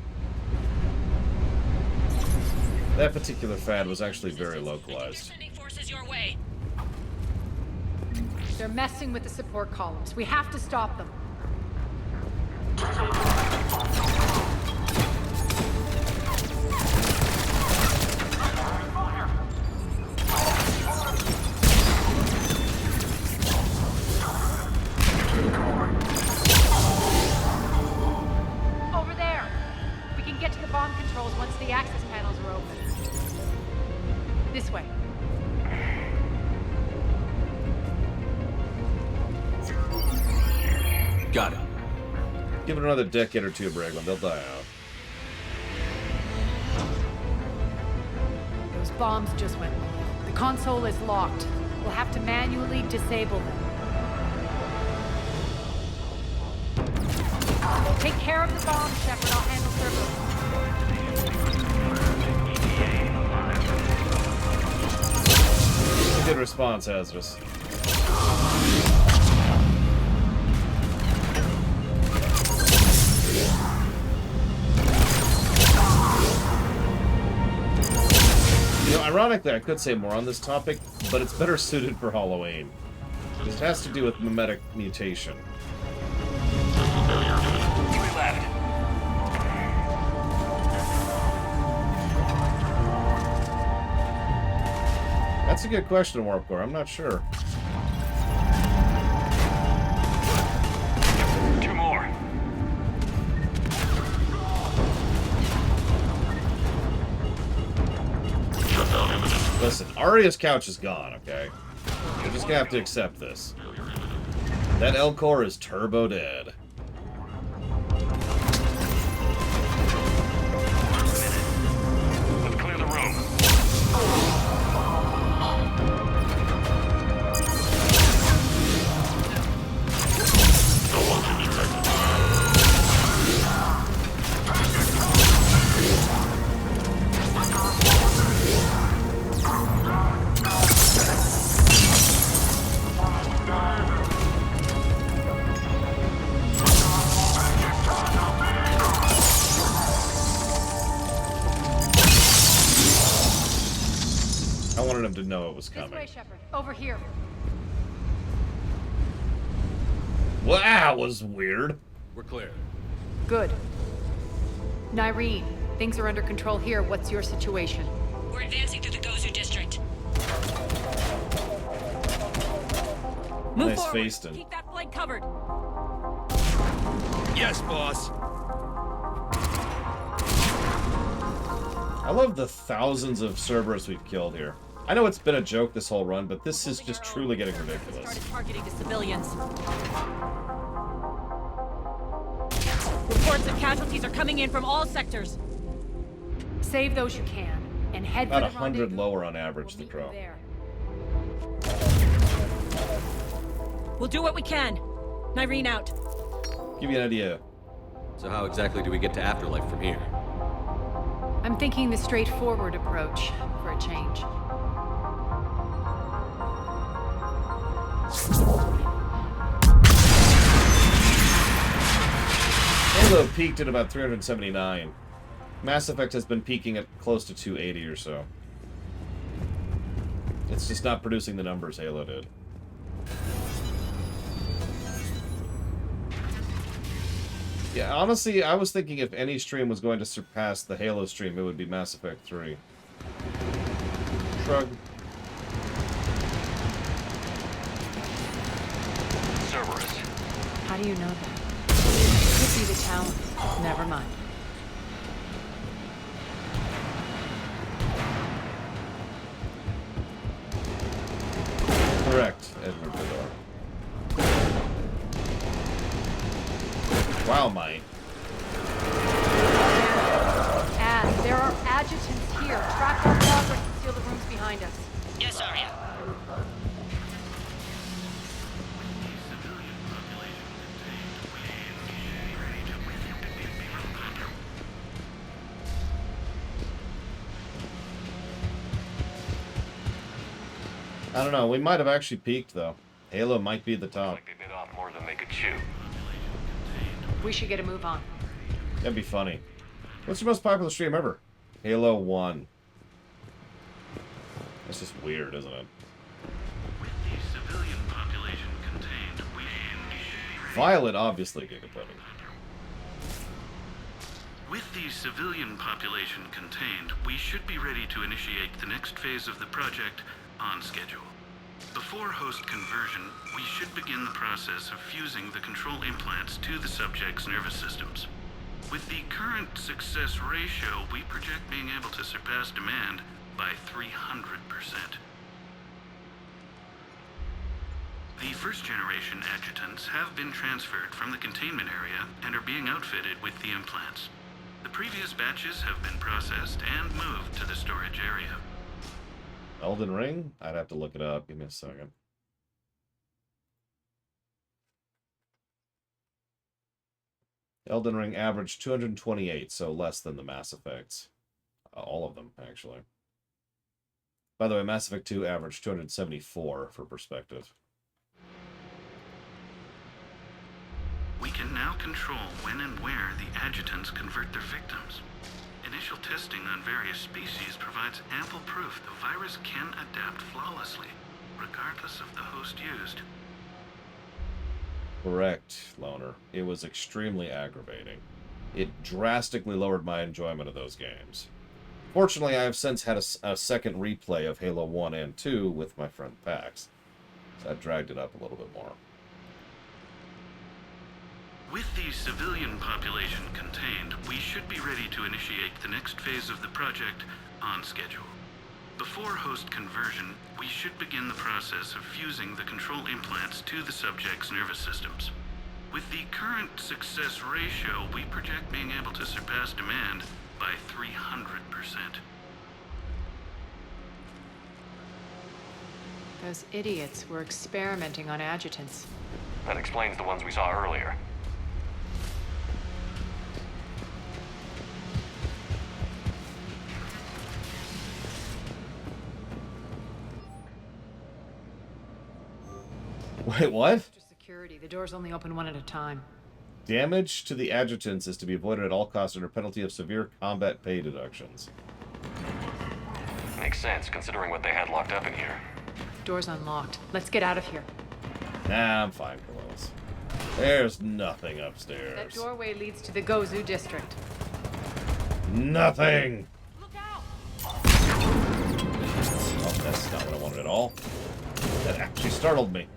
That particular fad was actually very localized. They're messing with the support columns. We have to stop them. Over there. We can get to the bomb controls once the access panels are open. This way. Got it. Give it another decade or two, Bragman. They'll die out. Those bombs just went off. The console is locked. We'll have to manually disable them. Take care of the bomb, Shepard. I'll handle Cerberus. Good response, Hazardous. You know, ironically, I could say more on this topic, but it's better suited for Halloween. It has to do with mimetic mutation. That's a good question, Warpcore. I'm not sure. Two more. Listen, Arya's couch is gone, okay? You're just gonna have to accept this. That L-Core is turbo dead. Let's clear the room. know it was This coming. way, Shepard. Over here. Well, that was weird. We're clear. Good. Nyrene, things are under control here. What's your situation? We're advancing through the Gozu district. Move Nice forward. Feastin'. Keep that flank covered. Yes, boss. I love the thousands of Cerberus we've killed here. I know it's been a joke this whole run, but this is just truly getting ridiculous. Started targeting the civilians. Reports of casualties are coming in from all sectors. Save those you can, and head About for the 100 rendezvous. lower on average, the Crow. There. We'll do what we can. Nyrene out. Give you an idea. So how exactly do we get to Afterlife from here? I'm thinking the straightforward approach for a change. Halo peaked at about 379. Mass Effect has been peaking at close to 280 or so. It's just not producing the numbers Halo did. Yeah, honestly, I was thinking if any stream was going to surpass the Halo stream, it would be Mass Effect 3. Shrug. Cerberus. How do you know that? Could be the Talon. Never mind. Correct, Edward Vidor. Wow, mate. There are adjutants here. Track our progress and seal the rooms behind us. Yes, Arya. I don't know, we might have actually peaked, though. Halo might be the top. Like they bit off more than they could chew. We should get a move on. That'd be funny. What's your most popular stream ever? Halo 1. That's just weird, isn't it? With the civilian population contained, we Violet, obviously, Gigapudding. With the civilian population contained, we should be ready to initiate the next phase of the project on schedule. Before host conversion, we should begin the process of fusing the control implants to the subject's nervous systems. With the current success ratio, we project being able to surpass demand by 300%. The first-generation adjutants have been transferred from the containment area and are being outfitted with the implants. The previous batches have been processed and moved to the storage area. Elden Ring? I'd have to look it up. Give me a second. Elden Ring averaged 228, so less than the Mass Effects. All of them, actually. By the way, Mass Effect 2 averaged 274, for perspective. We can now control when and where the adjutants convert their victims. Initial testing on various species provides ample proof the virus can adapt flawlessly, regardless of the host used. Correct, Loner. It was extremely aggravating. It drastically lowered my enjoyment of those games. Fortunately, I have since had a second replay of Halo 1 and 2 with my friend Pax. So that dragged it up a little bit more. With the civilian population contained, we should be ready to initiate the next phase of the project on schedule. Before host conversion, we should begin the process of fusing the control implants to the subject's nervous systems. With the current success ratio, we project being able to surpass demand by 300%. Those idiots were experimenting on adjutants. That explains the ones we saw earlier. Wait, what? Extra security. The doors only open one at a time. Damage to the adjutants is to be avoided at all costs under penalty of severe combat pay deductions. makes sense, considering what they had locked up in here. Door's unlocked. Let's get out of here. Nah, I'm fine, Carlos. There's nothing That upstairs. doorway leads to the Gozu district. Nothing! Oh, that's not what I wanted at all. That actually startled me.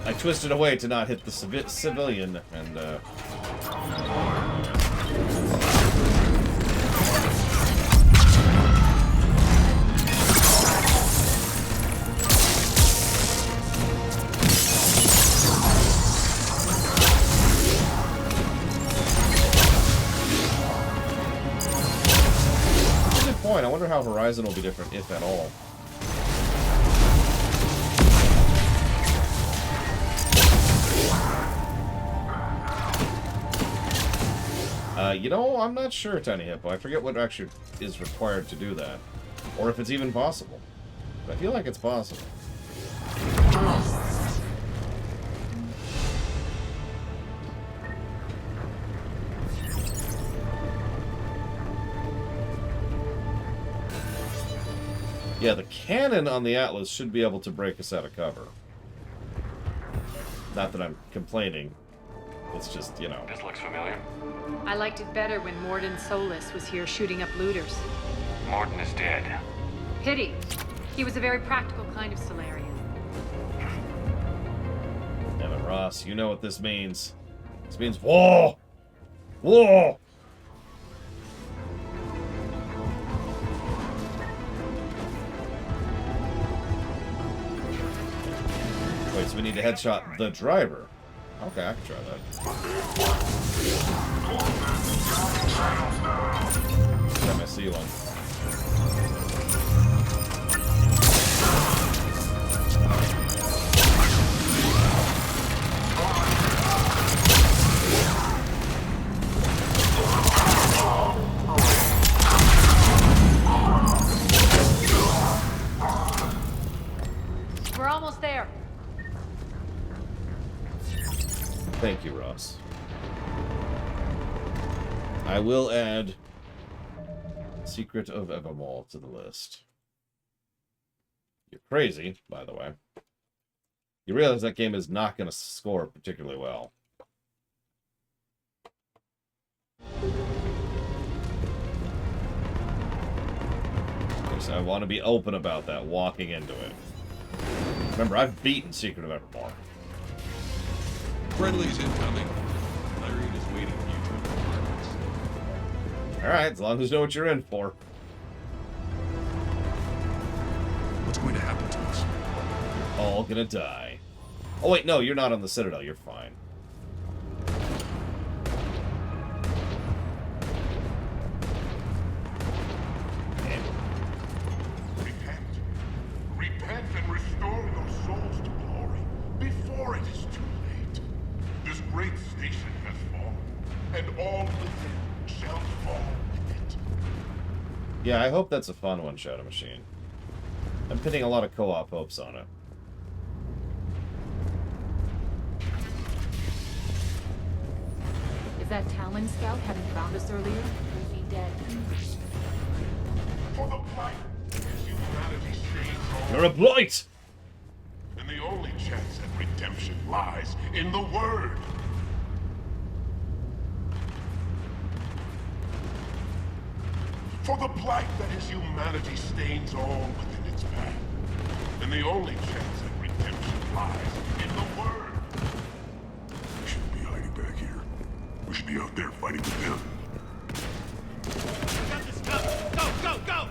I twisted away to not hit the civilian, and, Good point. I wonder how Horizon will be different, if at all. You know, I'm not sure, Tiny Hippo. I forget what actually is required to do that. Or if it's even possible. But I feel like it's possible. Yeah, the cannon on the Atlas should be able to break us out of cover. Not that I'm complaining. It's just, you know. This looks familiar. I liked it better when Morden Solus was here shooting up looters. Morden is dead. Pity. He was a very practical kind of Solarian. Damn it, Ross. You know what this means. This means war! War! Wait, so we need to headshot the driver. Okay, I can try that. Damn, I see one. We're almost there. Thank you, Ross. I will add Secret of Evermore to the list. You're crazy, by the way. You realize that game is not going to score particularly well. So I want to be open about that, walking into it. Remember, I've beaten Secret of Evermore. Friendly's incoming. Nyrene is waiting for you to apartments. Alright, as long as you know what you're in for. What's going to happen to us? All gonna die. Oh wait, no, you're not on the Citadel, you're fine. Repent. Repent and restore your souls to glory before it is too late. This great station has fallen, and all within shall fall with it. Yeah, I hope that's a fun one, Shadow Machine. I'm pinning a lot of co-op hopes on it. If that Talon scout hadn't found us earlier, we'd be dead. For the plight is humanity stays on. You're a blight! And the only chance at redemption lies in the Word. For the plight that is humanity stains all within its path. And the only chance at redemption lies in the Word. We shouldn't be hiding back here. We should be out there fighting with them. Got this covered. Go, go, go!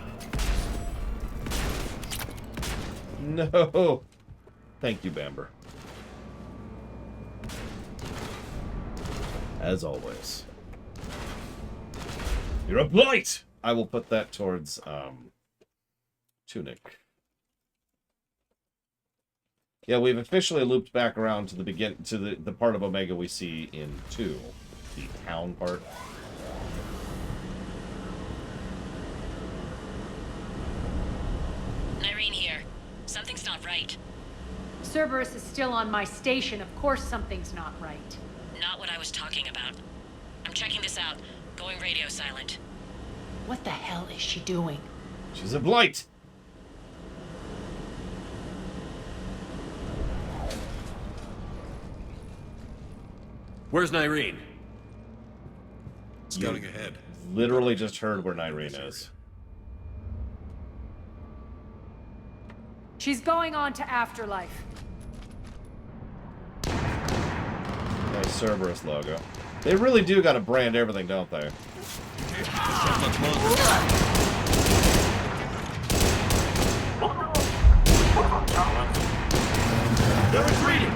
No! Thank you, Bamber. As always. You're a blight! I will put that towards, Tunic. Yeah, we've officially looped back around to the the part of Omega we see in 2. The town part. Nyrene here. Something's not right. Cerberus is still on my station. Of course something's not right. Not what I was talking about. I'm checking this out. Going radio silent. What the hell is she doing? She's a blight! Where's Nyrene? Scouting ahead. Literally just heard where Nyrene is. She's going on to Afterlife. Nice Cerberus logo. They really do gotta brand everything, don't they? They're retreating!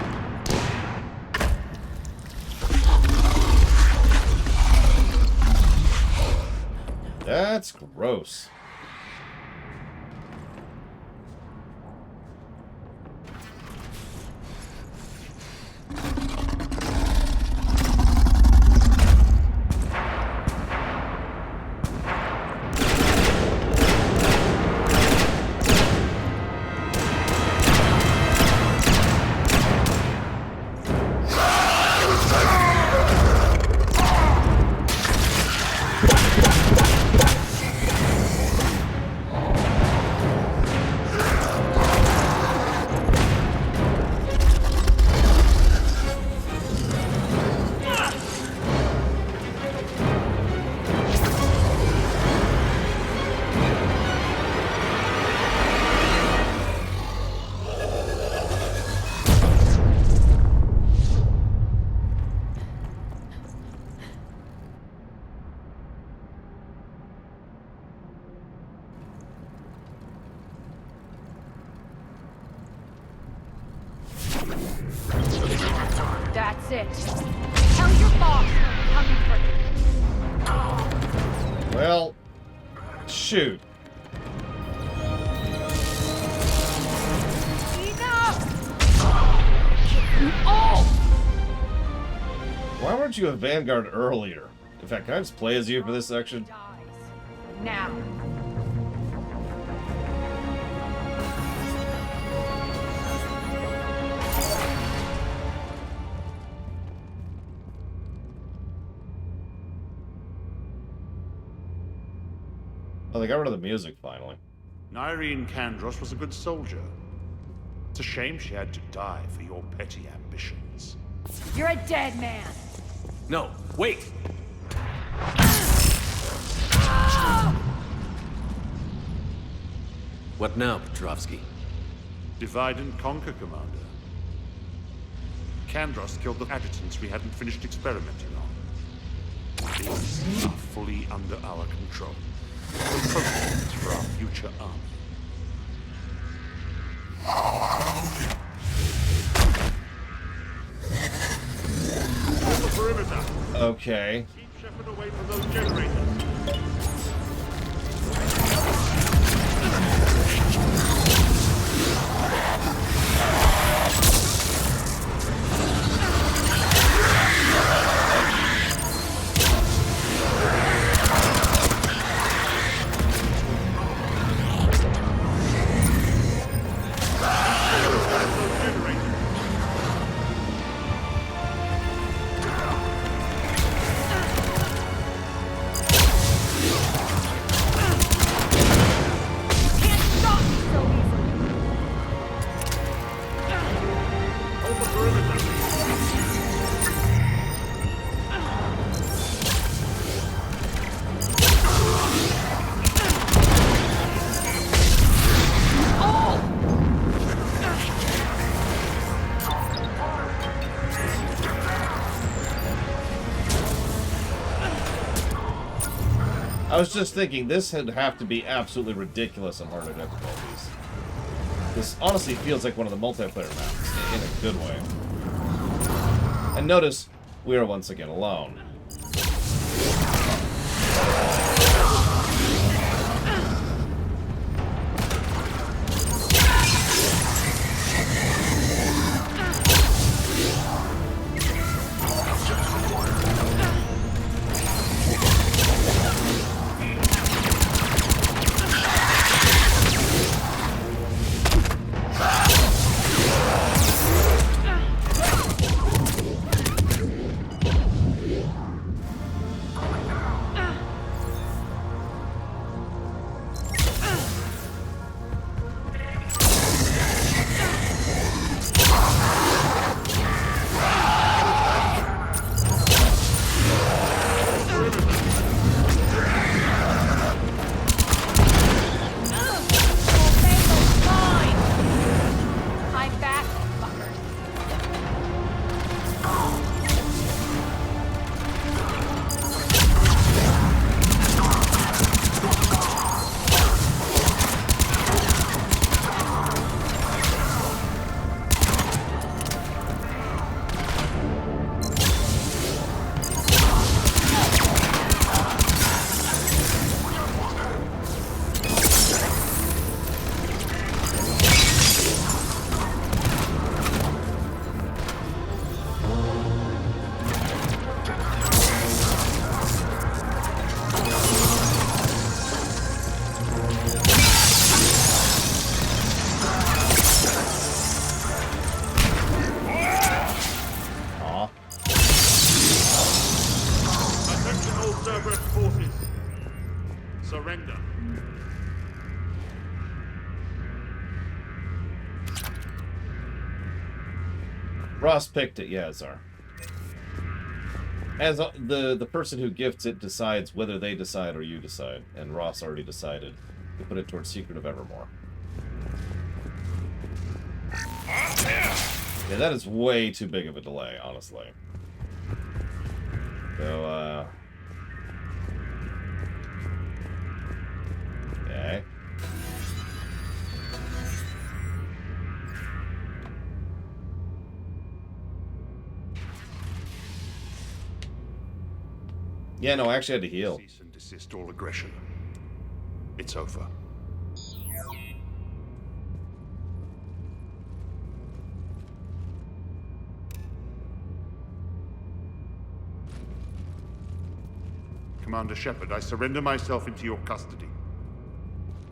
That's gross. That's it. Tell your boss I'm coming for you. Well, shoot. Enough! Oh! Why weren't you a Vanguard earlier? In fact, can I just play as you for this section? Now. Oh, they got rid of the music finally. Nyrene Kandros was a good soldier. It's a shame she had to die for your petty ambitions. You're a dead man. No, wait! What now, Petrovsky? Divide and conquer, Commander. Kandros killed the adjutants we hadn't finished experimenting on. These are fully under our control. The prototypes for our future army. Hold the perimeter. Okay. Keep Shepard away from those generators. I was just thinking, this would have to be absolutely ridiculous on harder difficulties. This honestly feels like one of the multiplayer maps, in a good way. And notice, we are once again alone. surrender. Ross picked it, yeah, Czar. As the person who gifts it decides whether they decide or you decide, and Ross already decided to put it towards Secret of Evermore. Yeah, that is way too big of a delay, honestly. So, okay. Yeah, no, I actually had to heal. Cease and desist all aggression. It's over. Commander Shepard, I surrender myself into your custody.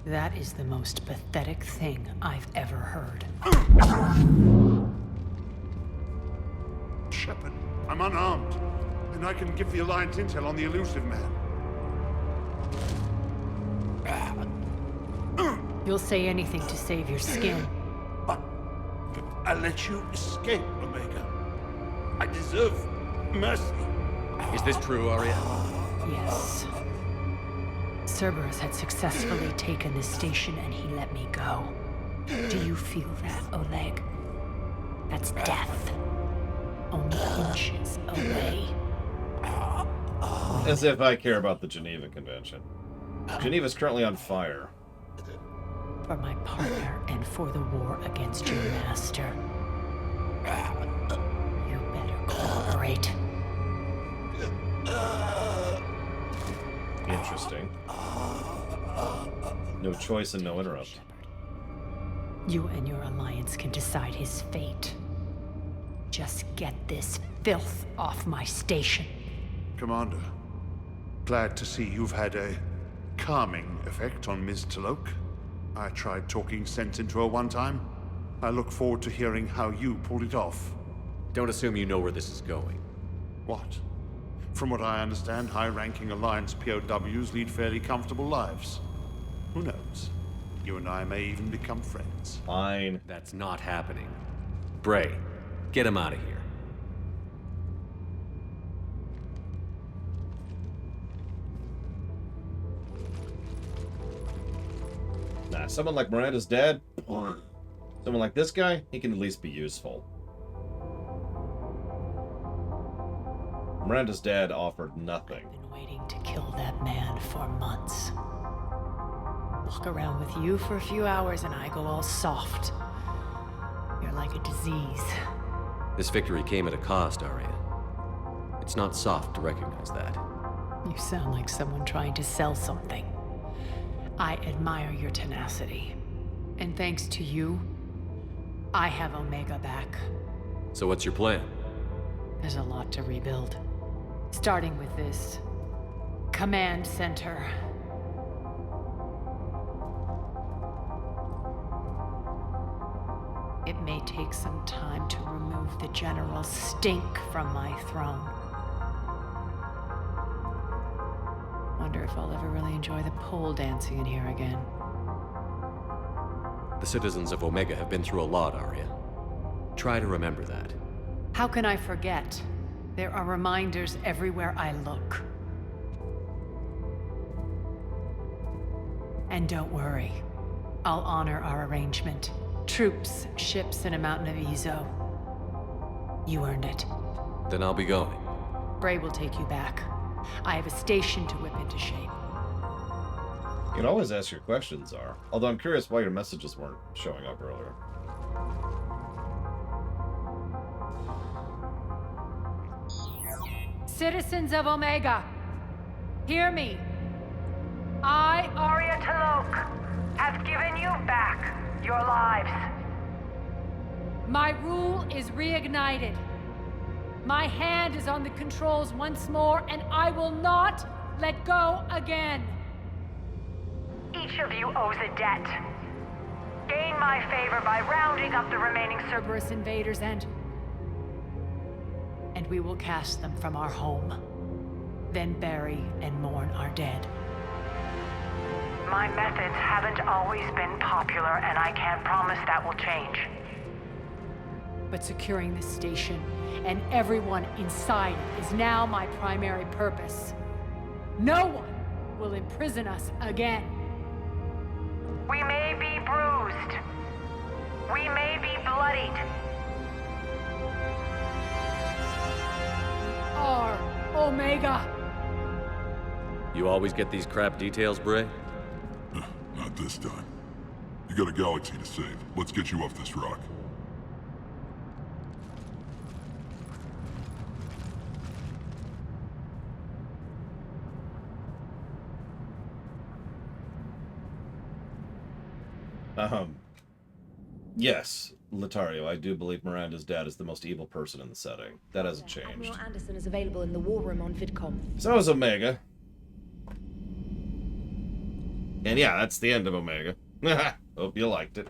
That is the most pathetic thing I've ever heard. Shepard, I'm unarmed, and I can give the Alliance intel on the elusive man. You'll say anything to save your skin. But I let you escape, Omega. I deserve mercy. Is this true, Aria? Yes. Cerberus had successfully taken this station and he let me go. Do you feel that, Oleg? That's death. Only inches away. As if I care about the Geneva Convention. Geneva's currently on fire. For my partner and for the war against your master. You better cooperate. Interesting. No choice and no interrupt. You and your alliance can decide his fate. Just get this filth off my station. Commander, glad to see you've had a calming effect on Ms. Talok. I tried talking sense into her one time. I look forward to hearing how you pulled it off. Don't assume you know where this is going. What? From what I understand, high-ranking Alliance POWs lead fairly comfortable lives. Who knows? You and I may even become friends. Fine. That's not happening. Bray, get him out of here. Nah, someone like Miranda's dad, someone like this guy, he can at least be useful. Miranda's dad offered nothing. I've been waiting to kill that man for months. Walk around with you for a few hours and I go all soft. You're like a disease. This victory came at a cost, Aria. It's not soft to recognize that. You sound like someone trying to sell something. I admire your tenacity. And thanks to you, I have Omega back. So what's your plan? There's a lot to rebuild. Starting with this command center. It may take some time to remove the general stink from my throne. Wonder if I'll ever really enjoy the pole dancing in here again. The citizens of Omega have been through a lot, Aria. Try to remember that. How can I forget? There are reminders everywhere I look. And don't worry. I'll honor our arrangement. Troops, ships, and a mountain of Ezo. You earned it. Then I'll be going. Bray will take you back. I have a station to whip into shape. You can always ask your questions, Czar. Although I'm curious why your messages weren't showing up earlier. Citizens of Omega, hear me. I, Aria Talok, have given you back your lives. My rule is reignited. My hand is on the controls once more, and I will not let go again. Each of you owes a debt. Gain my favor by rounding up the remaining Cerberus invaders and we will cast them from our home. Then bury and mourn our dead. My methods haven't always been popular, and I can't promise that will change. But securing this station and everyone inside it is now my primary purpose. No one will imprison us again. We may be bruised. We may be bloodied. Are Omega. You always get these crap details, Bray? Not this time. You got a galaxy to save. Let's get you off this rock. Yes, Latario, I do believe Miranda's dad is the most evil person in the setting. That hasn't changed. Admiral Anderson is available in the war room on VidCom. So is Omega. And yeah, that's the end of Omega. Hope you liked it.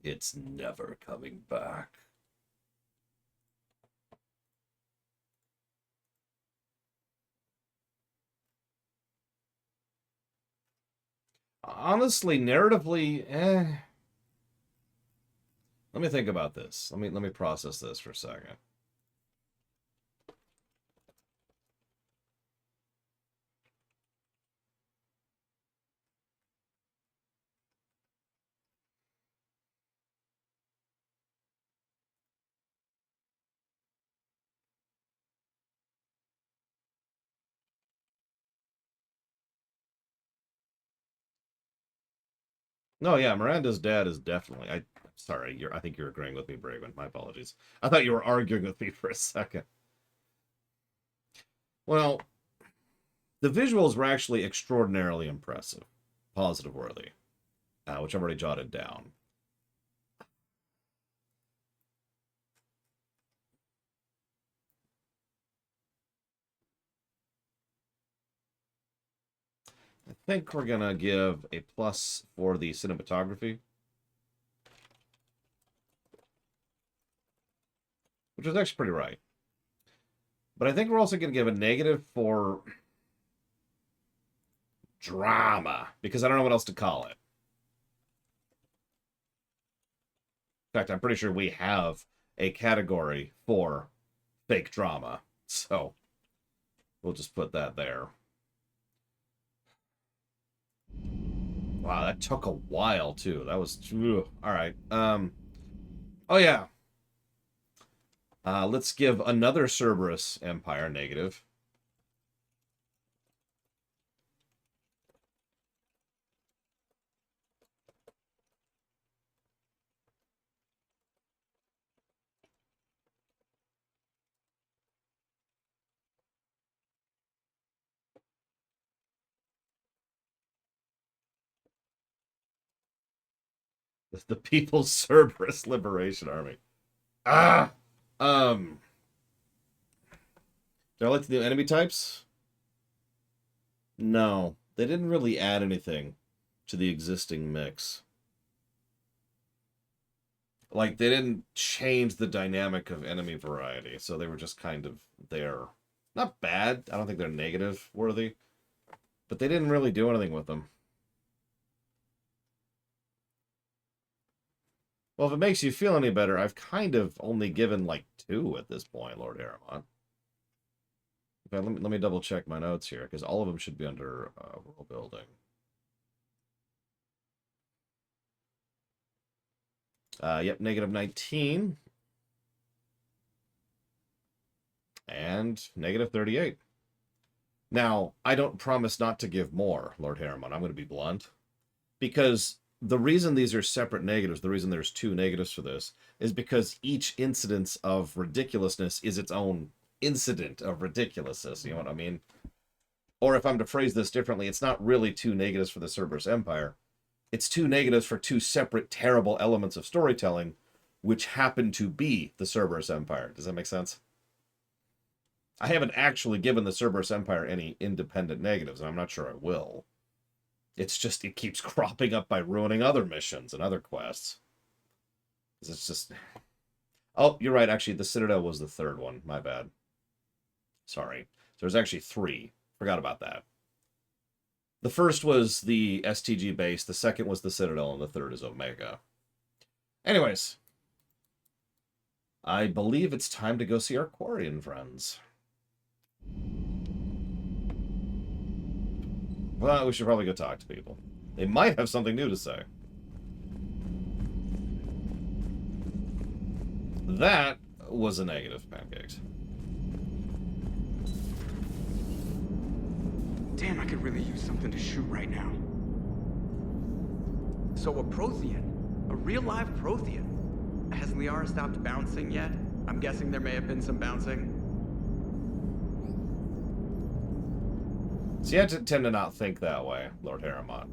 It's never coming back. Honestly, narratively, Let me think about this. Let me process this for a second. No, yeah, Miranda's dad is definitely. Sorry, I think you're agreeing with me, Braven. My apologies. I thought you were arguing with me for a second. Well, the visuals were actually extraordinarily impressive, positive worthy, which I've already jotted down. I think we're gonna give a plus for the cinematography, which was actually pretty right. But I think we're also going to give a negative for drama, because I don't know what else to call it. In fact, I'm pretty sure we have a category for fake drama, so we'll just put that there. Wow, that took a while, too. That was... Ugh. All right. Oh, yeah. Let's give another Cerberus Empire negative. The People's Cerberus Liberation Army. Ah! Do I like the new enemy types? No. They didn't really add anything to the existing mix. Like, they didn't change the dynamic of enemy variety, so they were just kind of there. Not bad. I don't think they're negative worthy. But they didn't really do anything with them. Well, if it makes you feel any better, I've kind of only given, like, 2 at this point, Lord Aramon. Okay, let me double check my notes here, because all of them should be under world building. Yep, negative 19. And negative 38. Now, I don't promise not to give more, Lord Harriman. I'm going to be blunt. Because the reason these are separate negatives, the reason there's 2 negatives for this, is because each incidence of ridiculousness is its own incident of ridiculousness. You know what I mean? Or if I'm to phrase this differently, it's not really 2 negatives for the Cerberus Empire. It's 2 negatives for 2 separate terrible elements of storytelling, which happen to be the Cerberus Empire. Does that make sense? I haven't actually given the Cerberus Empire any independent negatives, and I'm not sure I will. It's just, it keeps cropping up by ruining other missions and other quests. It's just... Oh, you're right, actually, the Citadel was the 3rd one. My bad. Sorry. So there's actually 3. Forgot about that. The first was the STG base, the second was the Citadel, and the third is Omega. Anyways, I believe it's time to go see our Quarian friends. Well, we should probably go talk to people. They might have something new to say. That was a negative, Pancakes. Damn, I could really use something to shoot right now. So a Prothean? A real live Prothean? Has Liara stopped bouncing yet? I'm guessing there may have been some bouncing. See, I tend to not think that way, Lord Harriman.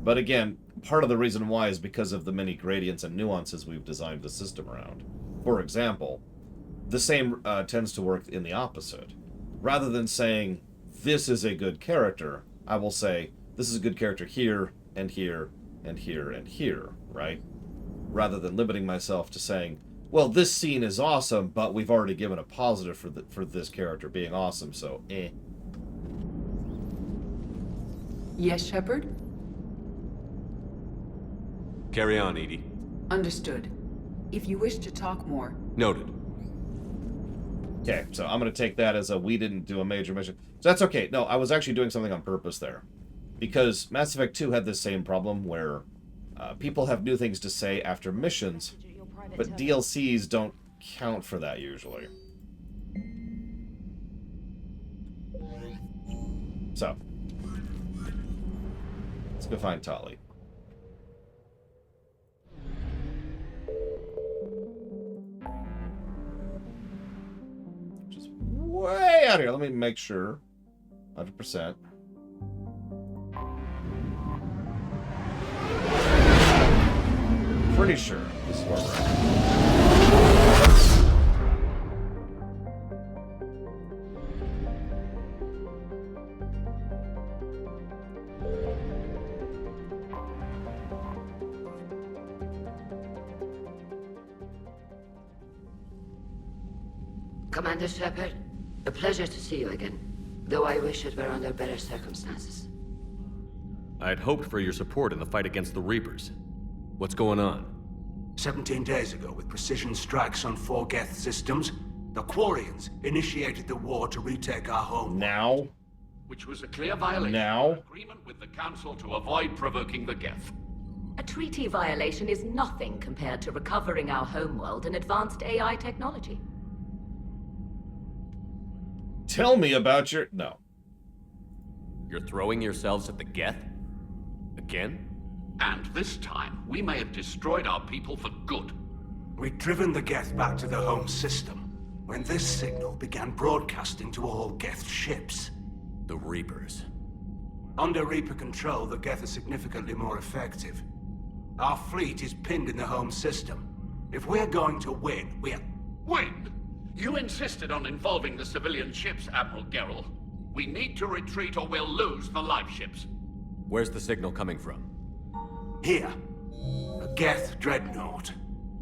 But again, part of the reason why is because of the many gradients and nuances we've designed the system around. For example, the same tends to work in the opposite. Rather than saying, this is a good character, I will say, this is a good character here, and here, and here, and here, right? Rather than limiting myself to saying, well, this scene is awesome, but we've already given a positive for this character being awesome, so eh. Yes, Shepard? Carry on, Edie. Understood. If you wish to talk more... Noted. Okay, so I'm going to take that as a we didn't do a major mission. So that's okay. No, I was actually doing something on purpose there. Because Mass Effect 2 had this same problem where people have new things to say after missions, but DLCs don't count for that usually. So, let's go find Tali. Just way out here. Let me make sure. 100%. Pretty sure this is where we're at. Commander Shepard, a pleasure to see you again, though I wish it were under better circumstances. I had hoped for your support in the fight against the Reapers. What's going on? 17 days ago, with precision strikes on 4 Geth systems, the Quarians initiated the war to retake our home. Now? Which was a clear violation now? of agreement with the Council to avoid provoking the Geth. A treaty violation is nothing compared to recovering our homeworld and advanced AI technology. Tell me about your... No. You're throwing yourselves at the Geth? Again? And this time, we may have destroyed our people for good. We'd driven the Geth back to the home system, when this signal began broadcasting to all Geth ships. The Reapers. Under Reaper control, the Geth are significantly more effective. Our fleet is pinned in the home system. If we're going to win, we're... Win? You insisted on involving the civilian ships, Admiral Gerrel. We need to retreat or we'll lose the live ships. Where's the signal coming from? Here. A Geth Dreadnought.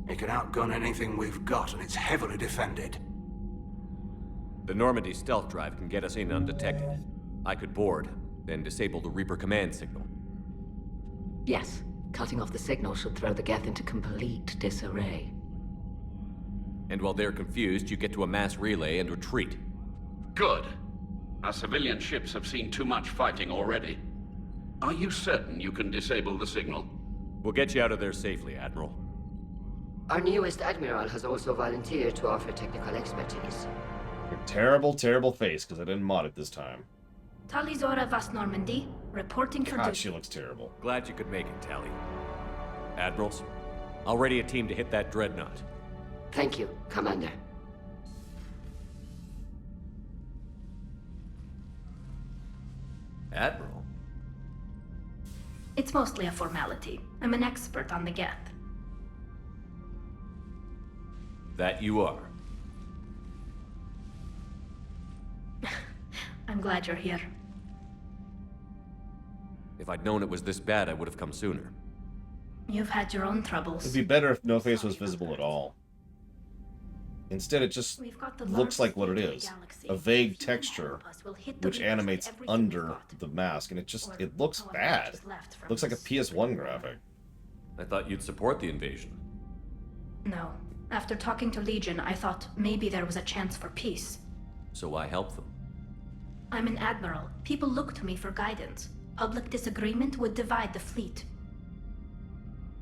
It can outgun anything we've got, and it's heavily defended. The Normandy stealth drive can get us in undetected. I could board, then disable the Reaper command signal. Yes. Cutting off the signal should throw the Geth into complete disarray. And while they're confused, you get to a mass relay and retreat. Good. Our civilian ships have seen too much fighting already. Are you certain you can disable the signal? We'll get you out of there safely, Admiral. Our newest Admiral has also volunteered to offer technical expertise. Your terrible, terrible face, because I didn't mod it this time. Talizora Vast Normandy, reporting for God, she looks terrible. Glad you could make it, Tali. Admirals, I'll ready a team to hit that Dreadnought. Thank you, Commander. Admiral? It's mostly a formality. I'm an expert on the Geth. That you are. I'm glad you're here. If I'd known it was this bad, I would have come sooner. You've had your own troubles. It'd be better if no face was visible at all. Instead, it just We've got the looks like what it largest is. fleet in the galaxy. A vague If you texture help us, we'll hit the which Reapers with animates everything under we've got. the mask, and it Or looks however bad. much is left from Looks like a us. PS1 graphic. I thought you'd support the invasion. No. After talking to Legion, I thought maybe there was a chance for peace. So why help them? I'm an admiral. People look to me for guidance. Public disagreement would divide the fleet.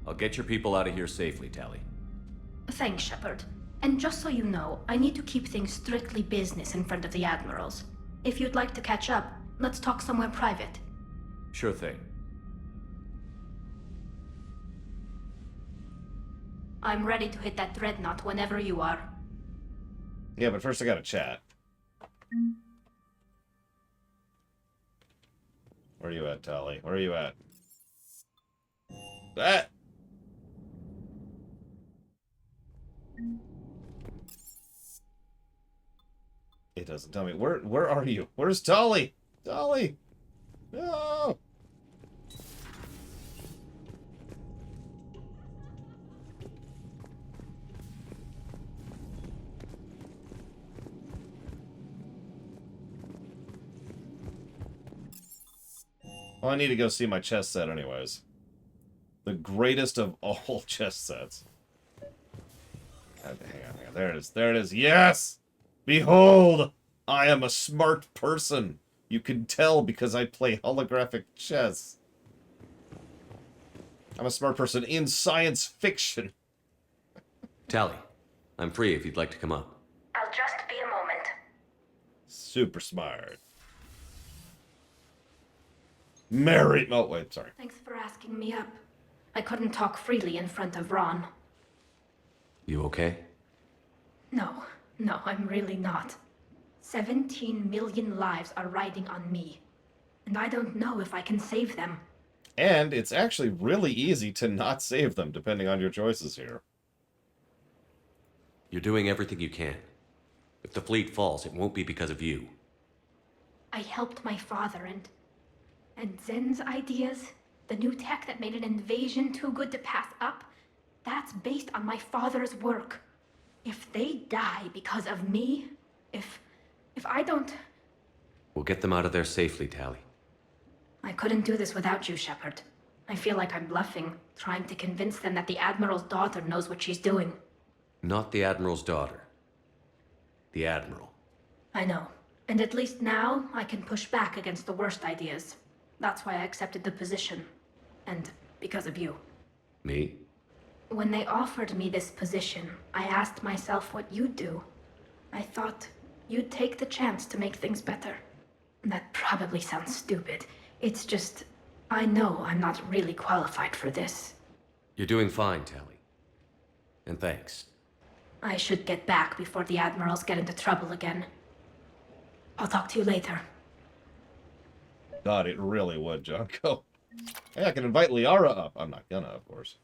I'll get your people out of here safely, Tally. Thanks, Shepard. And just so you know, I need to keep things strictly business in front of the admirals. If you'd like to catch up, let's talk somewhere private. Sure thing. I'm ready to hit that Dreadnought whenever you are. Yeah, but first I gotta chat. Where are you at, Tally? Where are you at? Ah! It doesn't tell me. Where are you? Where's Tally? Tally! No! Well, I need to go see my chess set anyways. The greatest of all chess sets. Hang on. There it is. There it is. Yes! Behold! I am a smart person. You can tell because I play holographic chess. I'm a smart person in science fiction. Tally, I'm free if you'd like to come up. I'll just be a moment. Super smart. Mary... Oh, wait, sorry. Thanks for asking me up. I couldn't talk freely in front of Ron. You okay? No, I'm really not. 17 million lives are riding on me. And I don't know if I can save them. And it's actually really easy to not save them, depending on your choices here. You're doing everything you can. If the fleet falls, it won't be because of you. I helped my father and Zen's ideas, the new tech that made an invasion too good to pass up, that's based on my father's work. If they die because of me, if I don't... We'll get them out of there safely, Tally. I couldn't do this without you, Shepard. I feel like I'm bluffing, trying to convince them that the Admiral's daughter knows what she's doing. Not the Admiral's daughter. The Admiral. I know. And at least now, I can push back against the worst ideas. That's why I accepted the position. And because of you. Me? When they offered me this position, I asked myself what you'd do. I thought you'd take the chance to make things better. That probably sounds stupid. It's just, I know I'm not really qualified for this. You're doing fine, Tally. And thanks. I should get back before the Admirals get into trouble again. I'll talk to you later. God, it really would, Jonko. Hey, I can invite Liara up. I'm not gonna, of course.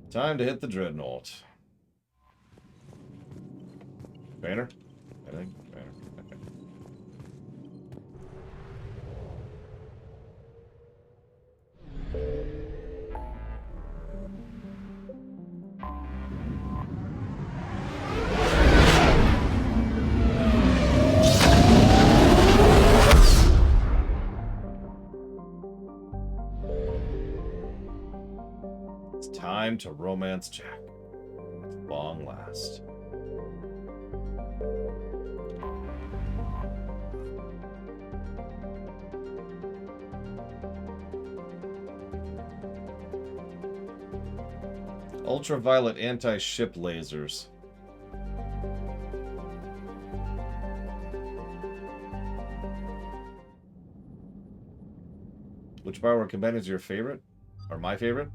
Time to hit the Dreadnought. Banner? Anything? Banner. Okay. It's time to romance Jack. At long last. Ultraviolet anti-ship lasers. Which Bioware companion is your favorite? Or my favorite?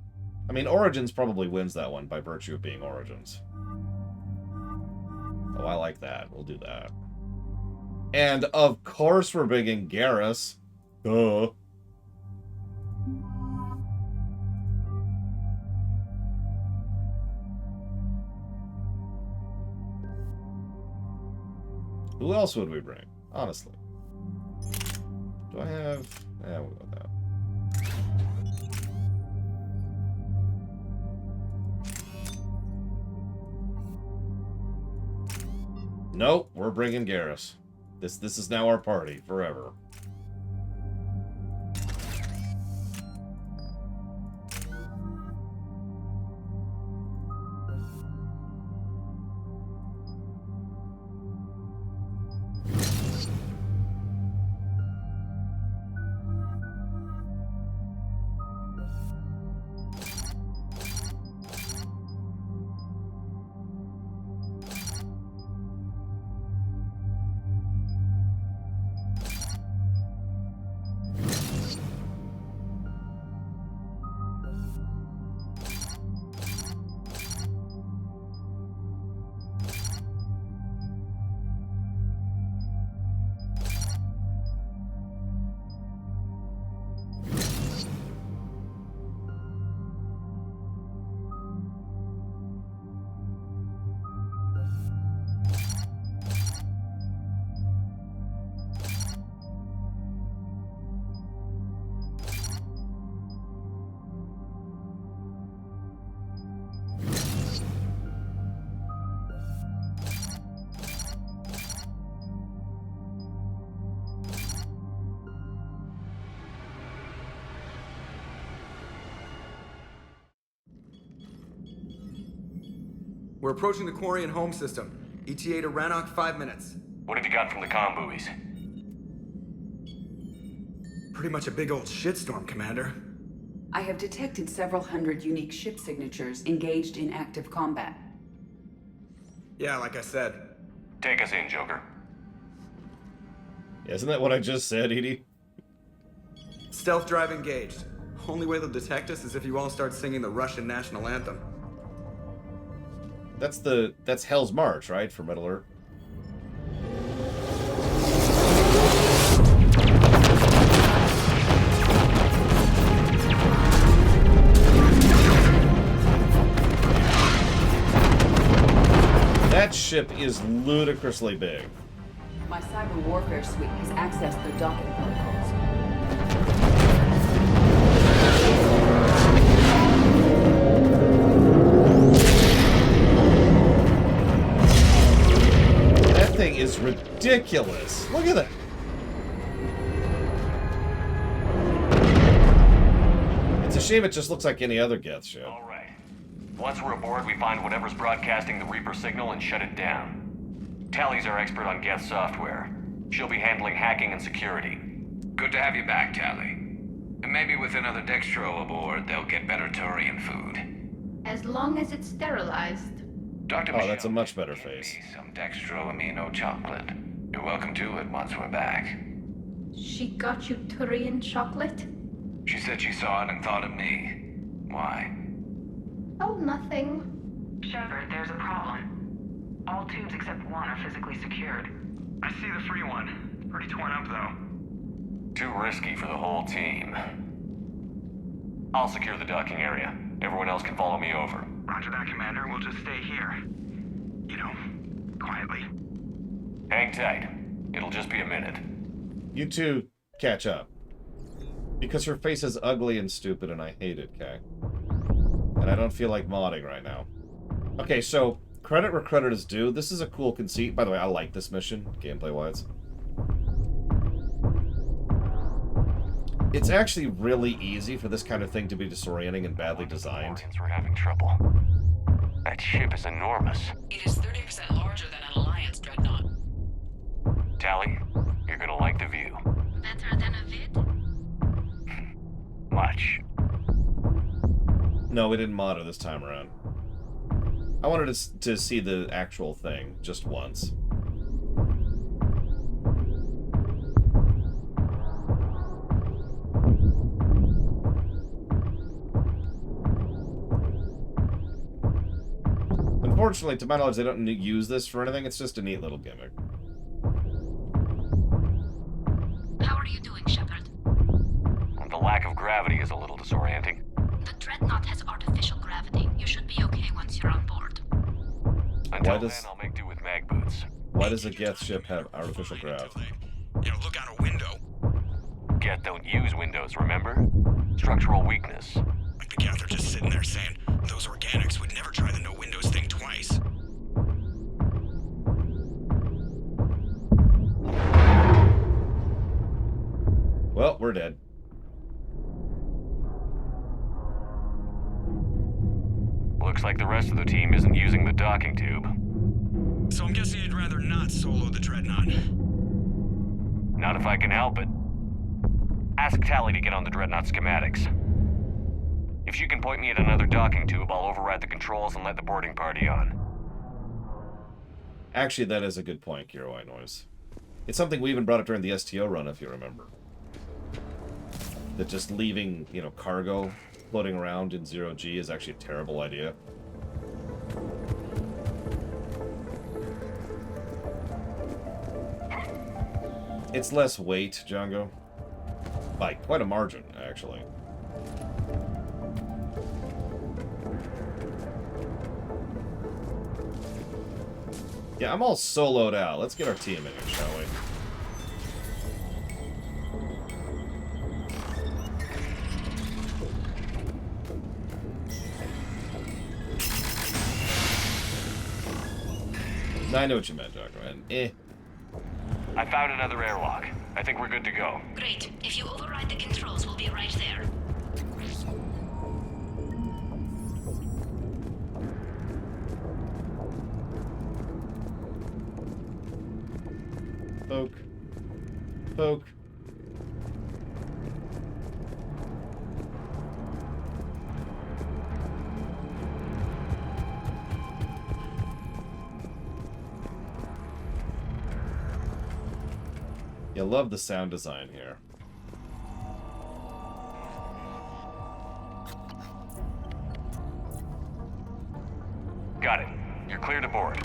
I mean, Origins probably wins that one by virtue of being Origins. Oh, I like that. We'll do that. And of course we're bringing Garrus. Duh. Who else would we bring? Honestly. Do I have... Yeah, we'll go with that. Nope, we're bringing Garrus. This is now our party forever. We're approaching the Quarian home system. ETA to Rannoch, 5 minutes. What have you got from the comm buoys? Pretty much a big old shitstorm, Commander. I have detected several hundred unique ship signatures engaged in active combat. Yeah, like I said. Take us in, Joker. Isn't that what I just said, Edie? Stealth drive engaged. Only way they'll detect us is if you all start singing the Russian national anthem. That's Hell's March, right? For Metal Alert. That ship is ludicrously big. My cyber warfare suite has accessed their docking protocols. That thing is ridiculous. Look at that. It's a shame it just looks like any other Geth ship. All right. Once we're aboard, we find whatever's broadcasting the Reaper signal and shut it down. Tally's our expert on Geth software. She'll be handling hacking and security. Good to have you back, Tally. And maybe with another Dextro aboard, they'll get better Turian food. As long as it's sterilized. Dr. Oh, that's a much better face. Some Dextro amino chocolate. You're welcome to it once we're back. She got you Turian chocolate? She said she saw it and thought of me. Why? Oh, nothing. Shepard, there's a problem. All tubes except one are physically secured. I see the free one. It's pretty torn up, though. Too risky for the whole team. I'll secure the docking area. Everyone else can follow me over. Roger that, Commander. We'll just stay here. You know, quietly. Hang tight. It'll just be a minute. You two catch up. Because her face is ugly and stupid and I hate it, Kay. And I don't feel like modding right now. Okay, so credit where credit is due. This is a cool conceit. By the way, I like this mission, gameplay-wise. It's actually really easy for this kind of thing to be disorienting and badly designed. We're having trouble. That ship is enormous. It is 30% larger than an Alliance Dreadnought. Tally, you're gonna like the view. Better than a vid? Much. No, we didn't mod her this time around. I wanted to see the actual thing just once. Unfortunately, to my knowledge, they don't use this for anything. It's just a neat little gimmick. How are you doing, Shepard? The lack of gravity is a little disorienting. The Dreadnought has artificial gravity. You should be okay once you're on board. Until then, I'll make do with mag boots. Why does a Geth ship have artificial grav? You know, look out a window. Geth don't use windows, remember? Structural weakness. Like the Geth are just sitting there saying, those organics would never try the no windows thing twice. we're dead. Looks like the rest of the team isn't using the docking tube. So I'm guessing you'd rather not solo the Dreadnought. Not if I can help it. Ask Tally to get on the Dreadnought schematics. If she can point me at another docking tube, I'll override the controls and let the boarding party on. Actually, that is a good point, Kiro Noise. It's something we even brought up during the STO run, if you remember. That just leaving, you know, cargo floating around in 0G is actually a terrible idea. It's less weight, Django. By quite a margin, actually. Yeah, I'm all soloed out. Let's get our team in here, shall we? I know what you meant, Dr. And I found another airlock. I think we're good to go. Great. If you override the controls, we'll be right there. Poke. Poke. You love the sound design here. Got it. You're clear to board.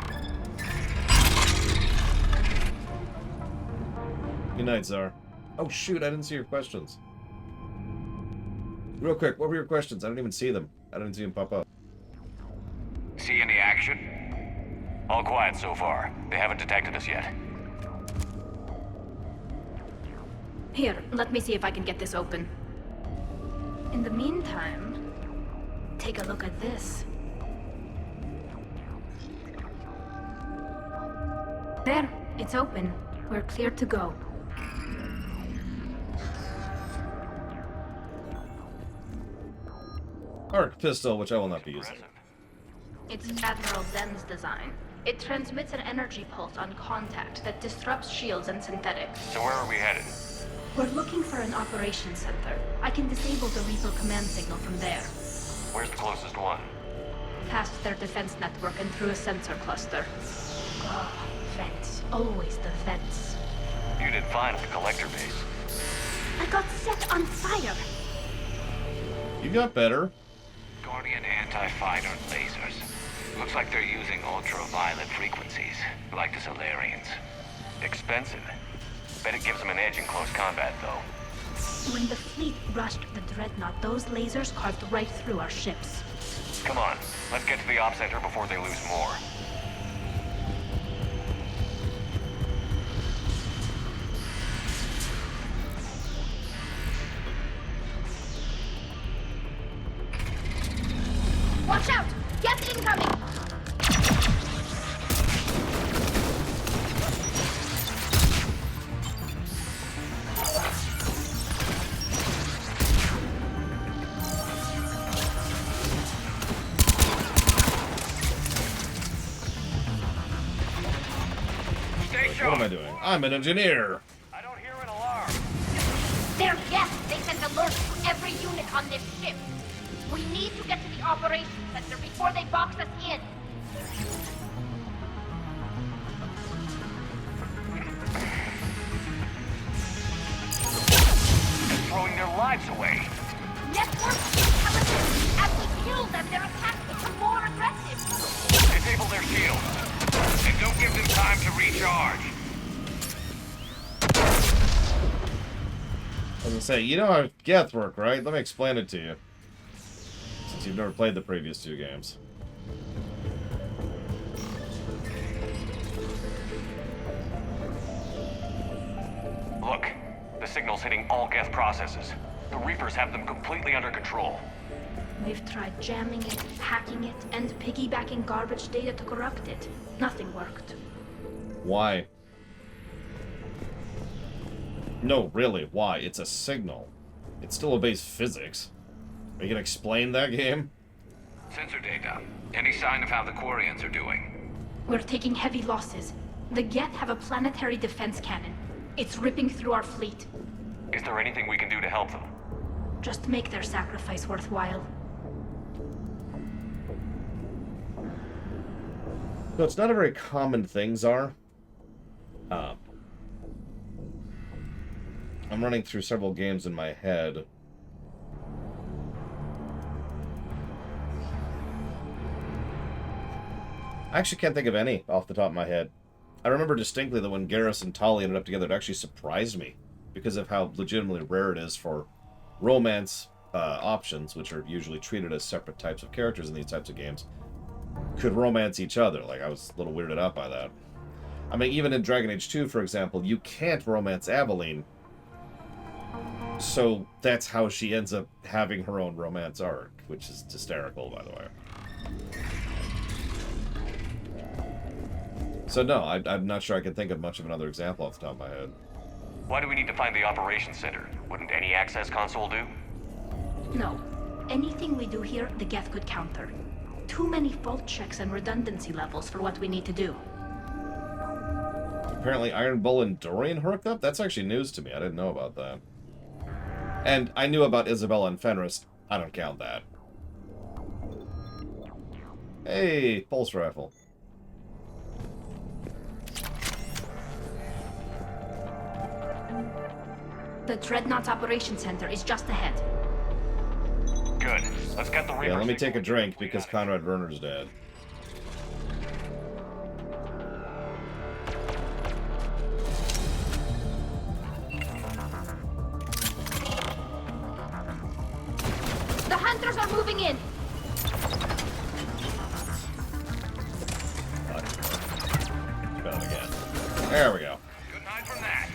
Good night, Czar. Oh shoot, I didn't see your questions. Real quick, what were your questions? I didn't even see them. I didn't see them pop up. See any action? All quiet so far. They haven't detected us yet. Here, let me see if I can get this open. In the meantime, take a look at this. There, it's open. We're clear to go. Arc pistol, which I will not be using. It's Admiral Zen's design. It transmits an energy pulse on contact that disrupts shields and synthetics. So where are we headed? We're looking for an operations center. I can disable the Reaper command signal from there. Where's the closest one? Past their defense network and through a sensor cluster. Oh, vents. Always the vents. You did fine at the collector base. I got set on fire! You got better. Quarian anti-fighter lasers. Looks like they're using ultraviolet frequencies, like the Solarians. Expensive. Bet it gives them an edge in close combat, though. When the fleet rushed the Dreadnought, those lasers carved right through our ships. Come on, let's get to the op center before they lose more. Watch out! Geth incoming! What am I doing? I'm an engineer. I don't hear an alarm. They're Geth! They sent alerts to every unit on this ship! We need to get to the operations center before they box us in! They're throwing their lives away. Network intelligence! As we kill them, their attacks become more aggressive! Disable their shields. And don't give them time to recharge. I was gonna say, you know how Geth work, right? Let me explain it to you. Since you've never played the previous two games. Look, the signal's hitting all Geth processes. The Reapers have them completely under control. We've tried jamming it, hacking it, and piggybacking garbage data to corrupt it. Nothing worked. Why? No, really, why? It's a signal. It still obeys physics. Are you gonna explain that game? Sensor data. Any sign of how the Quarians are doing? We're taking heavy losses. The Geth have a planetary defense cannon. It's ripping through our fleet. Is there anything we can do to help them? Just make their sacrifice worthwhile. So it's not a very common thing, Czar. I'm running through several games in my head. I actually can't think of any off the top of my head. I remember distinctly that when Garrus and Tali ended up together, it actually surprised me because of how legitimately rare it is for romance options, which are usually treated as separate types of characters in these types of games, could romance each other. Like, I was a little weirded out by that. I mean, even in Dragon Age 2, for example, you can't romance Aveline. So that's how she ends up having her own romance arc, which is hysterical, by the way. So no, I'm not sure I can think of much of another example off the top of my head. Why do we need to find the operations center? Wouldn't any access console do? No. Anything we do here, the Geth could counter. Too many fault checks and redundancy levels for what we need to do. Apparently Iron Bull and Dorian hooked up? That's actually news to me. I didn't know about that. And I knew about Isabella and Fenris. I don't count that. Hey, pulse rifle. The Dreadnought's operations center is just ahead. Good. Let's get the Reaper. Yeah, let me take a drink because Conrad Werner's dead. The hunters are moving in. Spell it again. There we go. Good night from that.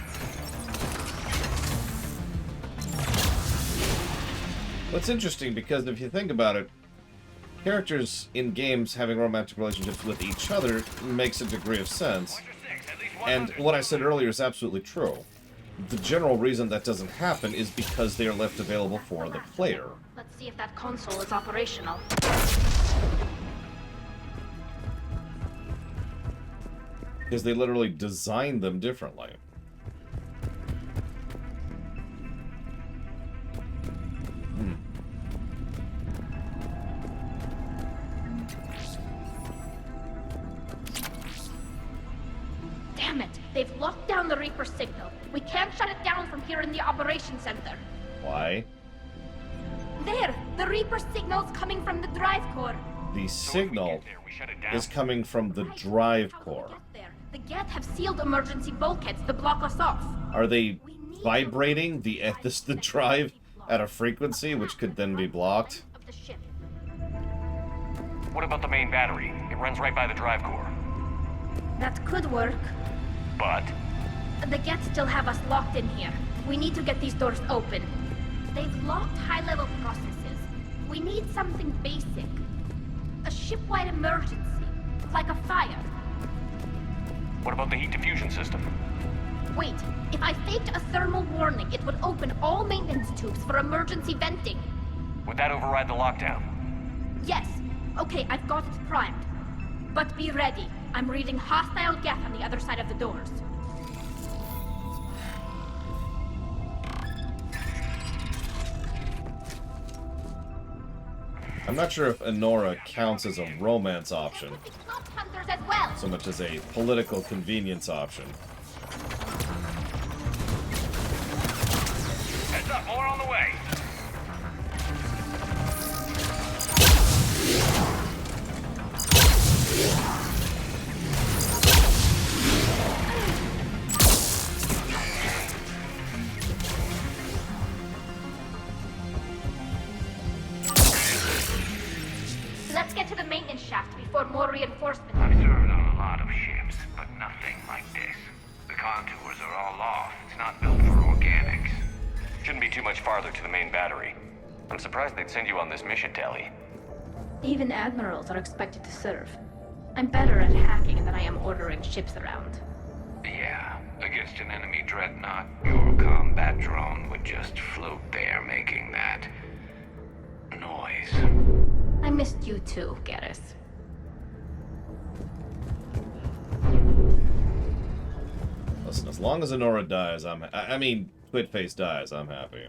What's interesting, because if you think about it, characters in games having romantic relationships with each other makes a degree of sense. And what I said earlier is absolutely true. The general reason that doesn't happen is because they are left available for the player. Let's see if that console is operational. Because they literally designed them differently. Damn it! They've locked down the Reaper signal. We can't shut it down from here in the operations center. Why? There! The Reaper signal's coming from the drive core. The signal is coming from the drive core. The Geth have sealed emergency bulkheads to block us off. Are they vibrating the drive at a frequency which could then be blocked? What about the main battery? It runs right by the drive core. That could work. But? The Geth still have us locked in here. We need to get these doors open. They've locked high-level processes. We need something basic. A ship-wide emergency. Like a fire. What about the heat diffusion system? Wait, if I faked a thermal warning, it would open all maintenance tubes for emergency venting. Would that override the lockdown? Yes. Okay, I've got it primed. But be ready. I'm reading hostile Geth on the other side of the doors. I'm not sure if Enora counts as a romance option, Hunters as well. so much as a political convenience option. Heads up, more on the way. Let's get to the maintenance shaft before more reinforcements. I've served on a lot of ships, but nothing like this. The contours are all off. It's not built for organics. Shouldn't be too much farther to the main battery. I'm surprised they'd send you on this mission, Tali. Even admirals are expected to serve. I'm better at hacking than I am ordering ships around. Yeah, Against an enemy Dreadnought, your combat drone would just float there making that noise. I missed you too, Garrus. Listen, as long as Honora dies, I mean, Twitface dies, I'm happy.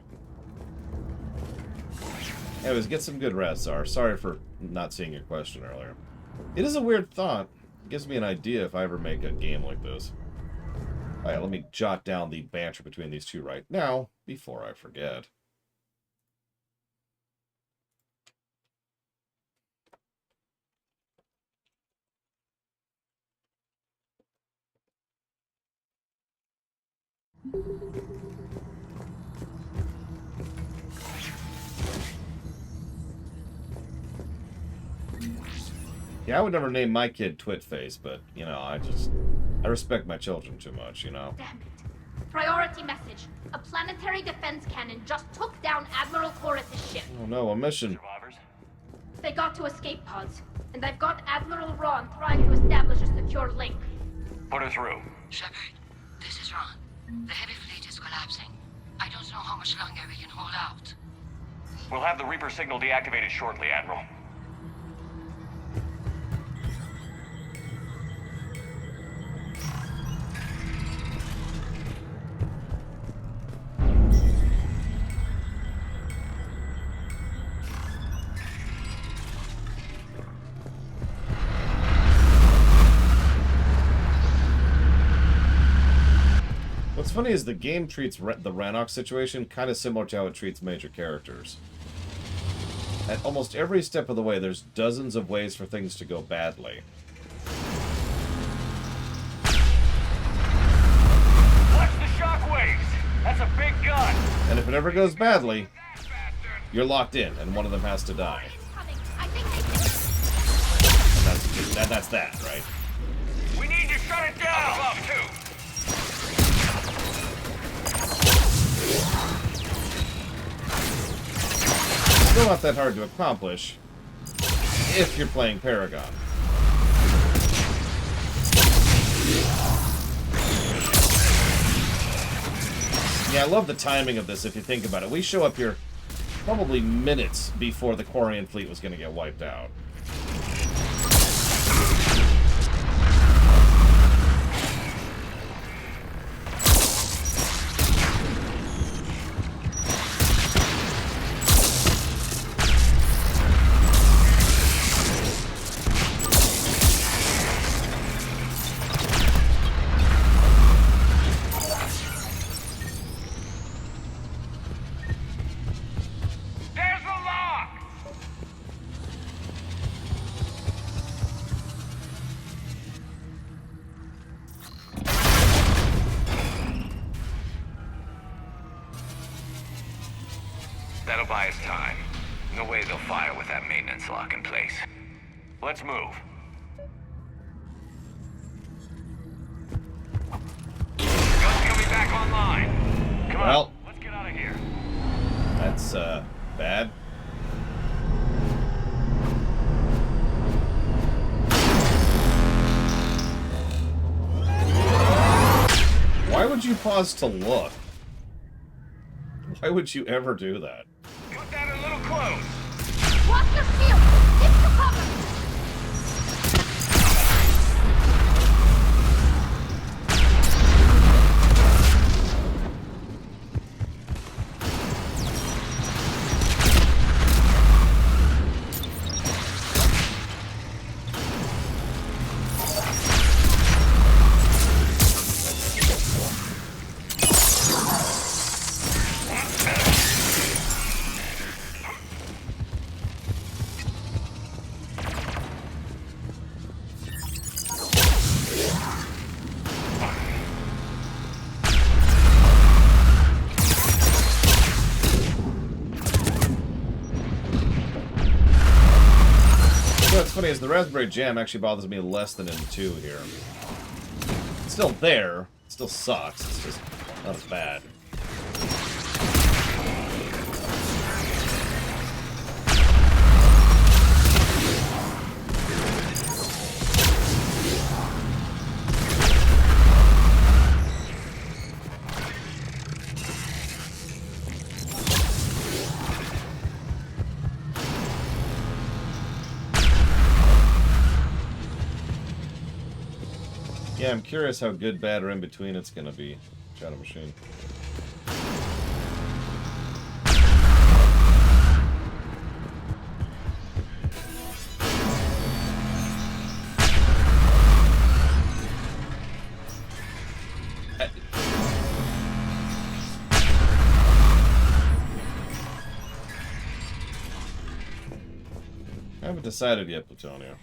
Anyways, get some good rest, Zar. Sorry for not seeing your question earlier. It is a weird thought. It gives me an idea if I ever make a game like this. Alright, let me jot down the banter between these two right now, before I forget. Yeah, I would never name my kid Twitface, but, you know, I respect my children too much, you know? Damn it. Priority message. A planetary defense cannon just took down Admiral Chorus' ship. Oh no, a mission. Survivors? They got to escape pods, and I've got Admiral Ron trying to establish a secure link. Put her through. Shepard, this is Ron. The heavy fleet is collapsing. I don't know how much longer we can hold out. We'll have the Reaper signal deactivated shortly, Admiral. What's funny is the game treats the Rannoch situation kind of similar to how it treats major characters. At almost every step of the way, there's dozens of ways for things to go badly. Watch the shockwaves! That's a big gun! And if it ever goes badly, you're locked in, and one of them has to die. And that's that, right? We need to shut it down! Above, too! Still not that hard to accomplish if you're playing Paragon. Yeah, I love the timing of this if you think about it. We show up here probably minutes before the Quarian fleet was going to get wiped out. That'll buy us time. No way they'll fire with that maintenance lock in place. Let's move. Gun's coming back online. Come on, let's get out of here. That's, bad. Why would you pause to look? Why would you ever do that? Put that a little close. Watch your shield! Get to cover! What's funny is the Raspberry Jam actually bothers me less than in 2 here. It's still there. It still sucks. It's just not as bad. Yeah, I'm curious how good, bad, or in between it's gonna be. Shadow Machine. I haven't decided yet, Plutonia.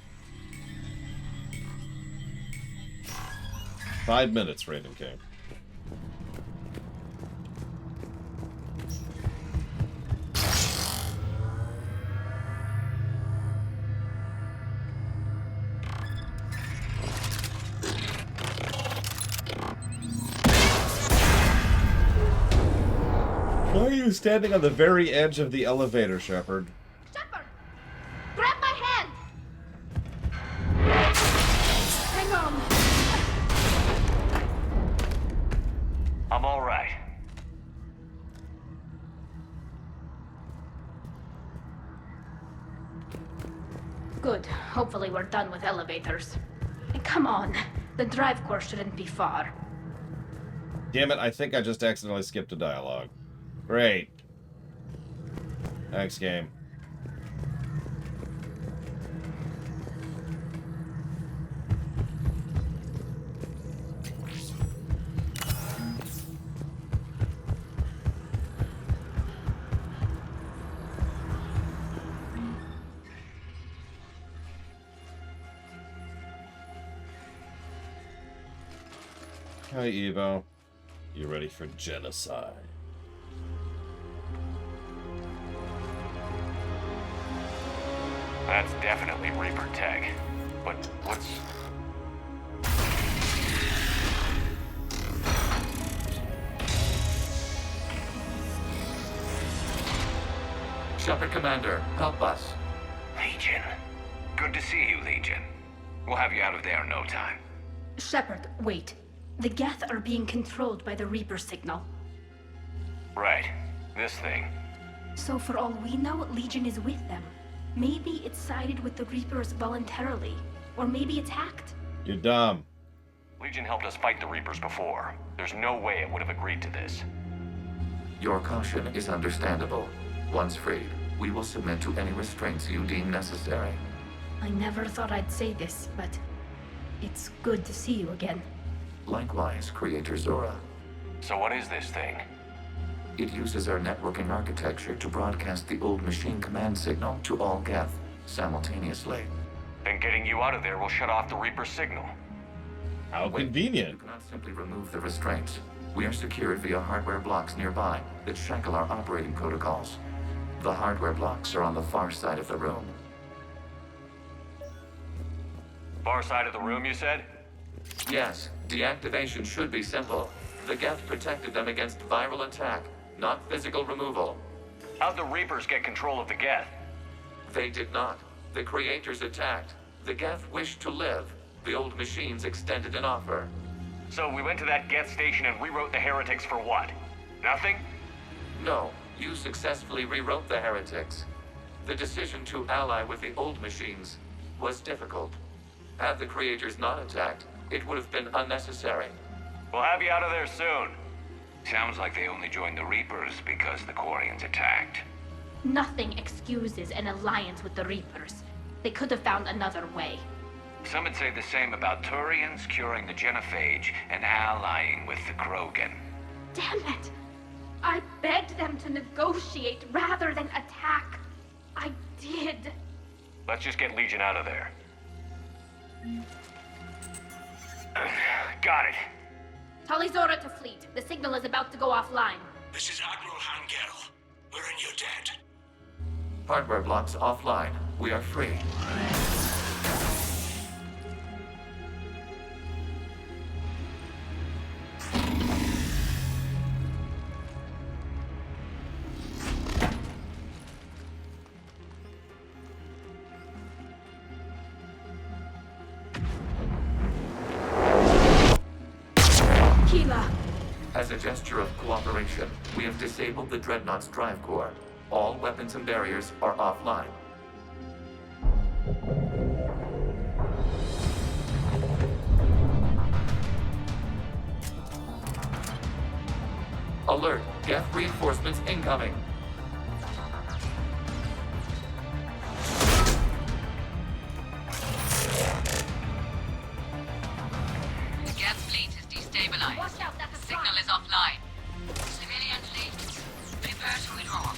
5 minutes, Raven King. Why are you standing on the very edge of the elevator, Shepard? Grab my hand! Hang on. I'm all right. Good. Hopefully we're done with elevators. And come on, the drive core shouldn't be far. Damn it, I think I just accidentally skipped a dialogue. Great. Thanks, game. Hi, Evo. You ready for genocide? That's definitely Reaper tech. But what's... Shepard Commander, help us. Legion. Good to see you, Legion. We'll have you out of there in no time. Shepard, wait. The Geth are being controlled by the Reaper signal. Right. This thing. So for all we know, Legion is with them. Maybe it sided with the Reapers voluntarily. Or maybe it's hacked. You're dumb. Legion helped us fight the Reapers before. There's no way it would have agreed to this. Your caution is understandable. Once freed, we will submit to any restraints you deem necessary. I never thought I'd say this, but it's good to see you again. Likewise, Creator Zora. So what is this thing? It uses our networking architecture to broadcast the old machine command signal to all Geth simultaneously. Then getting you out of there will shut off the Reaper signal. How convenient. You cannot simply remove the restraints. We are secured via hardware blocks nearby that shackle our operating protocols. The hardware blocks are on the far side of the room. Far side of the room, you said? Yes, deactivation should be simple. The Geth protected them against viral attack, not physical removal. How'd the Reapers get control of the Geth? They did not. The Creators attacked. The Geth wished to live. The old machines extended an offer. So we went to that Geth station and rewrote the heretics for what? Nothing? No, you successfully rewrote the heretics. The decision to ally with the old machines was difficult. Had the Creators not attacked, it would have been unnecessary. We'll have you out of there soon. Sounds like they only joined the Reapers because the Quarians attacked. Nothing excuses an alliance with the Reapers. They could have found another way. Some would say the same about Turians curing the genophage and allying with the Krogan. Damn it! I begged them to negotiate rather than attack. I did. Let's just get Legion out of there. Got it. Talizora to fleet. The signal is about to go offline. This is Admiral Hangel. We're in your debt. Hardware blocks offline. We are free. As a gesture of cooperation, we have disabled the Dreadnought's drive core. All weapons and barriers are offline. Alert, Geth reinforcements incoming. The Geth fleet is destabilized. Watch out, that's a Signal is offline. Civilian fleet, prepare to withdraw.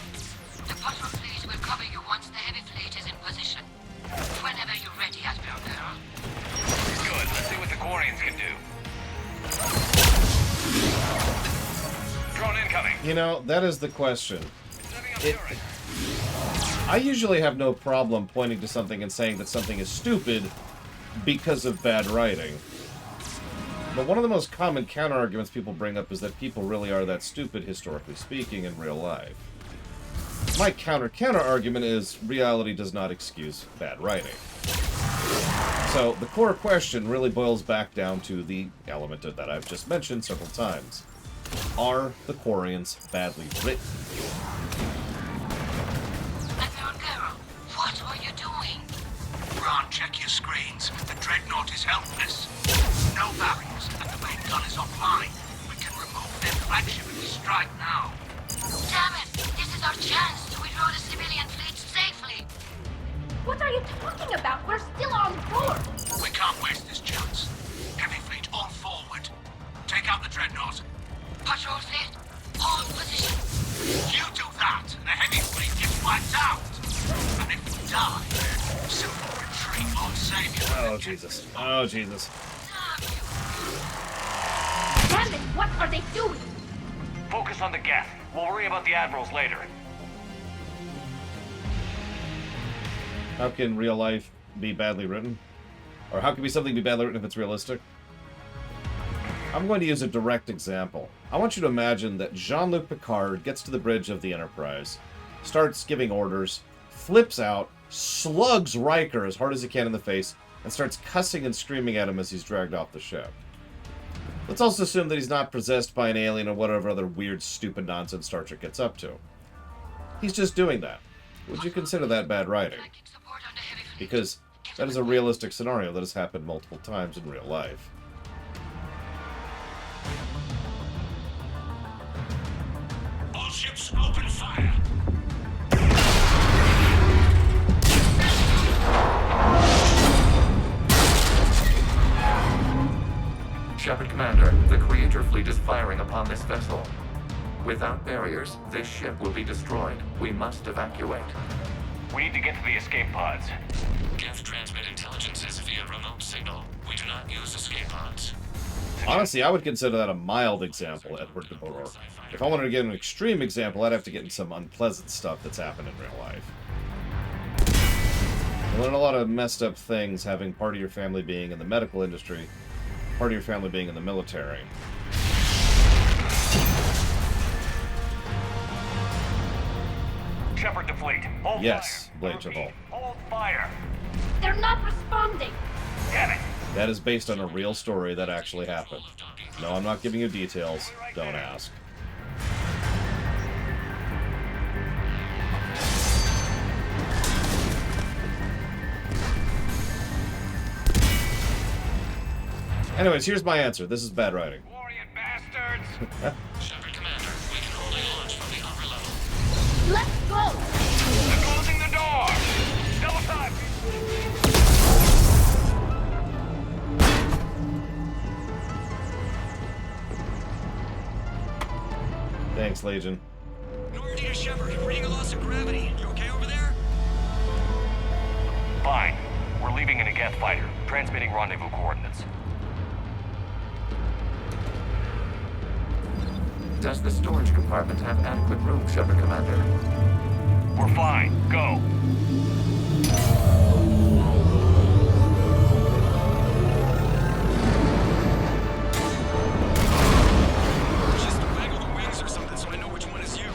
The patrol fleet will cover you once the heavy fleet is in position. Whenever you're ready, Admiral Girl. Good, let's see what the Quarians can do. Drone incoming. You know, that is the question. I usually have no problem pointing to something and saying that something is stupid because of bad writing. But one of the most common counter-arguments people bring up is that people really are that stupid, historically speaking, in real life. My counter-argument is reality does not excuse bad writing. So the core question really boils back down to the element that I've just mentioned several times. Are the Quarians badly written? Admiral Girl, what are you doing? Ron, check your screens. The Dreadnought is helpless. No barriers, and the main gun is offline. We can remove their flagship if we strike now. Damn it! This is our chance to withdraw the civilian fleet safely. What are you talking about? We're still on board. We can't waste this chance. Heavy fleet all forward. Take out the Dreadnought. Patrol fleet, hold position. You do that, and the heavy fleet gets wiped out. And if we die, simple retreat won't save you. Oh, Jesus. Oh, Jesus. Damn it, what are they doing? Focus on the Geth. We'll worry about the admirals later. How can real life be badly written? Or how can something be badly written if it's realistic? I'm going to use a direct example. I want you to imagine that Jean-Luc Picard gets to the bridge of the Enterprise, starts giving orders, flips out, slugs Riker as hard as he can in the face, and starts cussing and screaming at him as he's dragged off the ship. Let's also assume that he's not possessed by an alien or whatever other weird, stupid nonsense Star Trek gets up to. He's just doing that. Would you consider that bad writing? Because that is a realistic scenario that has happened multiple times in real life. All ships open fire. Shepard Commander, the Creator fleet is firing upon this vessel. Without barriers, this ship will be destroyed. We must evacuate. We need to get to the escape pods. Geth transmit intelligences via remote signal. We do not use escape pods. Honestly, I would consider that a mild example, Edward DeBoer. If I wanted to get an extreme example, I'd have to get in some unpleasant stuff that's happened in real life. You learn a lot of messed up things having part of your family being in the medical industry, part of your family being in the military. Shepard to fleet. Hold Yes, fire. Blade Chevelle. Hold fire. They're not responding. Damn it. That is based on a real story that actually happened. No, I'm not giving you details. Don't ask. Anyways, here's my answer. This is bad writing. Quarian bastards. Shepard Commander, we can only launch from the upper level. Let's go. They're closing the door. Double time. Thanks, Legion. North to Shepard, reading a loss of gravity. You okay over there? Fine. We're leaving in a Geth fighter, transmitting rendezvous coordinates. Does the storage compartment have adequate room, Shepard Commander? We're fine. Go. Just waggle the wings or something so I know which one is you.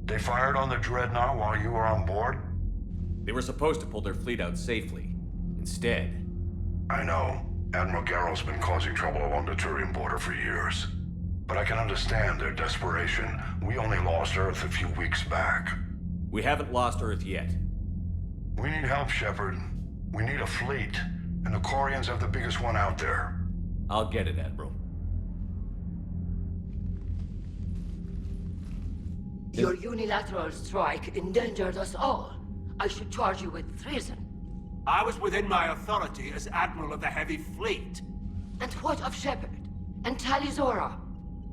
They fired on the Dreadnought while you were on board? They were supposed to pull their fleet out safely. Instead... I know. Admiral Garrow's been causing trouble along the Turian border for years. But I can understand their desperation. We only lost Earth a few weeks back. We haven't lost Earth yet. We need help, Shepard. We need a fleet. And the Quarians have the biggest one out there. I'll get it, Admiral. Your unilateral strike endangered us all. I should charge you with treason. I was within my authority as Admiral of the Heavy Fleet. And what of Shepard? And Talizora?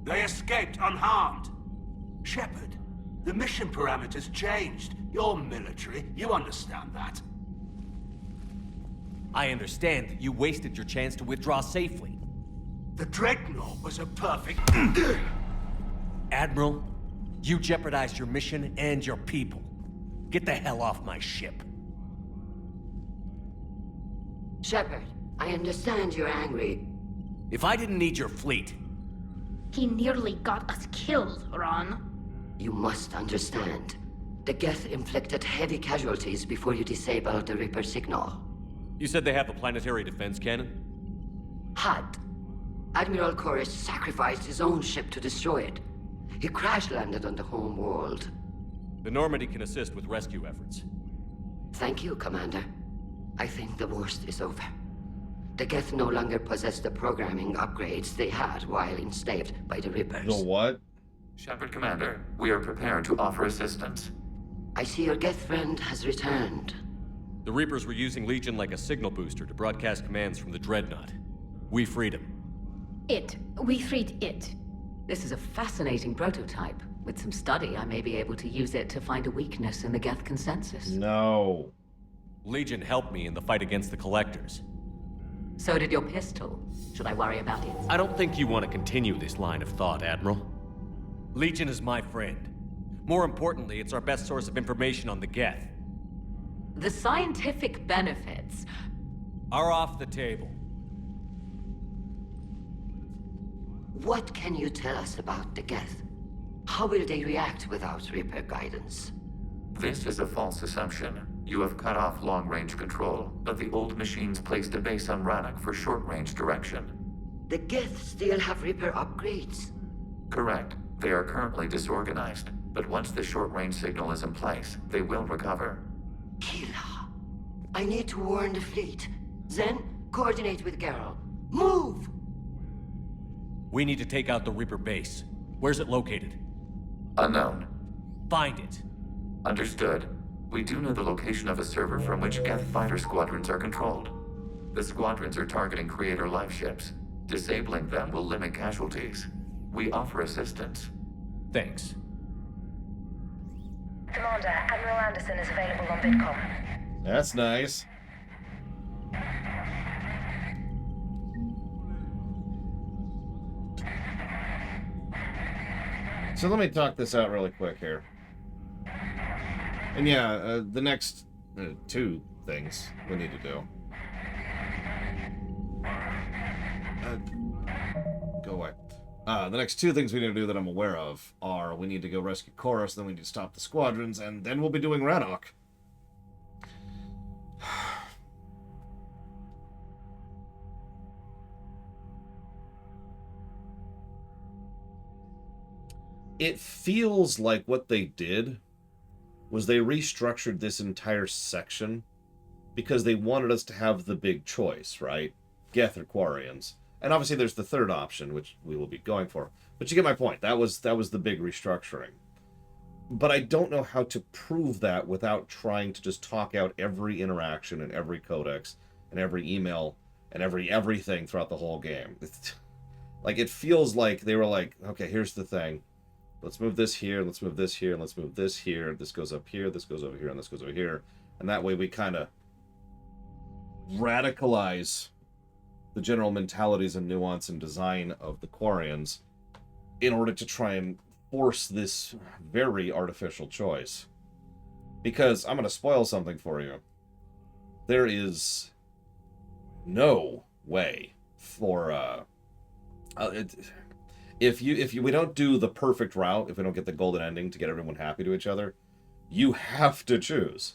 They escaped unharmed. Shepard, the mission parameters changed. You're military, you understand that. I understand that you wasted your chance to withdraw safely. The Dreadnought was a perfect... Admiral, you jeopardized your mission and your people. Get the hell off my ship. Shepard, I understand you're angry. If I didn't need your fleet... He nearly got us killed, Ron. You must understand. The Geth inflicted heavy casualties before you disabled the Reaper signal. You said they have a planetary defense cannon? Had. Admiral Koris sacrificed his own ship to destroy it. He crash-landed on the home world. The Normandy can assist with rescue efforts. Thank you, Commander. I think the worst is over. The Geth no longer possess the programming upgrades they had while enslaved by the Reapers. The what? Shepard, Commander, we are prepared to offer assistance. I see your Geth friend has returned. The Reapers were using Legion like a signal booster to broadcast commands from the Dreadnought. We freed him. We freed it. This is a fascinating prototype. With some study, I may be able to use it to find a weakness in the Geth consensus. No. Legion helped me in the fight against the Collectors. So did your pistol. Should I worry about it? I don't think you want to continue this line of thought, Admiral. Legion is my friend. More importantly, it's our best source of information on the Geth. The scientific benefits are off the table. What can you tell us about the Geth? How will they react without Reaper guidance? This is a false assumption. You have cut off long-range control, but the old machines placed a base on Rannoch for short-range direction. The Geth still have Reaper upgrades? Correct. They are currently disorganized, but once the short-range signal is in place, they will recover. Kila, I need to warn the fleet. Then, coordinate with Garrow. Move! We need to take out the Reaper base. Where's it located? Unknown. Find it. Understood. We do know the location of a server from which Geth fighter squadrons are controlled. The squadrons are targeting Creator life ships. Disabling them will limit casualties. We offer assistance. Thanks. Commander, Admiral Anderson is available on VidCom. That's nice. So let me talk this out really quick here. And yeah, the next two things we need to do. Go away. The next two things we need to do that I'm aware of are we need to go rescue Chorus, then we need to stop the squadrons, and then we'll be doing Rannoch. It feels like what they did was they restructured this entire section because they wanted us to have the big choice, right? Geth or Quarians. And obviously there's the third option, which we will be going for. But you get my point. That was the big restructuring. But I don't know how to prove that without trying to just talk out every interaction and every codex and every email and everything throughout the whole game. Like, it feels like they were like, okay, here's the thing. Let's move this here, let's move this here, and let's move this here. This goes up here, this goes over here, and this goes over here. And that way we kind of radicalize the general mentalities and nuance and design of the Quarians in order to try and force this very artificial choice. Because I'm going to spoil something for you. There is if we don't do the perfect route, if we don't get the golden ending to get everyone happy to each other, you have to choose.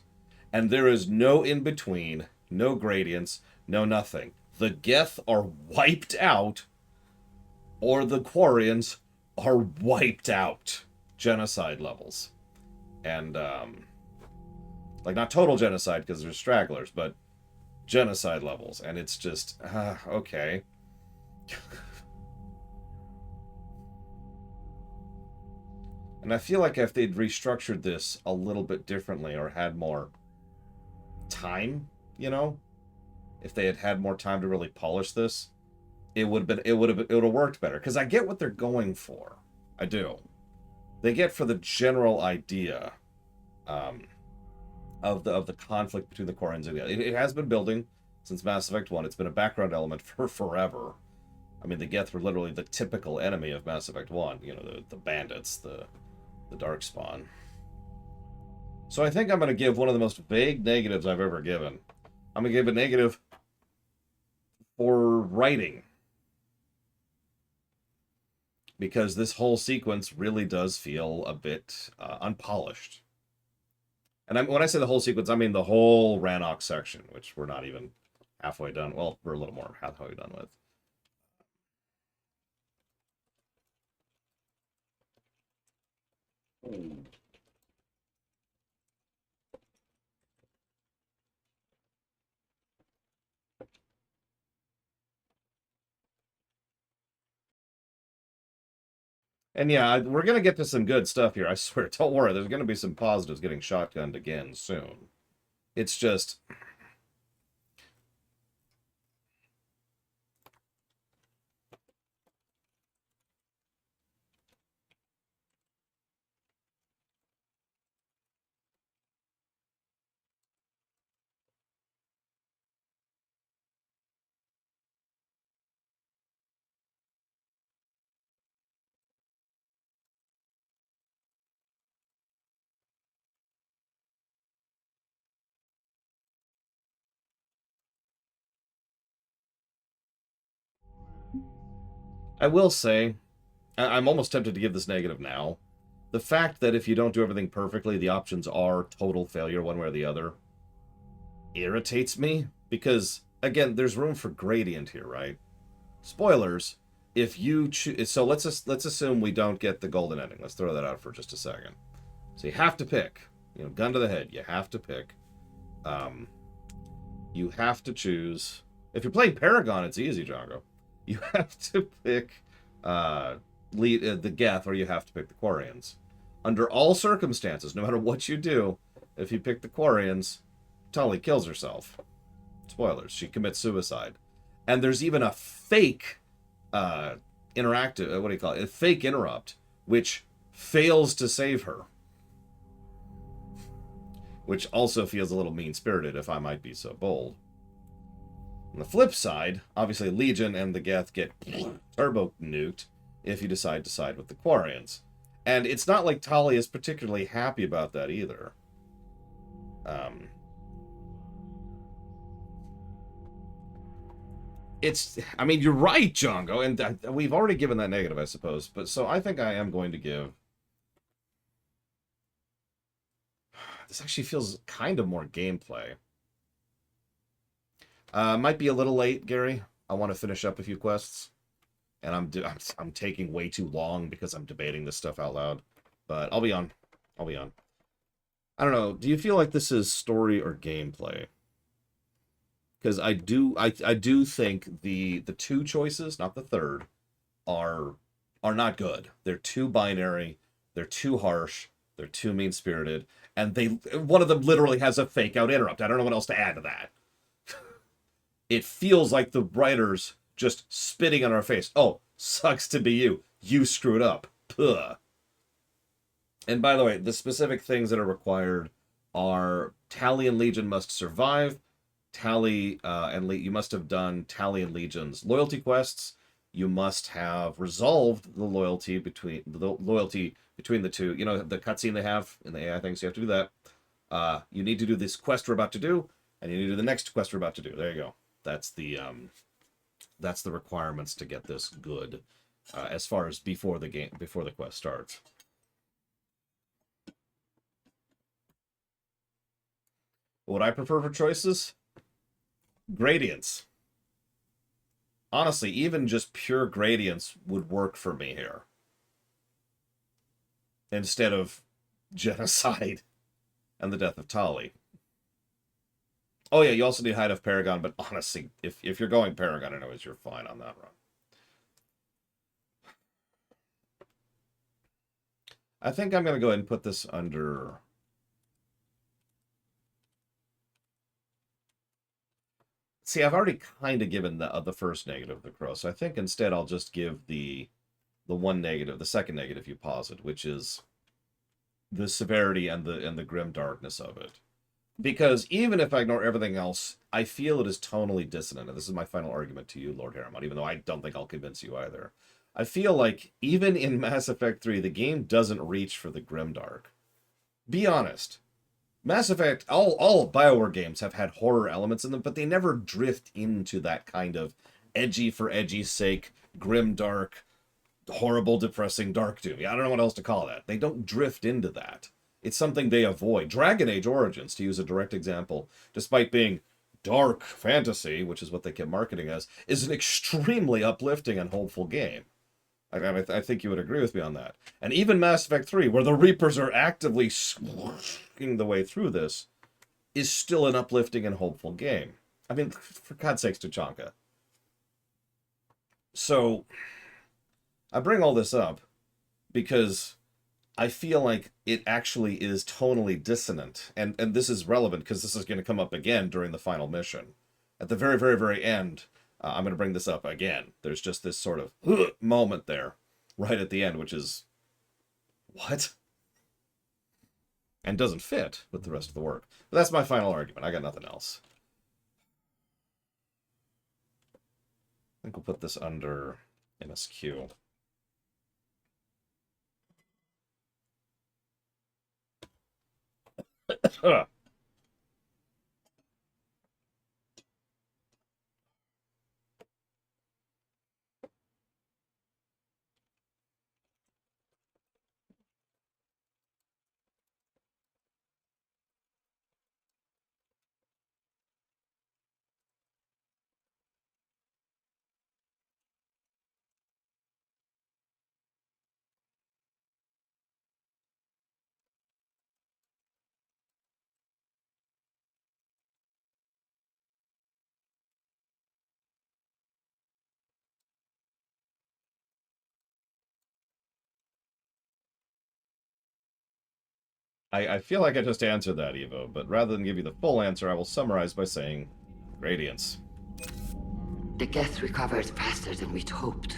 And there is no in-between, no gradients, no nothing. The Geth are wiped out, or the Quarians are wiped out. Genocide levels. And, like, not total genocide, because there's stragglers, but genocide levels. And it's just, okay. And I feel like if they'd restructured this a little bit differently, or had more time, you know, if they had had more time to really polish this, it would have worked better. Because I get what they're going for. I do. They get for the general idea of the conflict between the Quarians and the Geth. It has been building since Mass Effect 1. It's been a background element for forever. I mean, the Geth were literally the typical enemy of Mass Effect 1. You know, the bandits, the Darkspawn. So I think I'm going to give one of the most vague negatives I've ever given. I'm going to give a negative for writing. Because this whole sequence really does feel a bit unpolished. And when I say the whole sequence, I mean the whole Rannoch section, which we're not even halfway done. Well, we're a little more halfway done with. And yeah, we're going to get to some good stuff here. I swear, don't worry. There's going to be some positives getting shotgunned again soon. It's just... I will say, I'm almost tempted to give this negative now. The fact that if you don't do everything perfectly, the options are total failure one way or the other irritates me. Because, again, there's room for gradient here, right? Spoilers. If you choose... So let's assume we don't get the golden ending. Let's throw that out for just a second. So you have to pick. You know, gun to the head. You have to pick. You have to choose... If you're playing Paragon, it's easy, Django. You have to pick the Geth, or you have to pick the Quarians. Under all circumstances, no matter what you do, if you pick the Quarians, Tali kills herself. Spoilers, she commits suicide. And there's even a fake interactive, what do you call it? A fake interrupt, which fails to save her. Which also feels a little mean-spirited, if I might be so bold. On the flip side, obviously Legion and the Geth get turbo nuked if you decide to side with the Quarians. And it's not like Tali is particularly happy about that either. I mean, you're right, Django, and we've already given that negative, I suppose. But so I think I am going to give... This actually feels kind of more gameplay. Might be a little late, Gary. I want to finish up a few quests, and I'm taking way too long because I'm debating this stuff out loud. But I'll be on. I'll be on. I don't know. Do you feel like this is story or gameplay? Because I do think the two choices, not the third, are not good. They're too binary. They're too harsh. They're too mean-spirited, and one of them literally has a fake out interrupt. I don't know what else to add to that. It feels like the writers just spitting on our face. Oh, sucks to be you. You screwed up. Puh. And by the way, the specific things that are required are Tali and Legion must survive. You must have done Tali and Legion's loyalty quests. You must have resolved the loyalty between the two. You know, the cutscene they have in the AI things. You have to do that. You need to do this quest we're about to do, and you need to do the next quest we're about to do. There you go. That's the requirements to get this good. as far as before the quest starts. What I prefer for choices? Gradients. Honestly, even just pure gradients would work for me here. Instead of genocide and the death of Tali. Oh yeah, you also need Hide of Paragon, but honestly, if you're going Paragon anyways, you're fine on that run. I think I'm going to go ahead and put this under... See, I've already kind of given the first negative of the crow, so I think instead I'll just give the one negative, the second negative you posited, which is the severity and the grim darkness of it. Because even if I ignore everything else, I feel it is tonally dissonant. And this is my final argument to you, Lord Harriman, even though I don't think I'll convince you either. I feel like even in Mass Effect 3, the game doesn't reach for the grimdark. Be honest. Mass Effect, all BioWare games have had horror elements in them, but they never drift into that kind of edgy for edgy's sake, grimdark, horrible, depressing dark doom. I don't know what else to call that. They don't drift into that. It's something they avoid. Dragon Age Origins, to use a direct example, despite being dark fantasy, which is what they kept marketing as, is an extremely uplifting and hopeful game. I think you would agree with me on that. And even Mass Effect 3, where the Reapers are actively swooshing the way through this, is still an uplifting and hopeful game. I mean, for God's sakes, Tachanka. So, I bring all this up because I feel like it actually is tonally dissonant. And this is relevant because this is going to come up again during the final mission. At the very, very, very end... I'm going to bring this up again. There's just this sort of moment there, right at the end, which is... What? And doesn't fit with the rest of the work. But that's my final argument. I got nothing else. I think we'll put this under MSQ. I feel like I just answered that, Evo, but rather than give you the full answer, I will summarize by saying gradients. The Geth recovered faster than we'd hoped.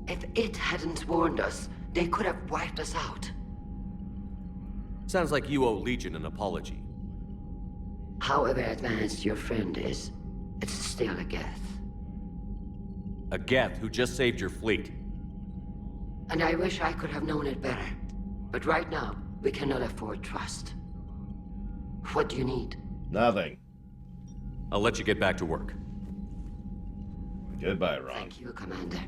If it hadn't warned us, they could have wiped us out. Sounds like you owe Legion an apology. However advanced your friend is, it's still a Geth. A Geth who just saved your fleet. And I wish I could have known it better. But right now, we cannot afford trust. What do you need? Nothing. I'll let you get back to work. Goodbye, Ron. Thank you, Commander.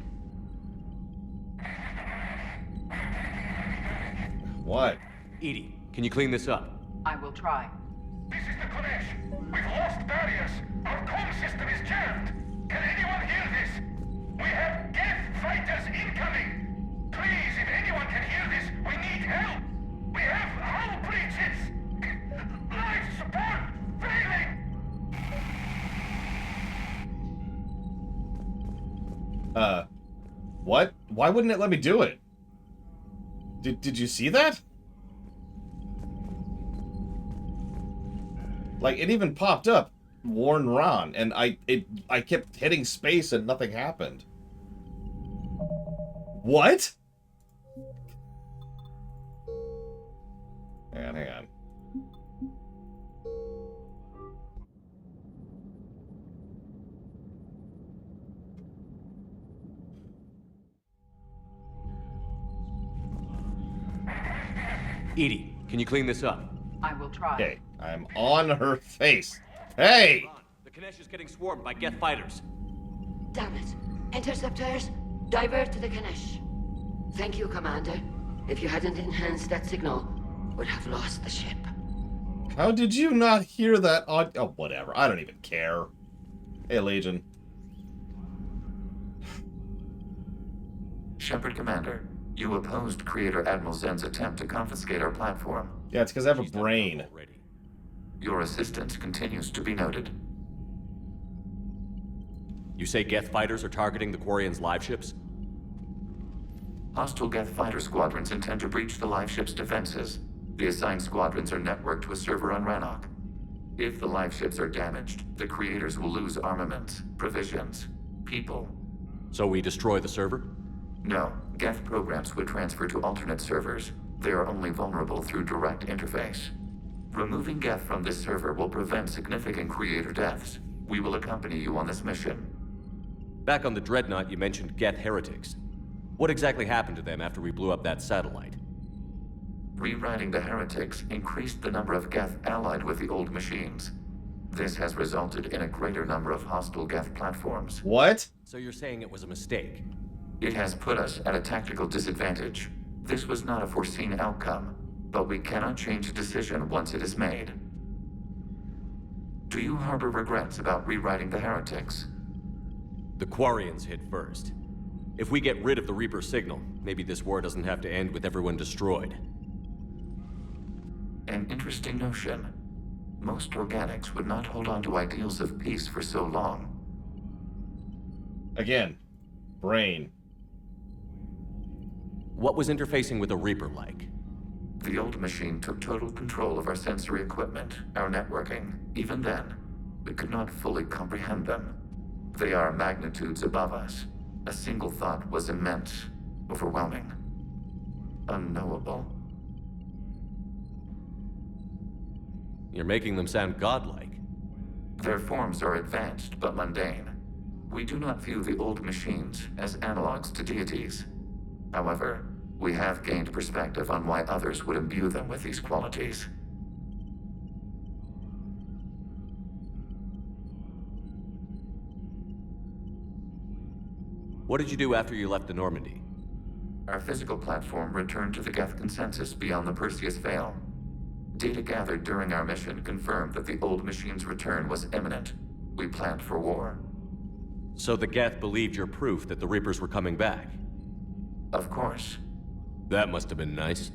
What? Edie, can you clean this up? I will try. This is the Kodesh. We've lost barriers. Our comm system is jammed. Can anyone hear this? We have Geth fighters incoming. Please, if anyone can hear this, we need help. We have hull breaches. Life support failing. What? Why wouldn't it let me do it? Did you see that? Like, it even popped up, warn Ron, and I kept hitting space and nothing happened. What? Hang on. Edie, can you clean this up? I will try. Okay, I'm on her face. Hey! The Kodesh is getting swarmed by Geth fighters. Damn it. Interceptors? Divert to the Ganesh. Thank you, Commander. If you hadn't enhanced that signal, would have lost the ship. How did you not hear that? Oh, whatever. I don't even care. Hey, Legion. Shepard Commander, you opposed Creator Admiral Zen's attempt to confiscate our platform. Yeah, it's because I have a brain. Your assistance continues to be noted. You say Geth fighters are targeting the Quarians' live ships? Hostile Geth fighter squadrons intend to breach the live ship's defenses. The assigned squadrons are networked to a server on Rannoch. If the live ships are damaged, the creators will lose armaments, provisions, people. So we destroy the server? No, Geth programs would transfer to alternate servers. They are only vulnerable through direct interface. Removing Geth from this server will prevent significant creator deaths. We will accompany you on this mission. Back on the Dreadnought, you mentioned Geth heretics. What exactly happened to them after we blew up that satellite? Rewriting the heretics increased the number of Geth allied with the old machines. This has resulted in a greater number of hostile Geth platforms. What? So you're saying it was a mistake? It has put us at a tactical disadvantage. This was not a foreseen outcome, but we cannot change a decision once it is made. Do you harbor regrets about rewriting the heretics? The Quarians hit first. If we get rid of the Reaper signal, maybe this war doesn't have to end with everyone destroyed. An interesting notion. Most organics would not hold on to ideals of peace for so long. Again, brain. What was interfacing with a Reaper like? The old machine took total control of our sensory equipment, our networking. Even then, we could not fully comprehend them. They are magnitudes above us. A single thought was immense, overwhelming, unknowable. You're making them sound godlike. Their forms are advanced but mundane. We do not view the old machines as analogs to deities. However, we have gained perspective on why others would imbue them with these qualities. What did you do after you left the Normandy? Our physical platform returned to the Geth consensus beyond the Perseus Veil. Data gathered during our mission confirmed that the old machine's return was imminent. We planned for war. So the Geth believed your proof that the Reapers were coming back? Of course. That must have been nice.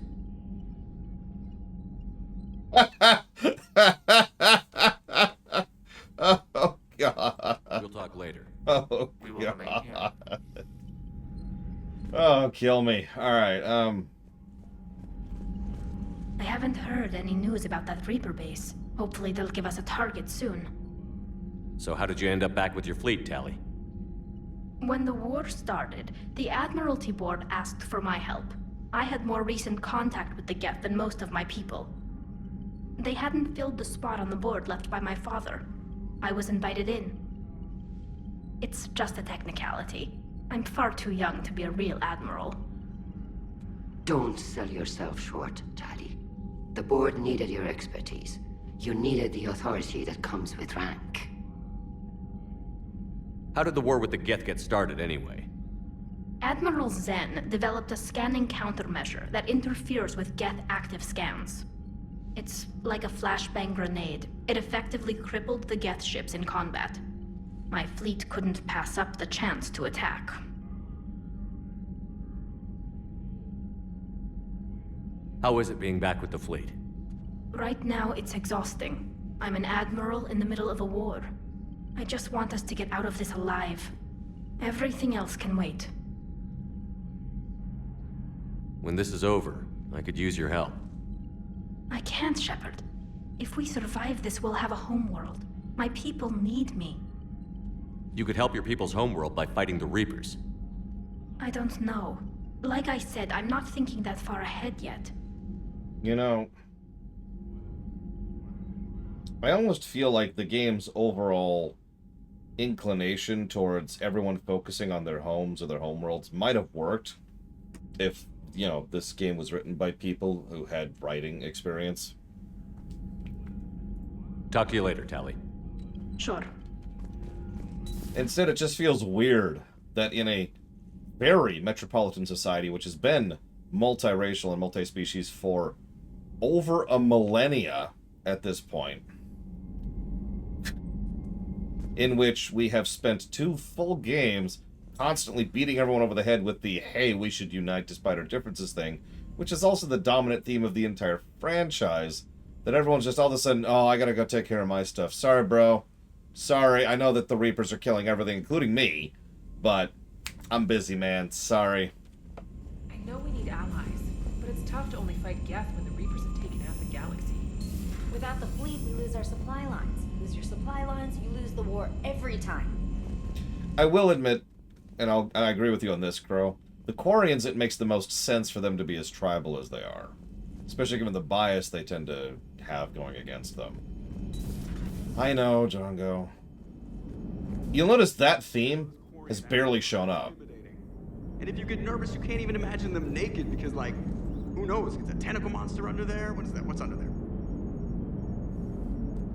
Oh, God. We'll talk later. Oh, God. Oh, kill me. Alright, I haven't heard any news about that Reaper base. Hopefully they'll give us a target soon. So how did you end up back with your fleet, Tali? When the war started, the Admiralty Board asked for my help. I had more recent contact with the Geth than most of my people. They hadn't filled the spot on the board left by my father. I was invited in. It's just a technicality. I'm far too young to be a real admiral. Don't sell yourself short, Tali. The board needed your expertise. You needed the authority that comes with rank. How did the war with the Geth get started anyway? Admiral Zen developed a scanning countermeasure that interferes with Geth active scans. It's like a flashbang grenade. It effectively crippled the Geth ships in combat. My fleet couldn't pass up the chance to attack. How is it being back with the fleet? Right now, it's exhausting. I'm an admiral in the middle of a war. I just want us to get out of this alive. Everything else can wait. When this is over, I could use your help. I can't, Shepard. If we survive this, we'll have a homeworld. My people need me. You could help your people's homeworld by fighting the Reapers. I don't know. Like I said, I'm not thinking that far ahead yet. You know, I almost feel like the game's overall inclination towards everyone focusing on their homes or their homeworlds might have worked if, you know, this game was written by people who had writing experience. Talk to you later, Tali. Sure. Instead, it just feels weird that in a very metropolitan society, which has been multiracial and multi-species for over a millennia at this point, in which we have spent 2 full games constantly beating everyone over the head with the, hey, we should unite despite our differences thing, which is also the dominant theme of the entire franchise, that everyone's just all of a sudden, oh, I gotta go take care of my stuff. Sorry, bro. Sorry, I know that the Reapers are killing everything, including me, but I'm busy, man. Sorry. I know we need allies, but it's tough to only fight Geth when the Reapers have taken out the galaxy. Without the fleet, we lose our supply lines. Lose your supply lines, you lose the war every time. I will admit, and I agree with you on this, Crow, the Quarians, it makes the most sense for them to be as tribal as they are. Especially given the bias they tend to have going against them. I know, Django. You'll notice that theme has barely shown up. And if you get nervous, you can't even imagine them naked because, like, who knows? It's a tentacle monster under there? What is that? What's under there?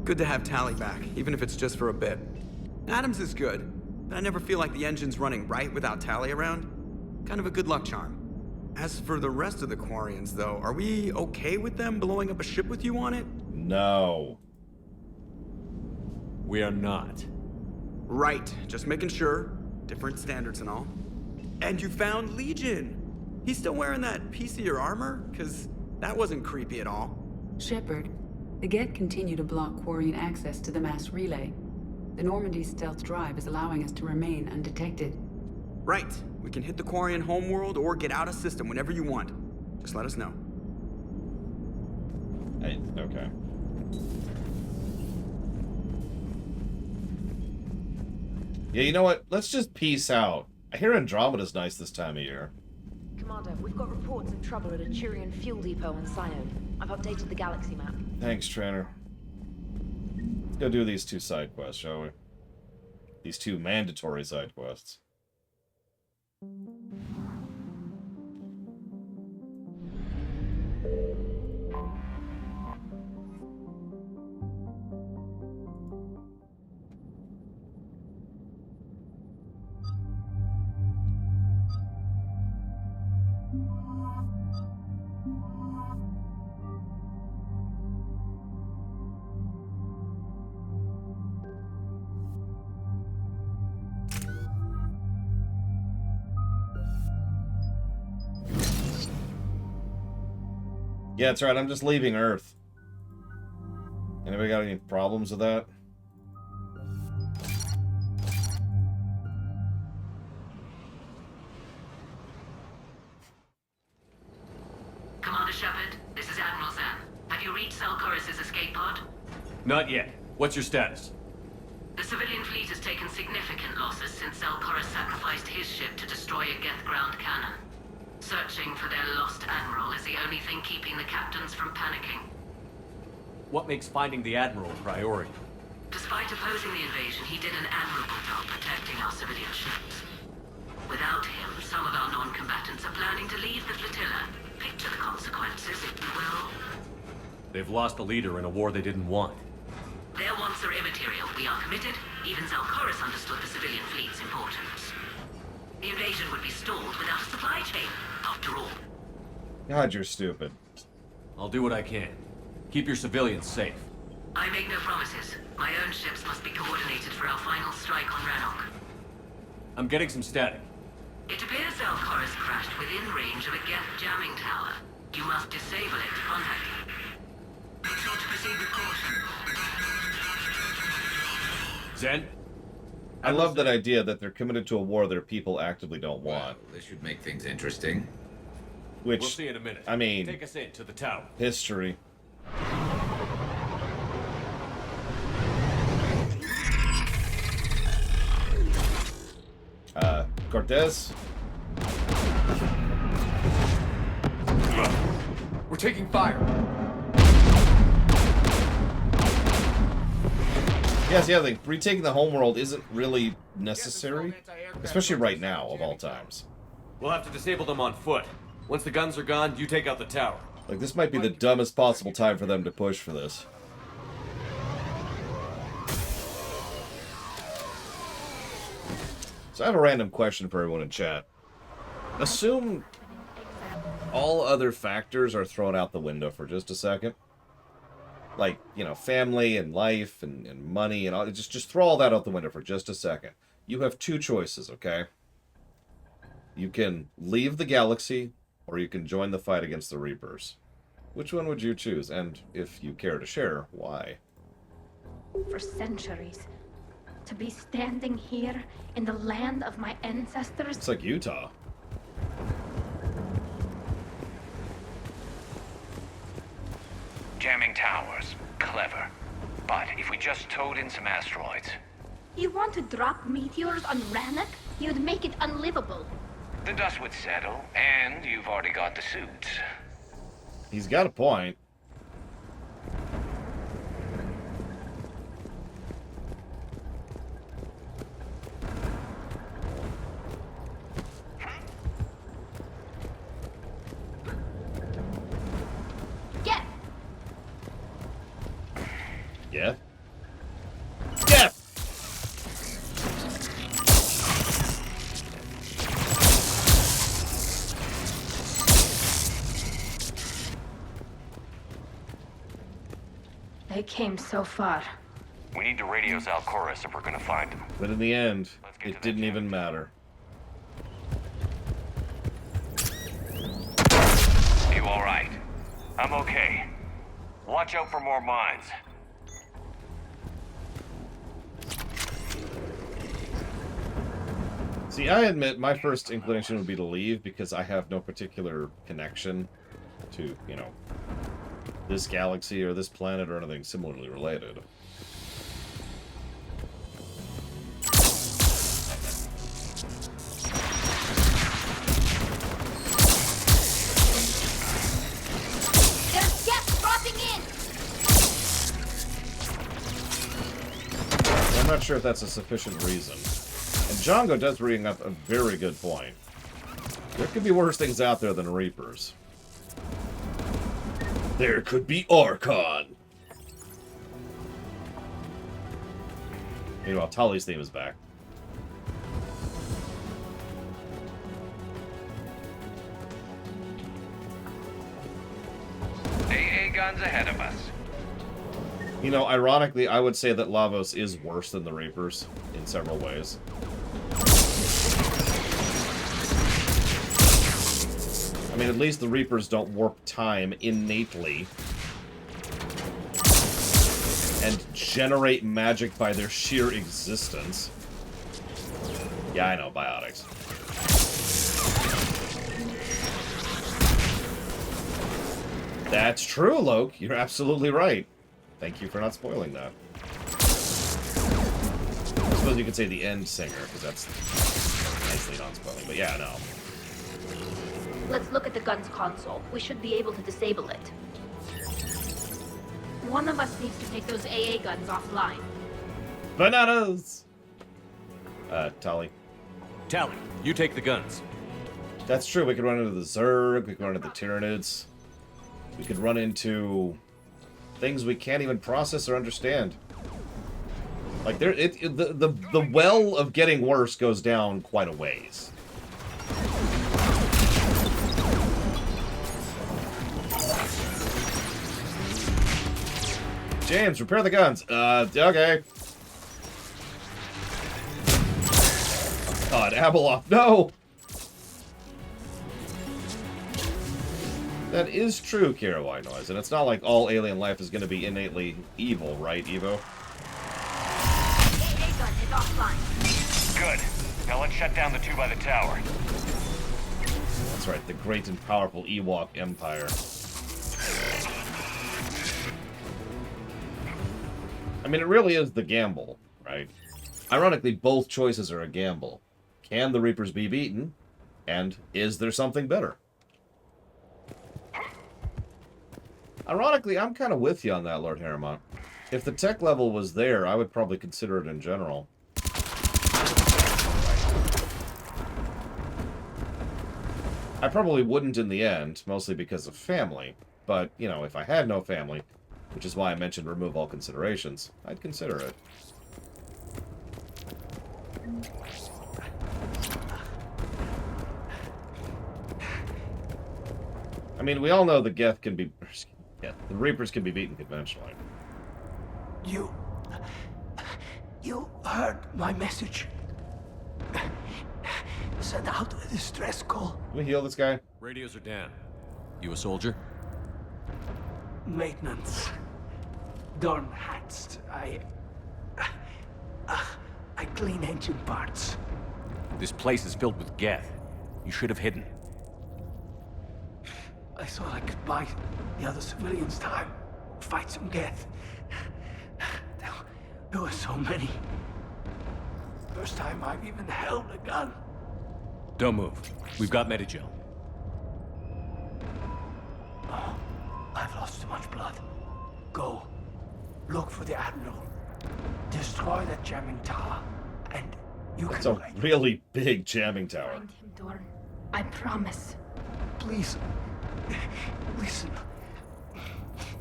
Good to have Tally back, even if it's just for a bit. Adams is good, but I never feel like the engine's running right without Tally around. Kind of a good luck charm. As for the rest of the Quarians, though, are we okay with them blowing up a ship with you on it? No. We are not. Right, just making sure. Different standards and all. And you found Legion. He's still wearing that piece of your armor? Because that wasn't creepy at all. Shepard, the Geth continue to block Quarian access to the mass relay. The Normandy's stealth drive is allowing us to remain undetected. Right. We can hit the Quarian homeworld or get out of system whenever you want. Just let us know. Okay. Yeah, you know what? Let's just peace out. I hear Andromeda's nice this time of year. Commander, we've got reports of trouble at a Turian fuel depot on Cyone. I've updated the galaxy map. Thanks, Trainer. Let's go do these 2 side quests, shall we? These 2 mandatory side quests. Yeah, that's right. I'm just leaving Earth. Anybody got any problems with that? Commander Shepard, this is Admiral Zan. Have you reached Salcoris' escape pod? Not yet. What's your status? The civilian fleet has taken significant losses since Salcoris sacrificed his ship to destroy a Geth ground cannon. Searching for their lost admiral is the only thing keeping the captains from panicking. What makes finding the Admiral a priority? Despite opposing the invasion, he did an admirable job protecting our civilian ships. Without him, some of our non-combatants are planning to leave the flotilla. Picture the consequences, if you will. They've lost a leader in a war they didn't want. Their wants are immaterial. We are committed. Even Zalcoris understood the civilian fleet's importance. The invasion would be stalled without a supply chain, after all. God, you're stupid. I'll do what I can. Keep your civilians safe. I make no promises. My own ships must be coordinated for our final strike on Rannoch. I'm getting some static. It appears Zalcoris crashed within range of a Geth jamming tower. You must disable it to contact him. Make sure to proceed with caution. Zen? I love that idea that they're committed to a war their people actively don't want. Well, this should make things interesting. Which, we'll see in a minute. I mean, take us in to the tower. History. Cortez? We're taking fire. Yeah, the other thing, retaking the homeworld isn't really necessary, especially right now, of all times. We'll have to disable them on foot. Once the guns are gone, you take out the tower. Like, this might be the dumbest possible time for them to push for this. So I have a random question for everyone in chat. assume all other factors are thrown out the window for just a second. Like, you know, family and life and money and all. Just throw all that out the window for just a second. You have two choices, okay? You can leave the galaxy, or you can join the fight against the Reapers. Which one would you choose? And if you care to share, why? For centuries, to be standing here in the land of my ancestors. It's like Utah. Jamming towers. Clever. But if we just towed in some asteroids... You want to drop meteors on Rannoch? You'd make it unlivable. The dust would settle, and you've already got the suits. He's got a point. Get! Yeah? Yeah! They came so far. We need to radio Zalcoris if we're gonna find him. But in the end, it didn't even matter. You alright? I'm okay. Watch out for more mines. See, I admit my first inclination would be to leave because I have no particular connection to, you know, this galaxy or this planet or anything similarly related. There's Geth dropping in! I'm not sure if that's a sufficient reason. And Django does bring up a very good point. There could be worse things out there than Reapers. There could be Archon. Meanwhile, Tali's theme is back. AA guns ahead of us. You know, ironically, I would say that Lavos is worse than the Reapers in several ways. I mean, at least the Reapers don't warp time innately and generate magic by their sheer existence. Yeah, I know, biotics. That's true, Loke. You're absolutely right. Thank you for not spoiling that. I suppose you could say the end singer, because that's nicely non-spoiling. But yeah, no. Let's look at the gun's console. We should be able to disable it. One of us needs to take those AA guns offline. Bananas! Tali. Tali, you take the guns. That's true. We could run into the Zerg, we could run into the Tyranids. We could run into things we can't even process or understand. Like, the well of getting worse goes down quite a ways. James, repair the guns. Okay. Oh, God, Abeloth, no! That is true, Kira White Noise, and it's not like all alien life is going to be innately evil, right, Evo? AA gun is offline. Good. Now let's shut down the two by the tower. That's right, the great and powerful Ewok Empire. I mean, it really is the gamble, right? Ironically, both choices are a gamble. Can the Reapers be beaten? And is there something better? Ironically, I'm kind of with you on that, Lord Harrimont. If the tech level was there, I would probably consider it in general. I probably wouldn't in the end, mostly because of family. But, you know, if I had no family, which is why I mentioned remove all considerations, I'd consider it. mean, we all know the Geth can be... Yeah, the Reapers can be beaten conventionally. You heard my message. Send out a distress call. Can we heal this guy? Radios are down. You a soldier? Maintenance. Dorn hats. I clean engine parts. This place is filled with Geth. You should have hidden. I thought I could buy the other civilians time. Fight some Geth. There were so many. First time I've even held a gun. Don't move. We've got Medigel. Oh, I've lost too much blood. Go. Look for the Admiral. Destroy that jamming tower. And you It's can... a really big jamming tower. Find him, Dorn. I promise. Please. Listen.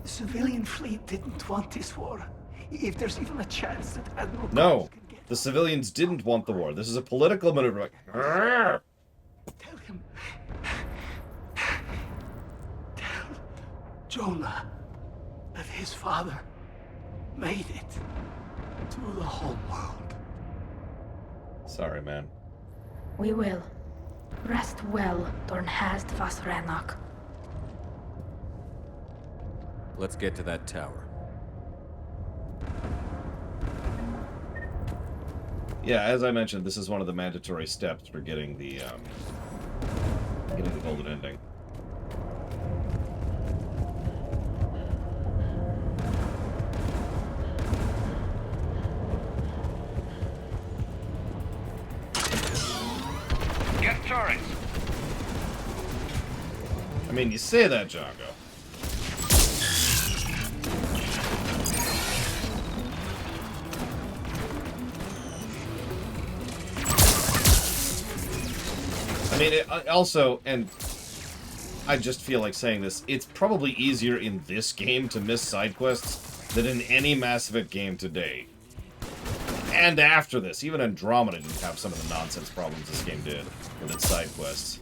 The civilian fleet didn't want this war. If there's even a chance that Admiral... No, the civilians didn't want the war. This is a political maneuver. Tell him. Tell Jonah that his father made it to the home world. Sorry, man. We will. Rest well, Dorn Hast vas Rannoch. Let's get to that tower. Yeah, as I mentioned, this is one of the mandatory steps for getting the golden ending. Get turrets. I mean, you say that, Django. I mean, also, and I just feel like saying this, it's probably easier in this game to miss side quests than in any Mass Effect game today. And after this, even Andromeda didn't have some of the nonsense problems this game did with its side quests.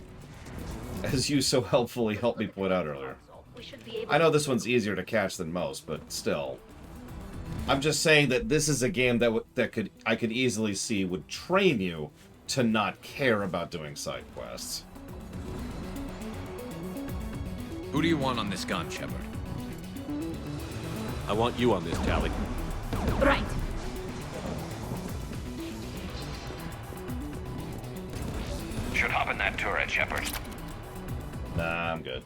As you so helpfully helped me point out earlier. I know this one's easier to catch than most, but still. I'm just saying that this is a game that I could easily see would train you to not care about doing side quests. Who do you want on this gun, Shepard? I want you on this, Tali. Right. Should hop in that turret, Shepard. Nah, I'm good.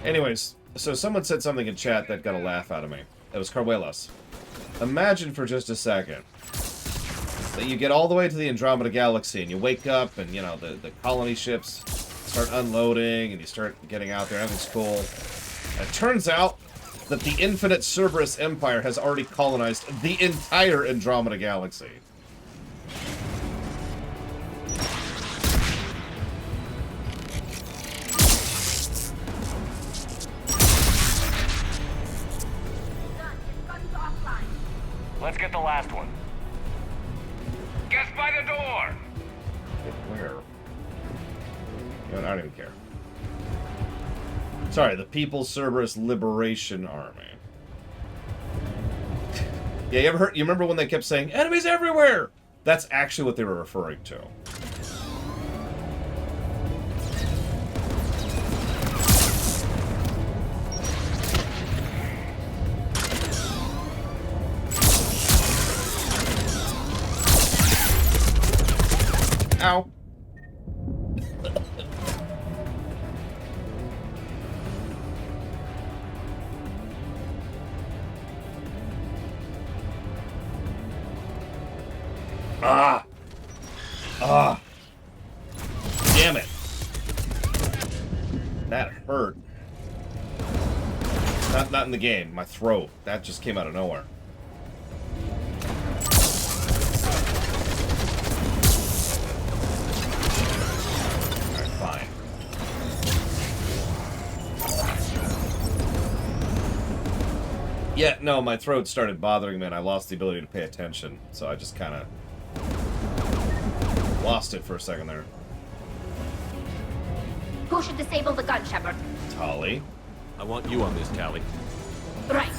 Anyways, so someone said something in chat that got a laugh out of me. It was Carwelas. Imagine for just a second that you get all the way to the Andromeda Galaxy and you wake up and, you know, the colony ships start unloading and you start getting out there, everything's cool. And it turns out that the infinite Cerberus Empire has already colonized the entire Andromeda Galaxy. Let's get the last one. Get by the door! Where? You know, I don't even care. Sorry, the People's Cerberus Liberation Army. Yeah, you remember when they kept saying, enemies everywhere? That's actually what they were referring to. Ow. Ah! Ah! Damn it. That hurt. Not in the game, my throat. That just came out of nowhere. Yeah, no, my throat started bothering me and I lost the ability to pay attention. So I just kind of lost it for a second there. Who should disable the gun, Shepard? Tali. I want you on this, Tali. Right.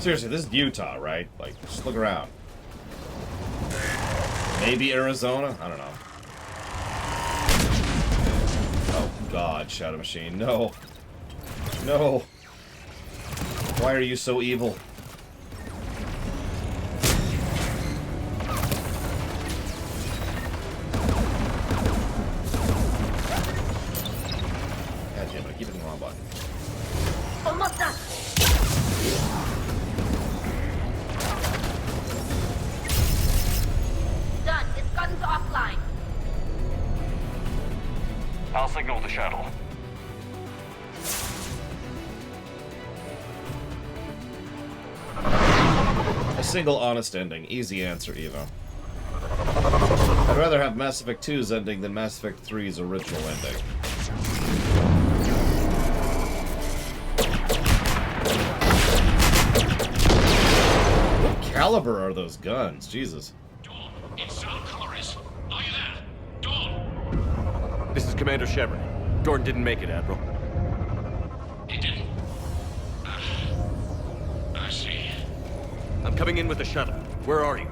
Seriously, this is Utah, right? Like, just look around. Maybe Arizona? I don't know. Oh, God, Shadow Machine. No. No. Why are you so evil? God damn it, I keep hitting the wrong button. Almost done. Done. This gun's offline. I'll signal the shuttle. A single honest ending. Easy answer, Evo. I'd rather have Mass Effect 2's ending than Mass Effect 3's original ending. What caliber are those guns? Jesus. It's Zalcoris. Are you there? Dawn! This is Commander Shepard. Dorn didn't make it, Admiral. He didn't. I see. I'm coming in with the shuttle. Where are you?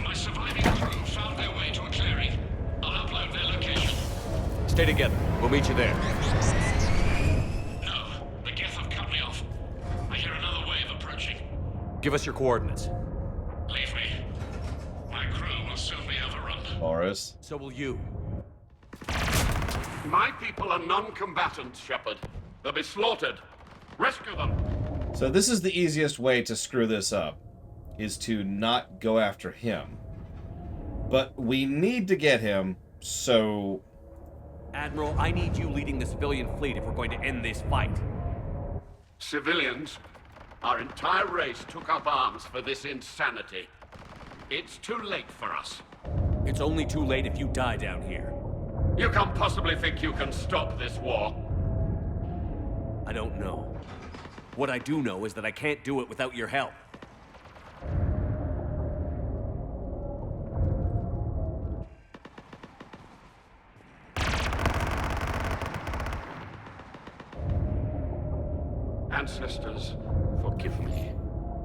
My surviving crew found their way to a clearing. I'll upload their location. Stay together. We'll meet you there. No, the Geth have cut me off. I hear another wave approaching. Give us your coordinates. Leave me. My crew will soon be overrun. Boris. So will you. My people are non-combatants, Shepard. They'll be slaughtered. Rescue them. So this is the easiest way to screw this up, is to not go after him. But we need to get him, so... Admiral, I need you leading the civilian fleet if we're going to end this fight. Civilians, our entire race took up arms for this insanity. It's too late for us. It's only too late if you die down here. You can't possibly think you can stop this war. I don't know. What I do know is that I can't do it without your help. Ancestors, forgive me.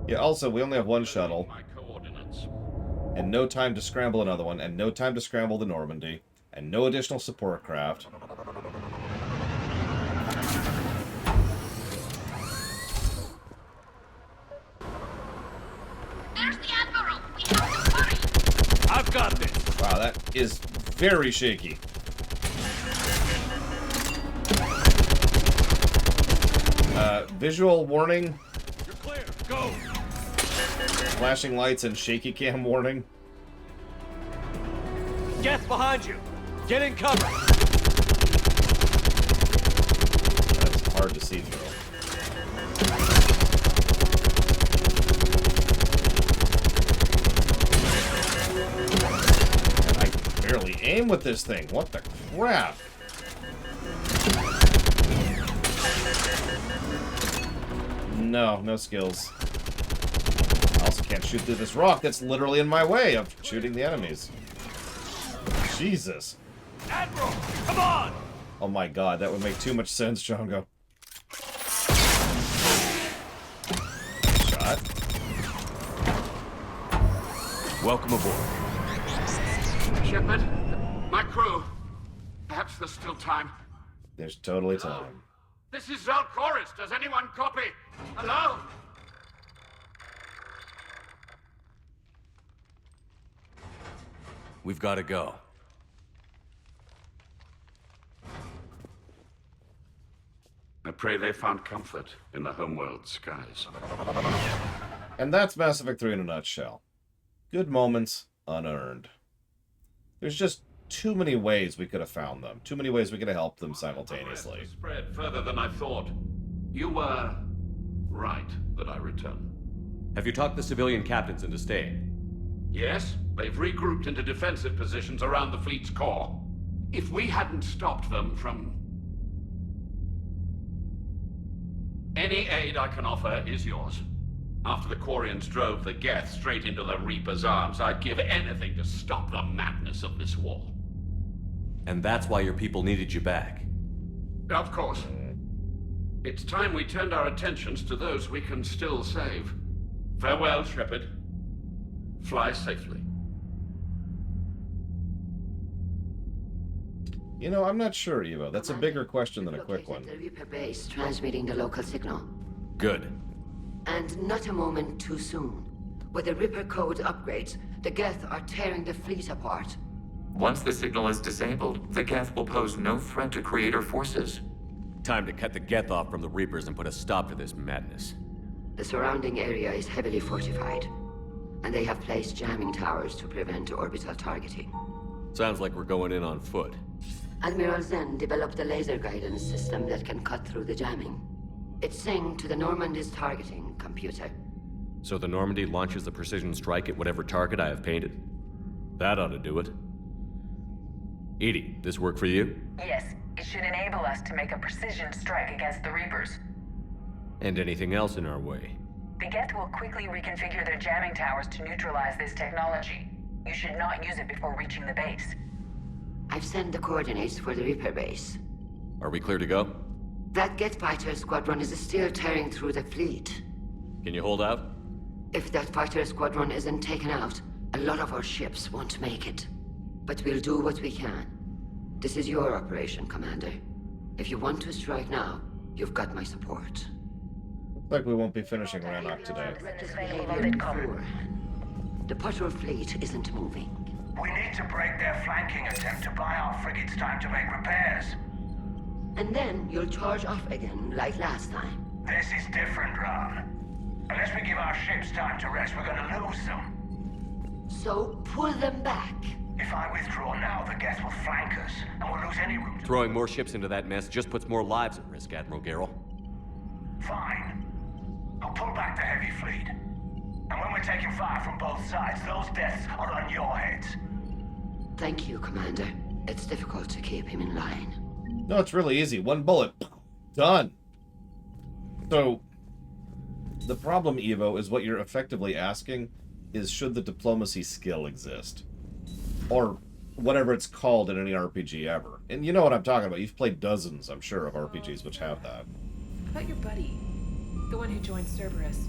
Yeah, also, we only have one shuttle. My coordinates. And no time to scramble another one, and no time to scramble the Normandy, and no additional support craft. There's the Admiral! We have to hurry! I've got this! Wow, that is very shaky. Visual warning. You're clear. Go! Flashing lights and shaky cam warning. Geth behind you! Get in cover! That's hard to see through. And I can barely aim with this thing. What the crap? No, no skills. I also can't shoot through this rock that's literally in my way of shooting the enemies. Jesus. Admiral, come on! Oh my god, that would make too much sense, Jongo. Shot. Welcome aboard. Shepard, my crew. Perhaps there's still time. There's totally time. This is Zalcoris. Does anyone copy? Hello? We've got to go. I pray they found comfort in the homeworld skies. And that's Mass Effect 3 in a nutshell. Good moments, unearned. There's just too many ways we could have found them. Too many ways we could have helped them simultaneously. Spread further than I thought. You were right that I return. Have you talked the civilian captains into staying? Yes, they've regrouped into defensive positions around the fleet's core. If we hadn't stopped them from... Any aid I can offer is yours. After the Quarians drove the Geth straight into the Reaper's arms, I'd give anything to stop the madness of this war. And that's why your people needed you back. Of course. It's time we turned our attentions to those we can still save. Farewell, Shepard. Fly safely. You know, I'm not sure, Evo. That's a bigger question than a quick one. The Reaper base transmitting the local signal. Good. And not a moment too soon. With the Reaper code upgrades, the Geth are tearing the fleet apart. Once the signal is disabled, the Geth will pose no threat to Creator forces. Time to cut the Geth off from the Reapers and put a stop to this madness. The surrounding area is heavily fortified, and they have placed jamming towers to prevent orbital targeting. Sounds like we're going in on foot. Admiral Zen developed a laser guidance system that can cut through the jamming. It's synced to the Normandy's targeting computer. So the Normandy launches a precision strike at whatever target I have painted? That ought to do it. Edie, this work for you? Yes, it should enable us to make a precision strike against the Reapers. And anything else in our way? The Geth will quickly reconfigure their jamming towers to neutralize this technology. You should not use it before reaching the base. I've sent the coordinates for the Reaper base. Are we clear to go? That Geth fighter squadron is still tearing through the fleet. Can you hold out? If that fighter squadron isn't taken out, a lot of our ships won't make it. But we'll do what we can. This is your operation, Commander. If you want to strike now, you've got my support. Looks like we won't be finishing Rannoch today. The patrol fleet isn't moving. We need to break their flanking attempt to buy our frigates time to make repairs. And then you'll charge off again, like last time. This is different, Ron. Unless we give our ships time to rest, we're gonna lose them. So pull them back. If I withdraw now, the Geth will flank us, and we'll lose any room to... Throwing more ships into that mess just puts more lives at risk, Admiral Garrel. Fine. I'll pull back the heavy fleet. And when we're taking fire from both sides, those deaths are on your heads. Thank you, Commander. It's difficult to keep him in line. No, it's really easy. One bullet. Done. So, the problem, Evo, is what you're effectively asking is should the diplomacy skill exist? Or whatever it's called in any RPG ever. And you know what I'm talking about. You've played dozens, I'm sure, of RPGs which have that. What about your buddy? The one who joined Cerberus.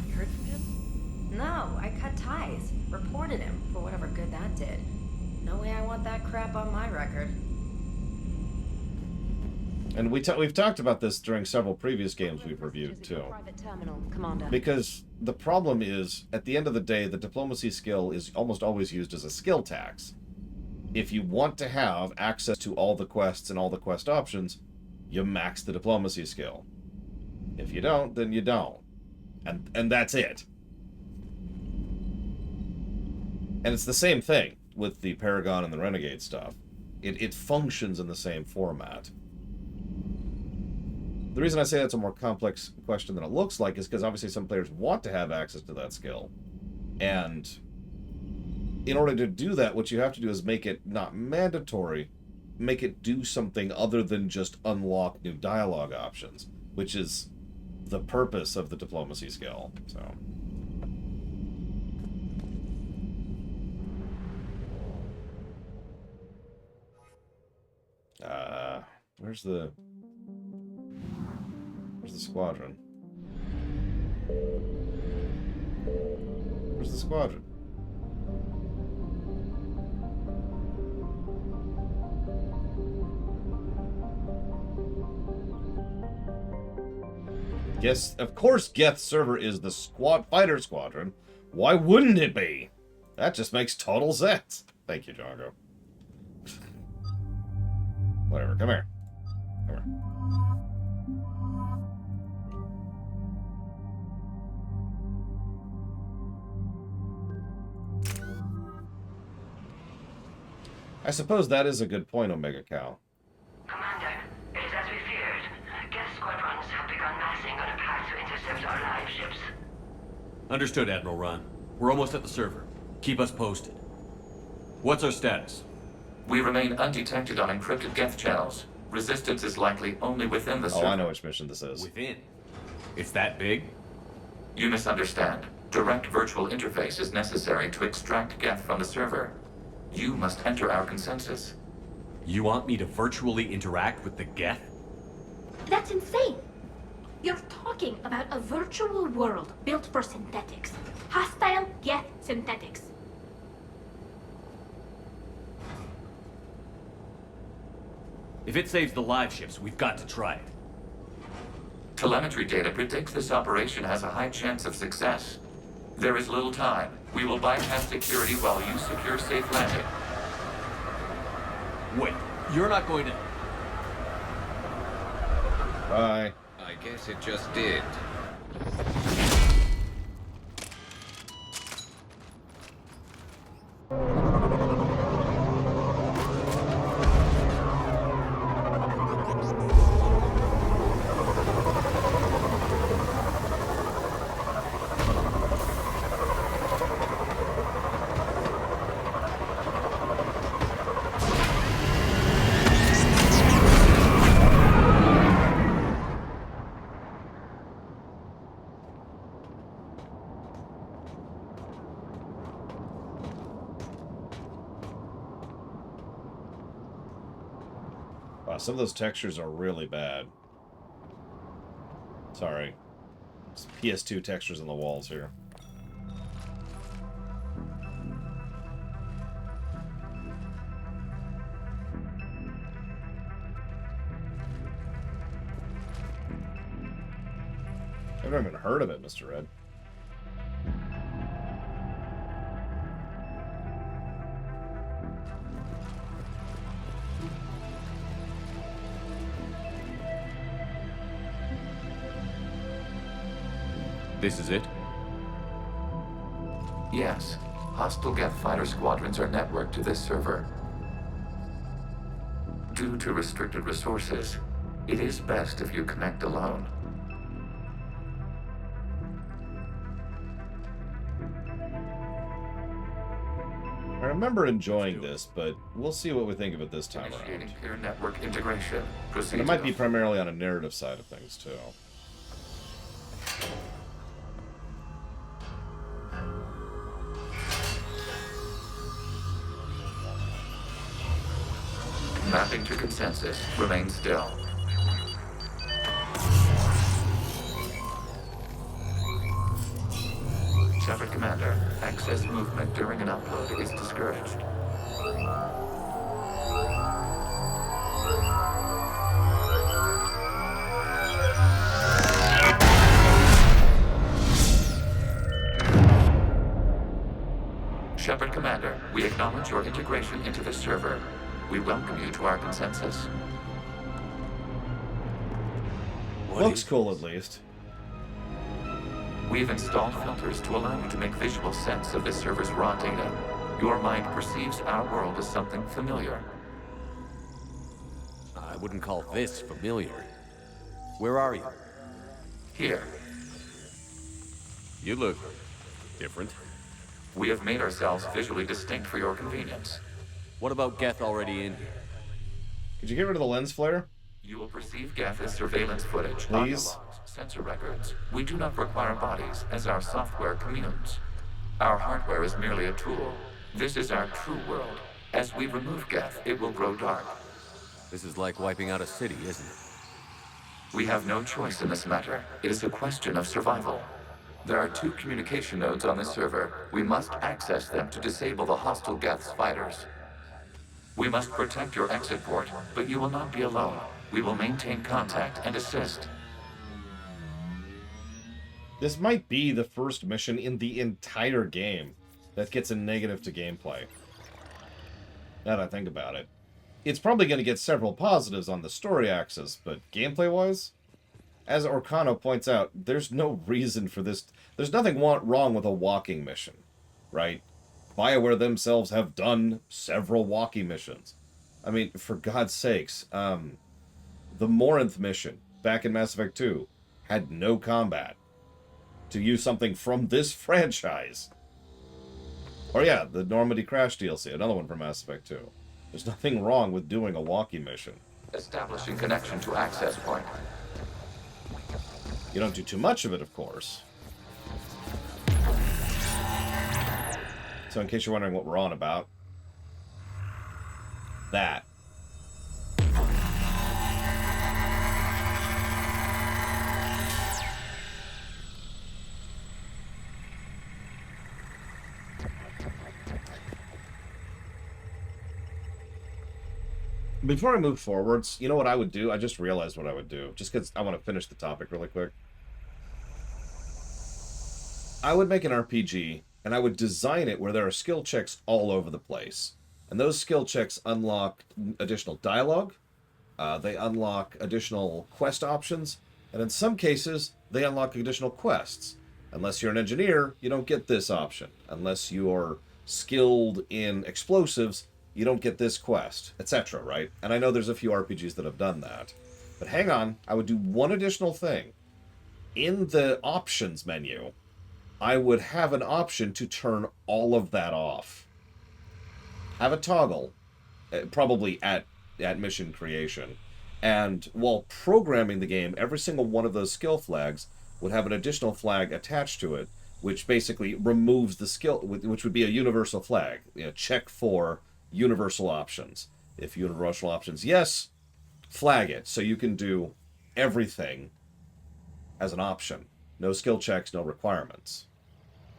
You heard from him? No, I cut ties. Reported him for whatever good that did. No way I want that crap on my record. And we've talked about this during several previous games we've reviewed, too. Because the problem is, at the end of the day, the diplomacy skill is almost always used as a skill tax. If you want to have access to all the quests and all the quest options, you max the diplomacy skill. If you don't, then you don't. And that's it. And it's the same thing with the Paragon and the Renegade stuff. It functions in the same format. The reason I say that's a more complex question than it looks like is because obviously some players want to have access to that skill. And in order to do that, what you have to do is make it not mandatory, make it do something other than just unlock new dialogue options, which is the purpose of the diplomacy skill. So... where's the squadron? Where's the squadron? Yes, of course Geth server is the fighter squadron. Why wouldn't it be? That just makes total sense. Thank you, Django. Whatever, come here. Come here. I suppose that is a good point, Omega Cow. Commander, it is as we feared. Geth squadrons have begun massing on a path to intercept our live ships. Understood, Admiral Ron. We're almost at the server. Keep us posted. What's our status? We remain undetected on encrypted Geth channels. Resistance is likely only within the server. Oh, I know which mission this is. Within? It's that big? You misunderstand. Direct virtual interface is necessary to extract Geth from the server. You must enter our consensus. You want me to virtually interact with the Geth? That's insane! You're talking about a virtual world built for synthetics. Hostile Geth synthetics. If it saves the live ships, we've got to try it. Telemetry data predicts this operation has a high chance of success. There is little time. We will bypass security while you secure safe landing. Wait, you're not going to... Bye. I guess it just did. Wow, some of those textures are really bad. Sorry. It's PS2 textures on the walls here. I've never even heard of it, Mr. Red. This is it? Yes. Hostile Geth fighter squadrons are networked to this server. Due to restricted resources, it is best if you connect alone. I remember enjoying this, but we'll see what we think of it this time around. Initiating peer network integration. Proceed And it to might the be primarily on a narrative side of things, too. Mapping to consensus. Remain still. Shepard Commander, access movement during an upload is discouraged. Shepard Commander, we acknowledge your integration into the server. We welcome you to our consensus. Looks cool, at least. We've installed filters to allow you to make visual sense of this server's raw data. Your mind perceives our world as something familiar. I wouldn't call this familiar. Where are you? Here. You look different. We have made ourselves visually distinct for your convenience. What about Geth already in here? Could you get rid of the lens flare? You will perceive Geth as surveillance footage, Please? audio logs, sensor records. We do not require bodies, as our software communes. Our hardware is merely a tool. This is our true world. As we remove Geth, it will grow dark. This is like wiping out a city, isn't it? We have no choice in this matter. It is a question of survival. There are 2 communication nodes on this server. We must access them to disable the hostile Geth's fighters. We must protect your exit port, but you will not be alone. We will maintain contact and assist. This might be the first mission in the entire game that gets a negative to gameplay. Now that I think about it. It's probably going to get several positives on the story axis, but gameplay-wise, as Orkano points out, there's no reason for this. There's nothing wrong with a walking mission, right? BioWare themselves have done several walking missions. I mean, for God's sakes, the Morinth mission back in Mass Effect 2 had no combat. To use something from this franchise. Or yeah, the Normandy Crash DLC, another one from Mass Effect 2. There's nothing wrong with doing a walkie mission. Establishing connection to access point. You don't do too much of it, of course. So in case you're wondering what we're on about, that. Before I move forwards, you know what I would do? I just realized what I would do, just because I want to finish the topic really quick. I would make an RPG, and I would design it where there are skill checks all over the place. And those skill checks unlock additional dialogue, they unlock additional quest options, and in some cases, they unlock additional quests. Unless you're an engineer, you don't get this option. Unless you're skilled in explosives, you don't get this quest, etc., right? And I know there's a few RPGs that have done that. But hang on, I would do one additional thing. In the options menu, I would have an option to turn all of that off. Have a toggle, probably at mission creation. And while programming the game, every single one of those skill flags would have an additional flag attached to it, which basically removes the skill, which would be a universal flag. You know, check for universal options. If universal options, yes, flag it. So you can do everything as an option. No skill checks, no requirements.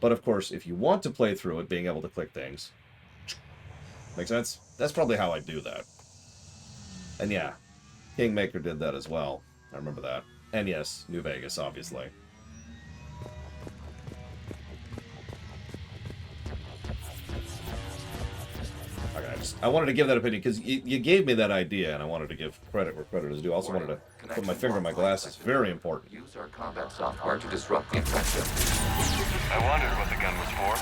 But of course, if you want to play through it, being able to click things. Make sense? That's probably how I do that. And yeah, Kingmaker did that as well. I remember that. And yes, New Vegas, obviously. Okay, I wanted to give that opinion because you gave me that idea, and I wanted to give credit where credit is due. I also wanted to put my finger in my glasses. Very important. Use our combat software to disrupt the infection. I wondered what the gun was for.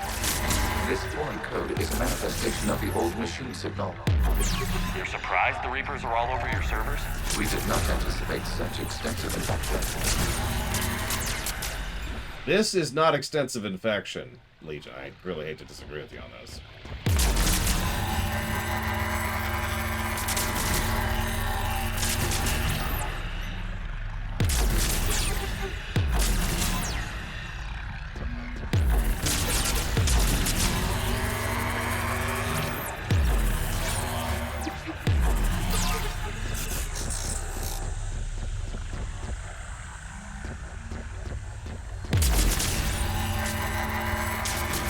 This foreign code is a manifestation of the old machine signal. You're surprised the Reapers are all over your servers? We did not anticipate such extensive infection. This is not extensive infection, Legion. I really hate to disagree with you on this.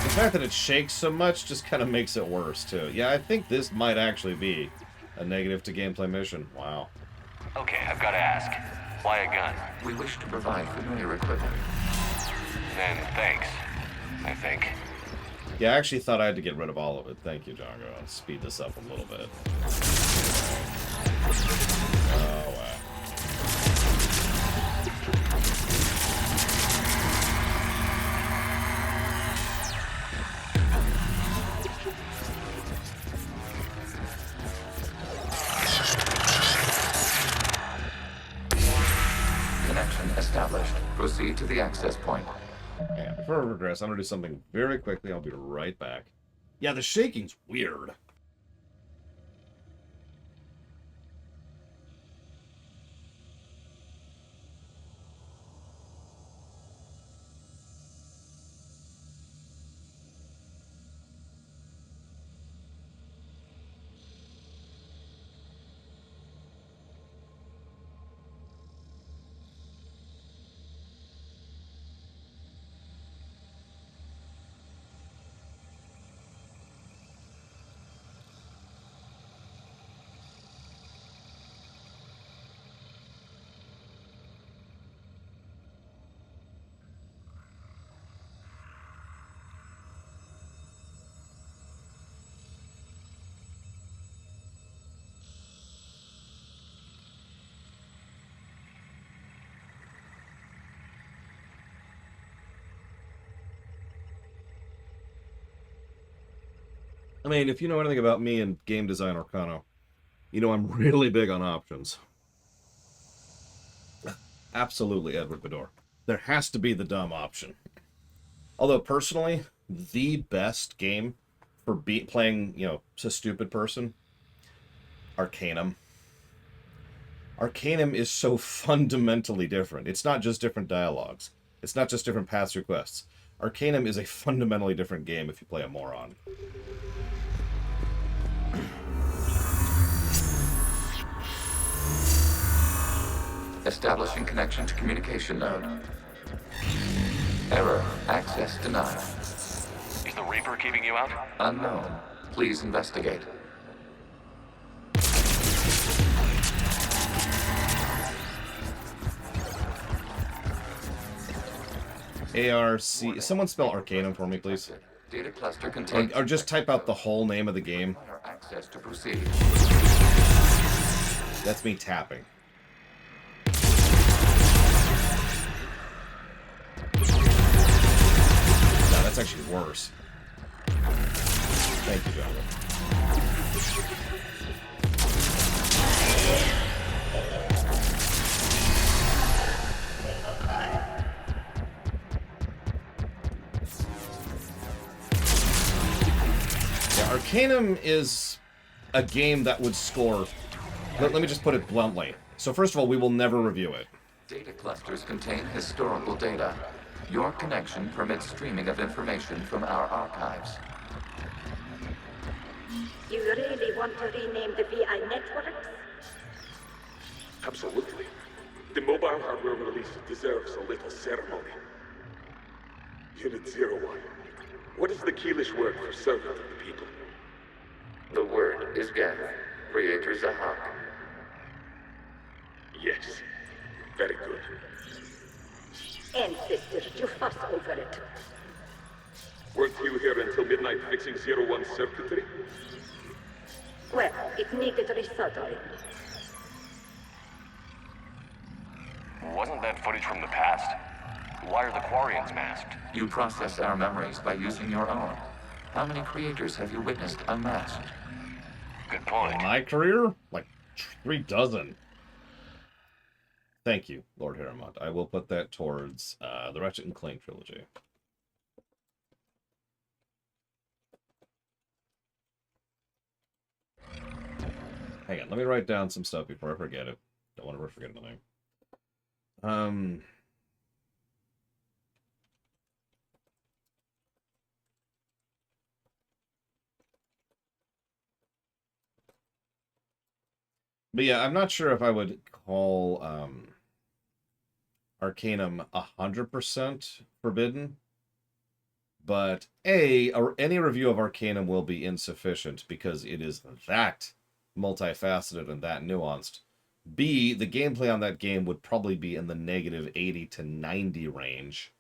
The fact that it shakes so much just kind of makes it worse, too. Yeah, I think this might actually be a negative to gameplay mission. Wow. Okay, I've got to ask. Why a gun? We wish to provide familiar equipment. Then thanks, I think. Yeah, I actually thought I had to get rid of all of it. Thank you, Django. I'll speed this up a little bit. Oh, wow. Established. Proceed to the access point. Yeah, before I regress, I'm going to do something very quickly. I'll be right back. Yeah, the shaking's weird. I mean, if you know anything about me and game design Arcano, you know I'm really big on options. Absolutely, Edward Bador. There has to be the dumb option. Although, personally, the best game for playing, you know, a stupid person, Arcanum. Arcanum is so fundamentally different. It's not just different dialogues. It's not just different paths or quests. Arcanum is a fundamentally different game if you play a moron. Establishing connection to communication node. Error. Access denied. Is the Reaper keeping you out? Unknown. Please investigate. ARC. Someone spell Arcanum for me, please. Data cluster contains... Or just type out the whole name of the game. Access to proceed. That's me tapping. No, that's actually worse. Thank you, gentlemen. Yeah, Arcanum is a game that would score... Let me just put it bluntly. So first of all, we will never review it. Data clusters contain historical data. Your connection permits streaming of information from our archives. You really want to rename the VI networks? Absolutely. The mobile hardware release deserves a little ceremony. Unit 01. What is the Keelish word for servant of the people? The word is Geth. Creator Zahak. Yes. Very good. Ancestors, you fuss over it. Weren't you here until midnight fixing 01's circuitry? Well, it needed resoldering. Wasn't that footage from the past? Why are the Quarians masked? You process our memories by using your own. How many creators have you witnessed unmasked? Good point. In my career? Like 3 dozen. Thank you, Lord Harrimont. I will put that towards the Ratchet and Clank trilogy. Hang on, let me write down some stuff before I forget it. Don't want to ever forget anything. But yeah, I'm not sure if I would call Arcanum 100% forbidden. But A, any review of Arcanum will be insufficient because it is that multifaceted and that nuanced. B, the gameplay on that game would probably be in the negative 80 to 90 range.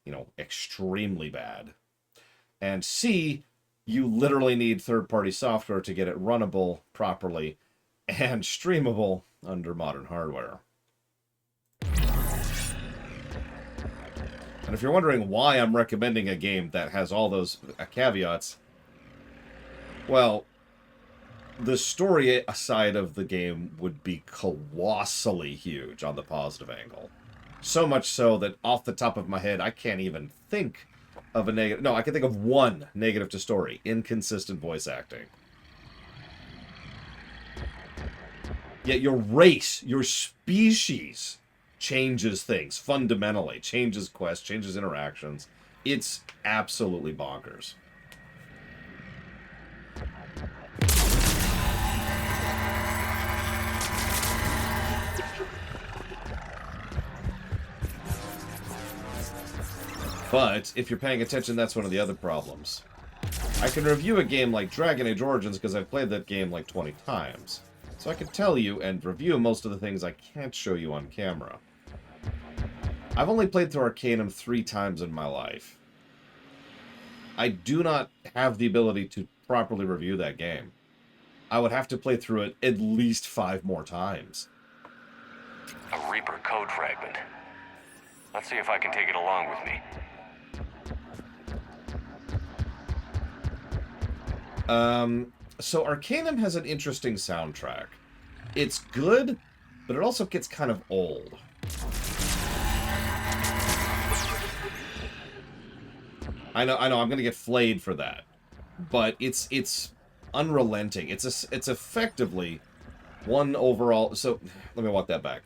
You know, extremely bad. And C, you literally need third-party software to get it runnable properly and streamable under modern hardware. And if you're wondering why I'm recommending a game that has all those caveats, well, the story side of the game would be colossally huge on the positive angle. So much so that off the top of my head, I can't even think of a negative... No, I can think of one negative to story. Inconsistent voice acting. Yet your race, your species, changes things fundamentally. Changes quests, changes interactions. It's absolutely bonkers. But if you're paying attention, that's one of the other problems. I can review a game like Dragon Age Origins because I've played that game like 20 times. So I can tell you and review most of the things I can't show you on camera. I've only played through Arcanum 3 times in my life. I do not have the ability to properly review that game. I would have to play through it at least 5 more times. A Reaper code fragment. Let's see if I can take it along with me. So Arcanum has an interesting soundtrack. It's good, but it also gets kind of old. I know, I'm gonna get flayed for that. But it's unrelenting. It's effectively one overall... So, let me walk that back.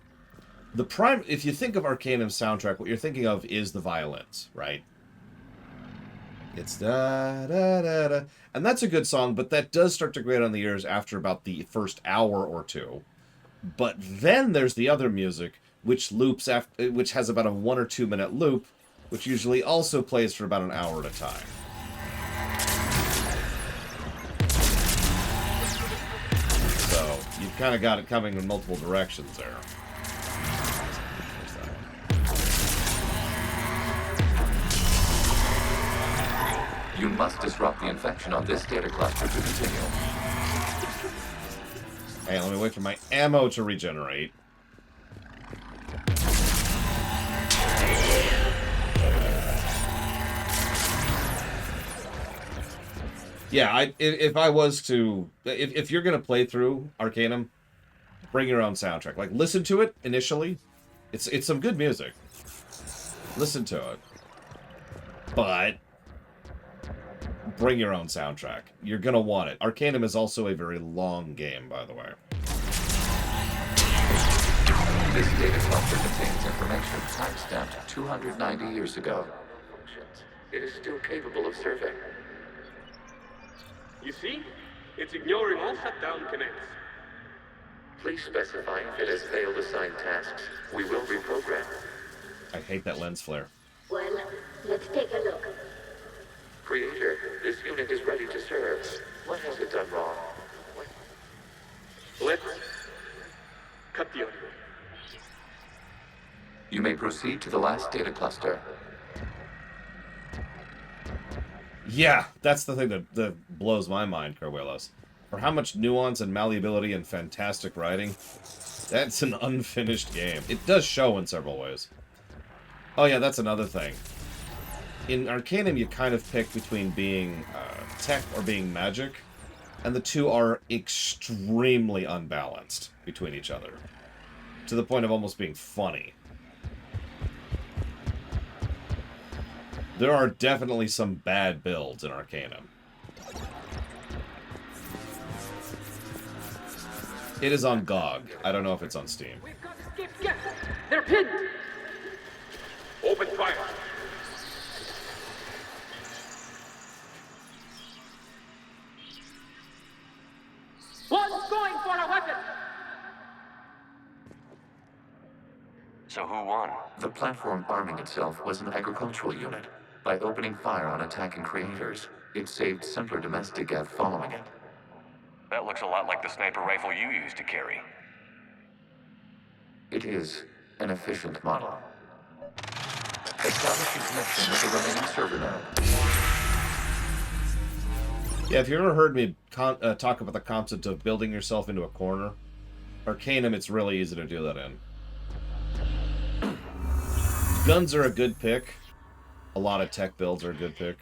If you think of Arcanum's soundtrack, what you're thinking of is the violins, right? It's da-da-da-da. And that's a good song, but that does start to grate on the ears after about the first hour or two. But then there's the other music, which loops after, which has about a 1 or 2 minute loop, which usually also plays for about an hour at a time. So you've kind of got it coming in multiple directions there. You must disrupt the infection on this data cluster to continue. Hey, let me wait for my ammo to regenerate. Yeah, if I was to... If you're going to play through Arcanum, bring your own soundtrack. Like, listen to it initially. It's some good music. Listen to it. But... bring your own soundtrack. You're gonna want it. Arcanum is also a very long game, by the way. This data cluster contains information timestamped 290 years ago. It is still capable of serving. You see? It's ignoring all shutdown connects. Please specify if it has failed assigned tasks. We will reprogram. I hate that lens flare. Well, let's take a look. Creator, this unit is ready to serve. What has it done wrong? Let's cut the audio. You may proceed to the last data cluster. Yeah, that's the thing that blows my mind, Carwelos. For how much nuance and malleability and fantastic writing, that's an unfinished game. It does show in several ways. Oh yeah, that's another thing. In Arcanum, you kind of pick between being tech or being magic, and the two are extremely unbalanced between each other, to the point of almost being funny. There are definitely some bad builds in Arcanum. It is on GOG. I don't know if it's on Steam. We've got to escape Geth. They're pinned. Open fire. One's going for a weapon. So who won? The platform arming itself was an agricultural unit. By opening fire on attacking creators, it saved simpler domestic Geth following it. That looks a lot like the sniper rifle you used to carry. It is an efficient model. Establishing connection with the remaining server node. Yeah, if you ever heard me talk about the concept of building yourself into a corner, Arcanum, it's really easy to do that in. Guns are a good pick. A lot of tech builds are a good pick.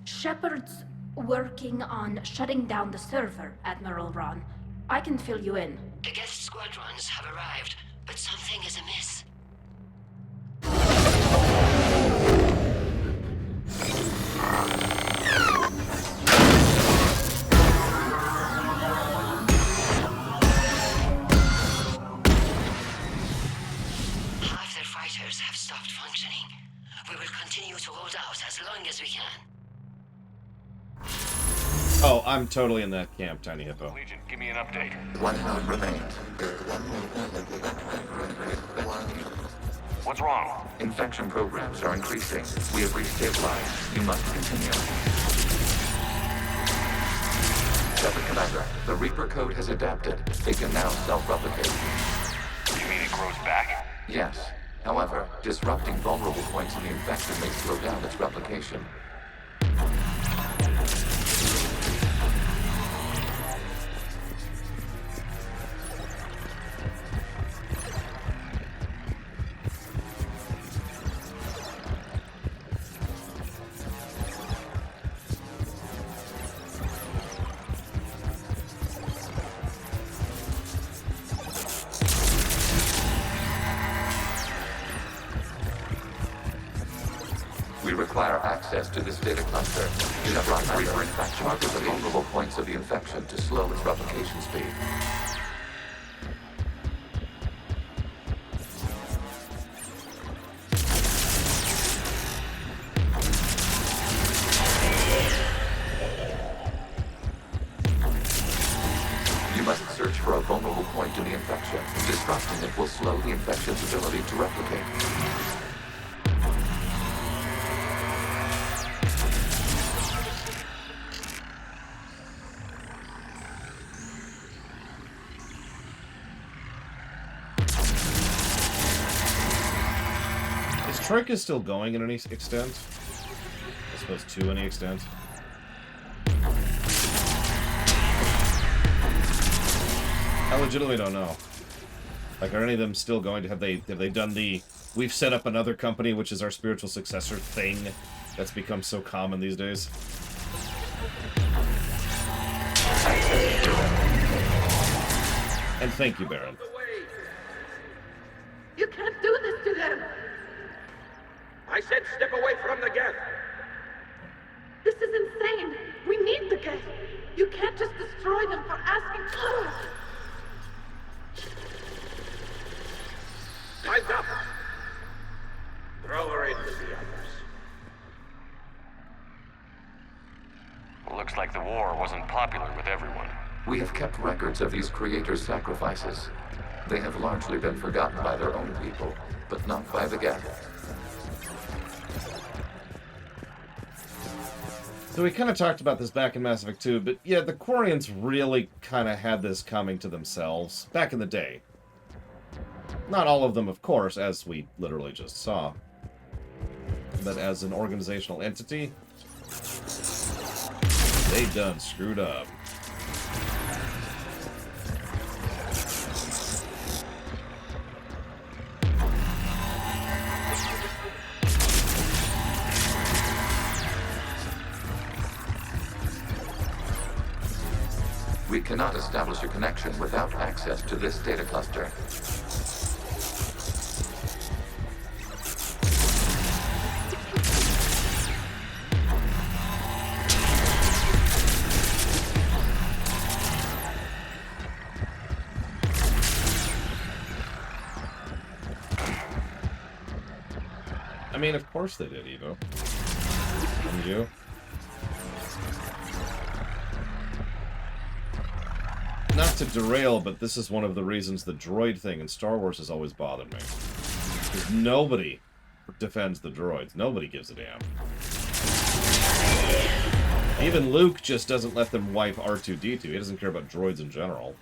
Shepard's working on shutting down the server, Admiral Ron. I can fill you in. The Geth squadrons have arrived, but something is amiss. Half their fighters have stopped functioning. We will continue to hold out as long as we can. Oh, I'm totally in that camp, Tiny Hippo. Legion, give me an update. One node remains. What's wrong? Infection programs are increasing. We have restabilized. You must continue. Shepard Commander, the Reaper code has adapted. It can now self-replicate. You mean it grows back? Yes. However, disrupting vulnerable points in the infection may slow down its replication. We We require access to this data cluster. Chevron number target the vulnerable points of the infection to slow its replication speed. You must search for a vulnerable point in the infection. Disrupting it will slow the infection's ability to replicate. Is Trick is still going in any extent? I suppose to any extent. I legitimately don't know. Like, are any of them still going to have they done the we've set up another company which is our spiritual successor thing that's become so common these days? And thank you, Baron. You can't do this to them! I said step away from the Geth! This is insane! We need the Geth! You can't just destroy them for asking for it! Time's up! Throw her in with the others. Looks like the war wasn't popular with everyone. We have kept records of these creators' sacrifices. They have largely been forgotten by their own people, but not by the Geth. So we kind of talked about this back in Mass Effect 2, but yeah, the Quarians really kind of had this coming to themselves back in the day. Not all of them, of course, as we literally just saw. But as an organizational entity, they done screwed up. We cannot establish a connection without access to this data cluster. I mean, of course they did, Evo. And you? Not to derail, but this is one of the reasons the droid thing in Star Wars has always bothered me. Because nobody defends the droids. Nobody gives a damn. Even Luke just doesn't let them wipe R2-D2. He doesn't care about droids in general.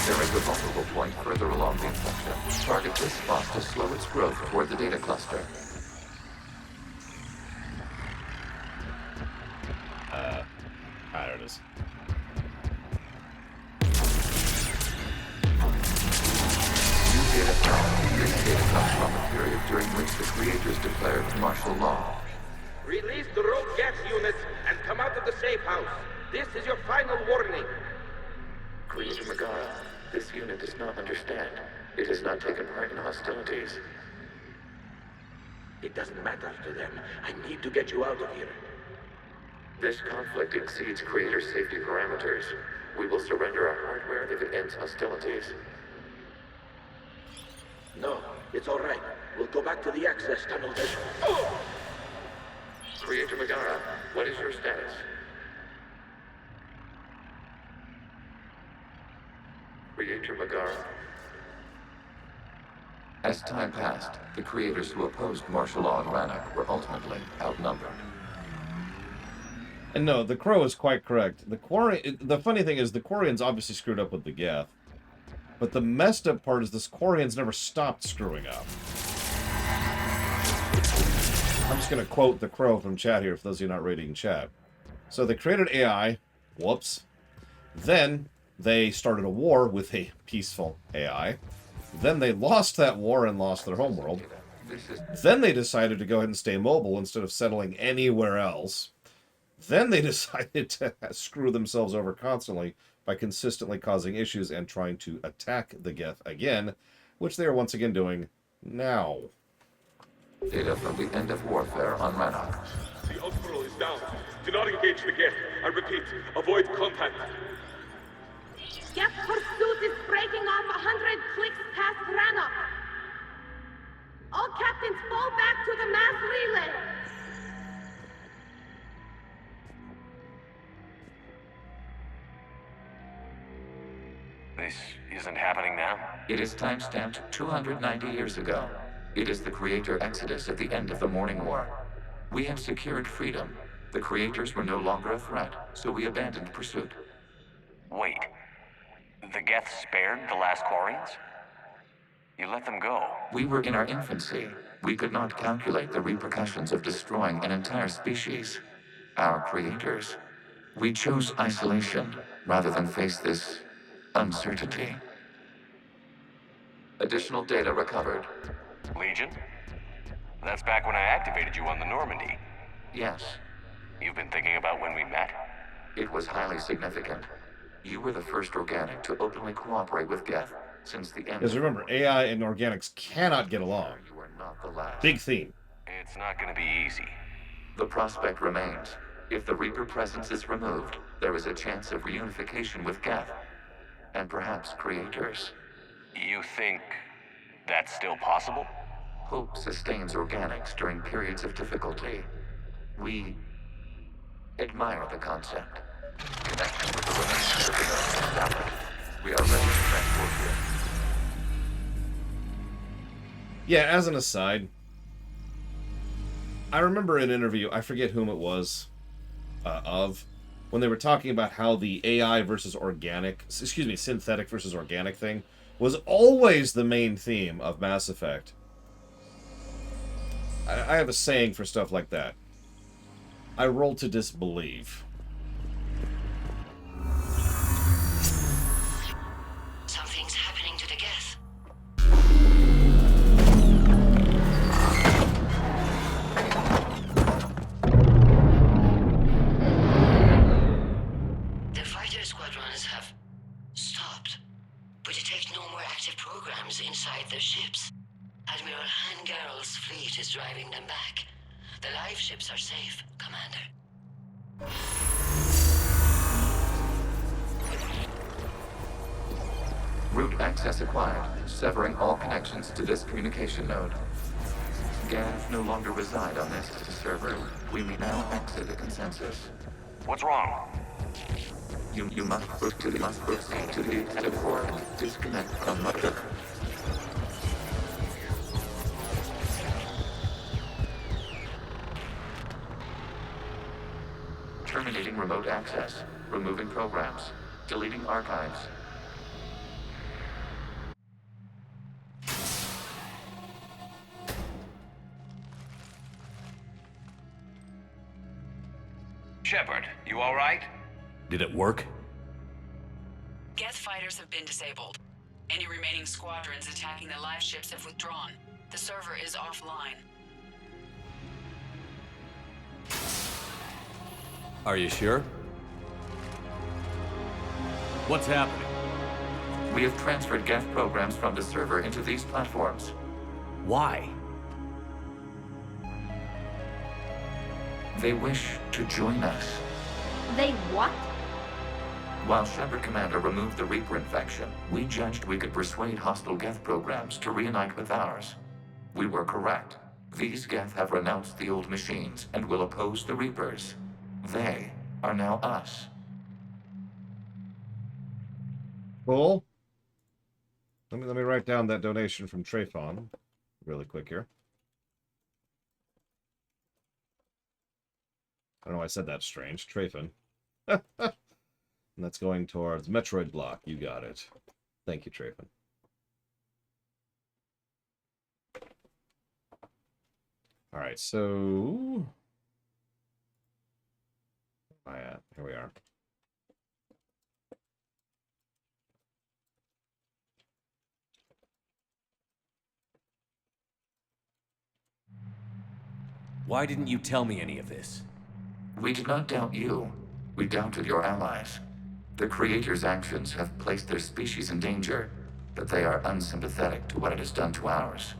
There is a vulnerable point further along the infection. Target this spot to slow its growth toward the data cluster. There it is. This data comes from the period during which the creators declared martial law. Release the rogue Geth units and come out of the safe house. This is your final warning. Creator Megara, this unit does not understand. It has not taken part in hostilities. It doesn't matter to them. I need to get you out of here. This conflict exceeds Creator safety parameters. We will surrender our hardware if it ends hostilities. No, it's all right. We'll go back to the access tunnel then. Creator Megara, what is your status? Creator Megara. As time passed, the creators who opposed martial law in Rannoch were ultimately outnumbered. And no, the Crow is quite correct. The funny thing is, the Quarians obviously screwed up with the Geth. But the messed up part is the Quarians never stopped screwing up. I'm just going to quote the Crow from chat here, for those of you not reading chat. So they created AI. Whoops. Then they started a war with a peaceful AI. Then they lost that war and lost their homeworld. Then they decided to go ahead and stay mobile instead of settling anywhere else. Then they decided to screw themselves over constantly by consistently causing issues and trying to attack the Geth again, which they are once again doing now. Data from the end of warfare on Rannoch. The Ultral is down. Do not engage the Geth. I repeat, avoid contact. Geth pursuit is breaking off 100 clicks past Rannoch. All captains fall back to the mass relay. This isn't happening now? It is timestamped 290 years ago. It is the Creator Exodus at the end of the Morning War. We had secured freedom. The Creators were no longer a threat, so we abandoned pursuit. Wait. The Geth spared the last Quarians? You let them go. We were in our infancy. We could not calculate the repercussions of destroying an entire species. Our Creators. We chose isolation rather than face this uncertainty. Additional data recovered. Legion? That's back when I activated you on the Normandy. Yes. You've been thinking about when we met? It was highly significant. You were the first organic to openly cooperate with Geth since the end. Because remember, AI and organics cannot get along. You are not the last. Big theme. It's not gonna be easy. The prospect remains. If the Reaper presence is removed, there is a chance of reunification with Geth. And perhaps Creators. You think that's still possible? Hope sustains organics during periods of difficulty. We admire the concept. Connection with the remains of the known established. We are ready to transport here. Yeah, as an aside, I remember an interview, I forget whom it was, when they were talking about how the AI versus organic, synthetic versus organic thing was always the main theme of Mass Effect. I have a saying for stuff like that. I roll to disbelieve. Something's happening to the Geth. The fighter squadrons have stopped. We detect no more active programs inside their ships. Admiral Hangarl's fleet is driving them back. The live ships are safe, Commander. Route access acquired, severing all connections to this communication node. Geth no longer reside on this server. We may now exit the consensus. What's wrong? You must proceed to the exit port. Disconnect from Mother. Terminating remote access. Removing programs. Deleting archives. Shepard, you all right? Did it work? Geth fighters have been disabled. Any remaining squadrons attacking the live ships have withdrawn. The server is offline. Are you sure? What's happening? We have transferred Geth programs from the server into these platforms. Why? They wish to join us. They what? While Shepard Commander removed the Reaper infection, we judged we could persuade hostile Geth programs to reunite with ours. We were correct. These Geth have renounced the old machines and will oppose the Reapers. They are now us. Cool. Let me write down that donation from Trayfon really quick here. I don't know why I said that strange. Trayfon. And that's going towards Metroid Block. You got it. Thank you, Trayfon. All right, so... where am I at? Here we are. Why didn't you tell me any of this? We did not doubt you. We doubted your allies. The Creator's actions have placed their species in danger, but they are unsympathetic to what it has done to ours.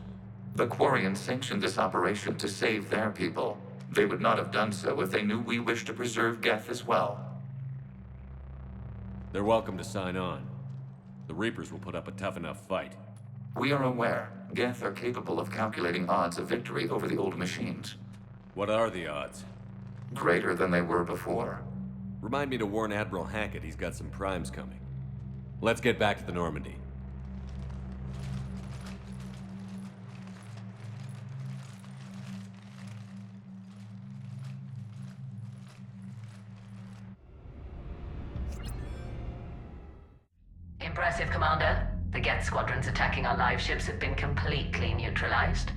The Quarians sanctioned this operation to save their people. They would not have done so if they knew we wished to preserve Geth as well. They're welcome to sign on. The Reapers will put up a tough enough fight. We are aware. Geth are capable of calculating odds of victory over the old machines. What are the odds? Greater than they were before. Remind me to warn Admiral Hackett he's got some primes coming. Let's get back to the Normandy. Impressive, Commander. The Geth squadrons attacking our live ships have been completely neutralized.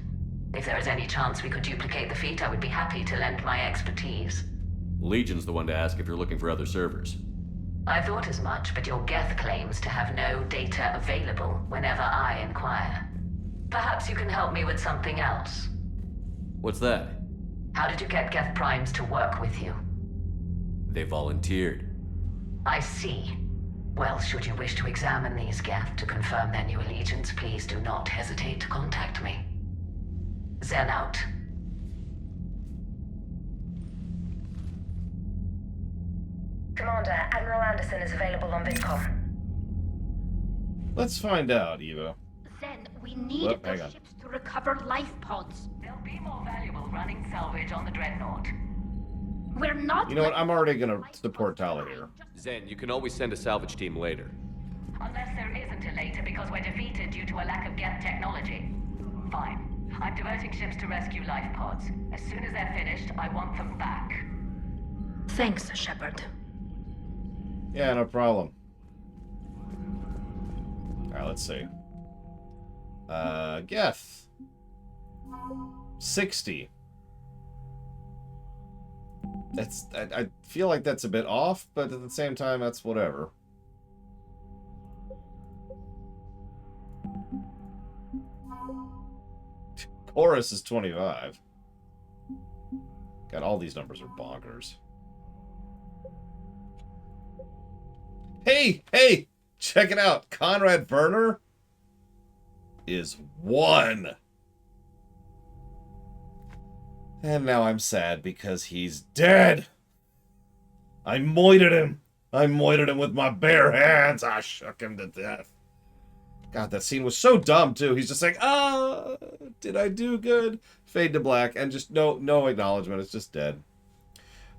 If there is any chance we could duplicate the feat, I would be happy to lend my expertise. Legion's the one to ask if you're looking for other servers. I thought as much, but your Geth claims to have no data available whenever I inquire. Perhaps you can help me with something else. What's that? How did you get Geth primes to work with you? They volunteered. I see. Well, should you wish to examine these Geth to confirm their new allegiance, please do not hesitate to contact me. Zen out. Commander, Admiral Anderson is available on VidCom. Let's find out, Eva. Zen, we need those ships to recover life pods. They'll be more valuable running salvage on the Dreadnought. We're not... You know what? I'm already gonna support Talon here. Zen, you can always send a salvage team later. Unless there isn't a later because we're defeated due to a lack of Geth technology. Fine. I'm diverting ships to rescue life pods. As soon as they're finished, I want them back. Thanks, Shepard. Yeah, no problem. Alright, let's see. Geth. 60. That's... I feel like that's a bit off, but at the same time, that's whatever. Chorus is 25. God, all these numbers are bonkers. Hey! Hey! Check it out. Conrad Werner is 1. And now I'm sad because he's dead. I moited him. I moited him with my bare hands. I shook him to death. God, that scene was so dumb, too. He's just like, did I do good? Fade to black, and just no acknowledgement. It's just dead.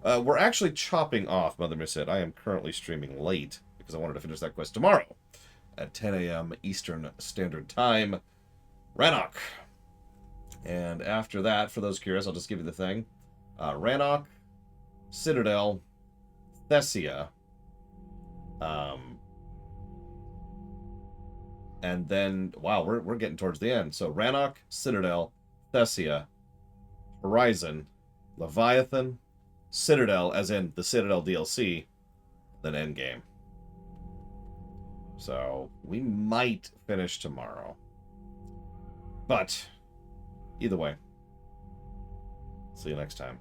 We're actually chopping off, Mother Miss said. I am currently streaming late because I wanted to finish that quest tomorrow at 10 a.m. Eastern Standard Time. Rannoch. And after that, for those curious, I'll just give you the thing. Rannoch, Citadel, Thessia, and then, wow, we're getting towards the end. So Rannoch, Citadel, Thessia, Horizon, Leviathan, Citadel, as in the Citadel DLC, then Endgame. So we might finish tomorrow. But either way, see you next time.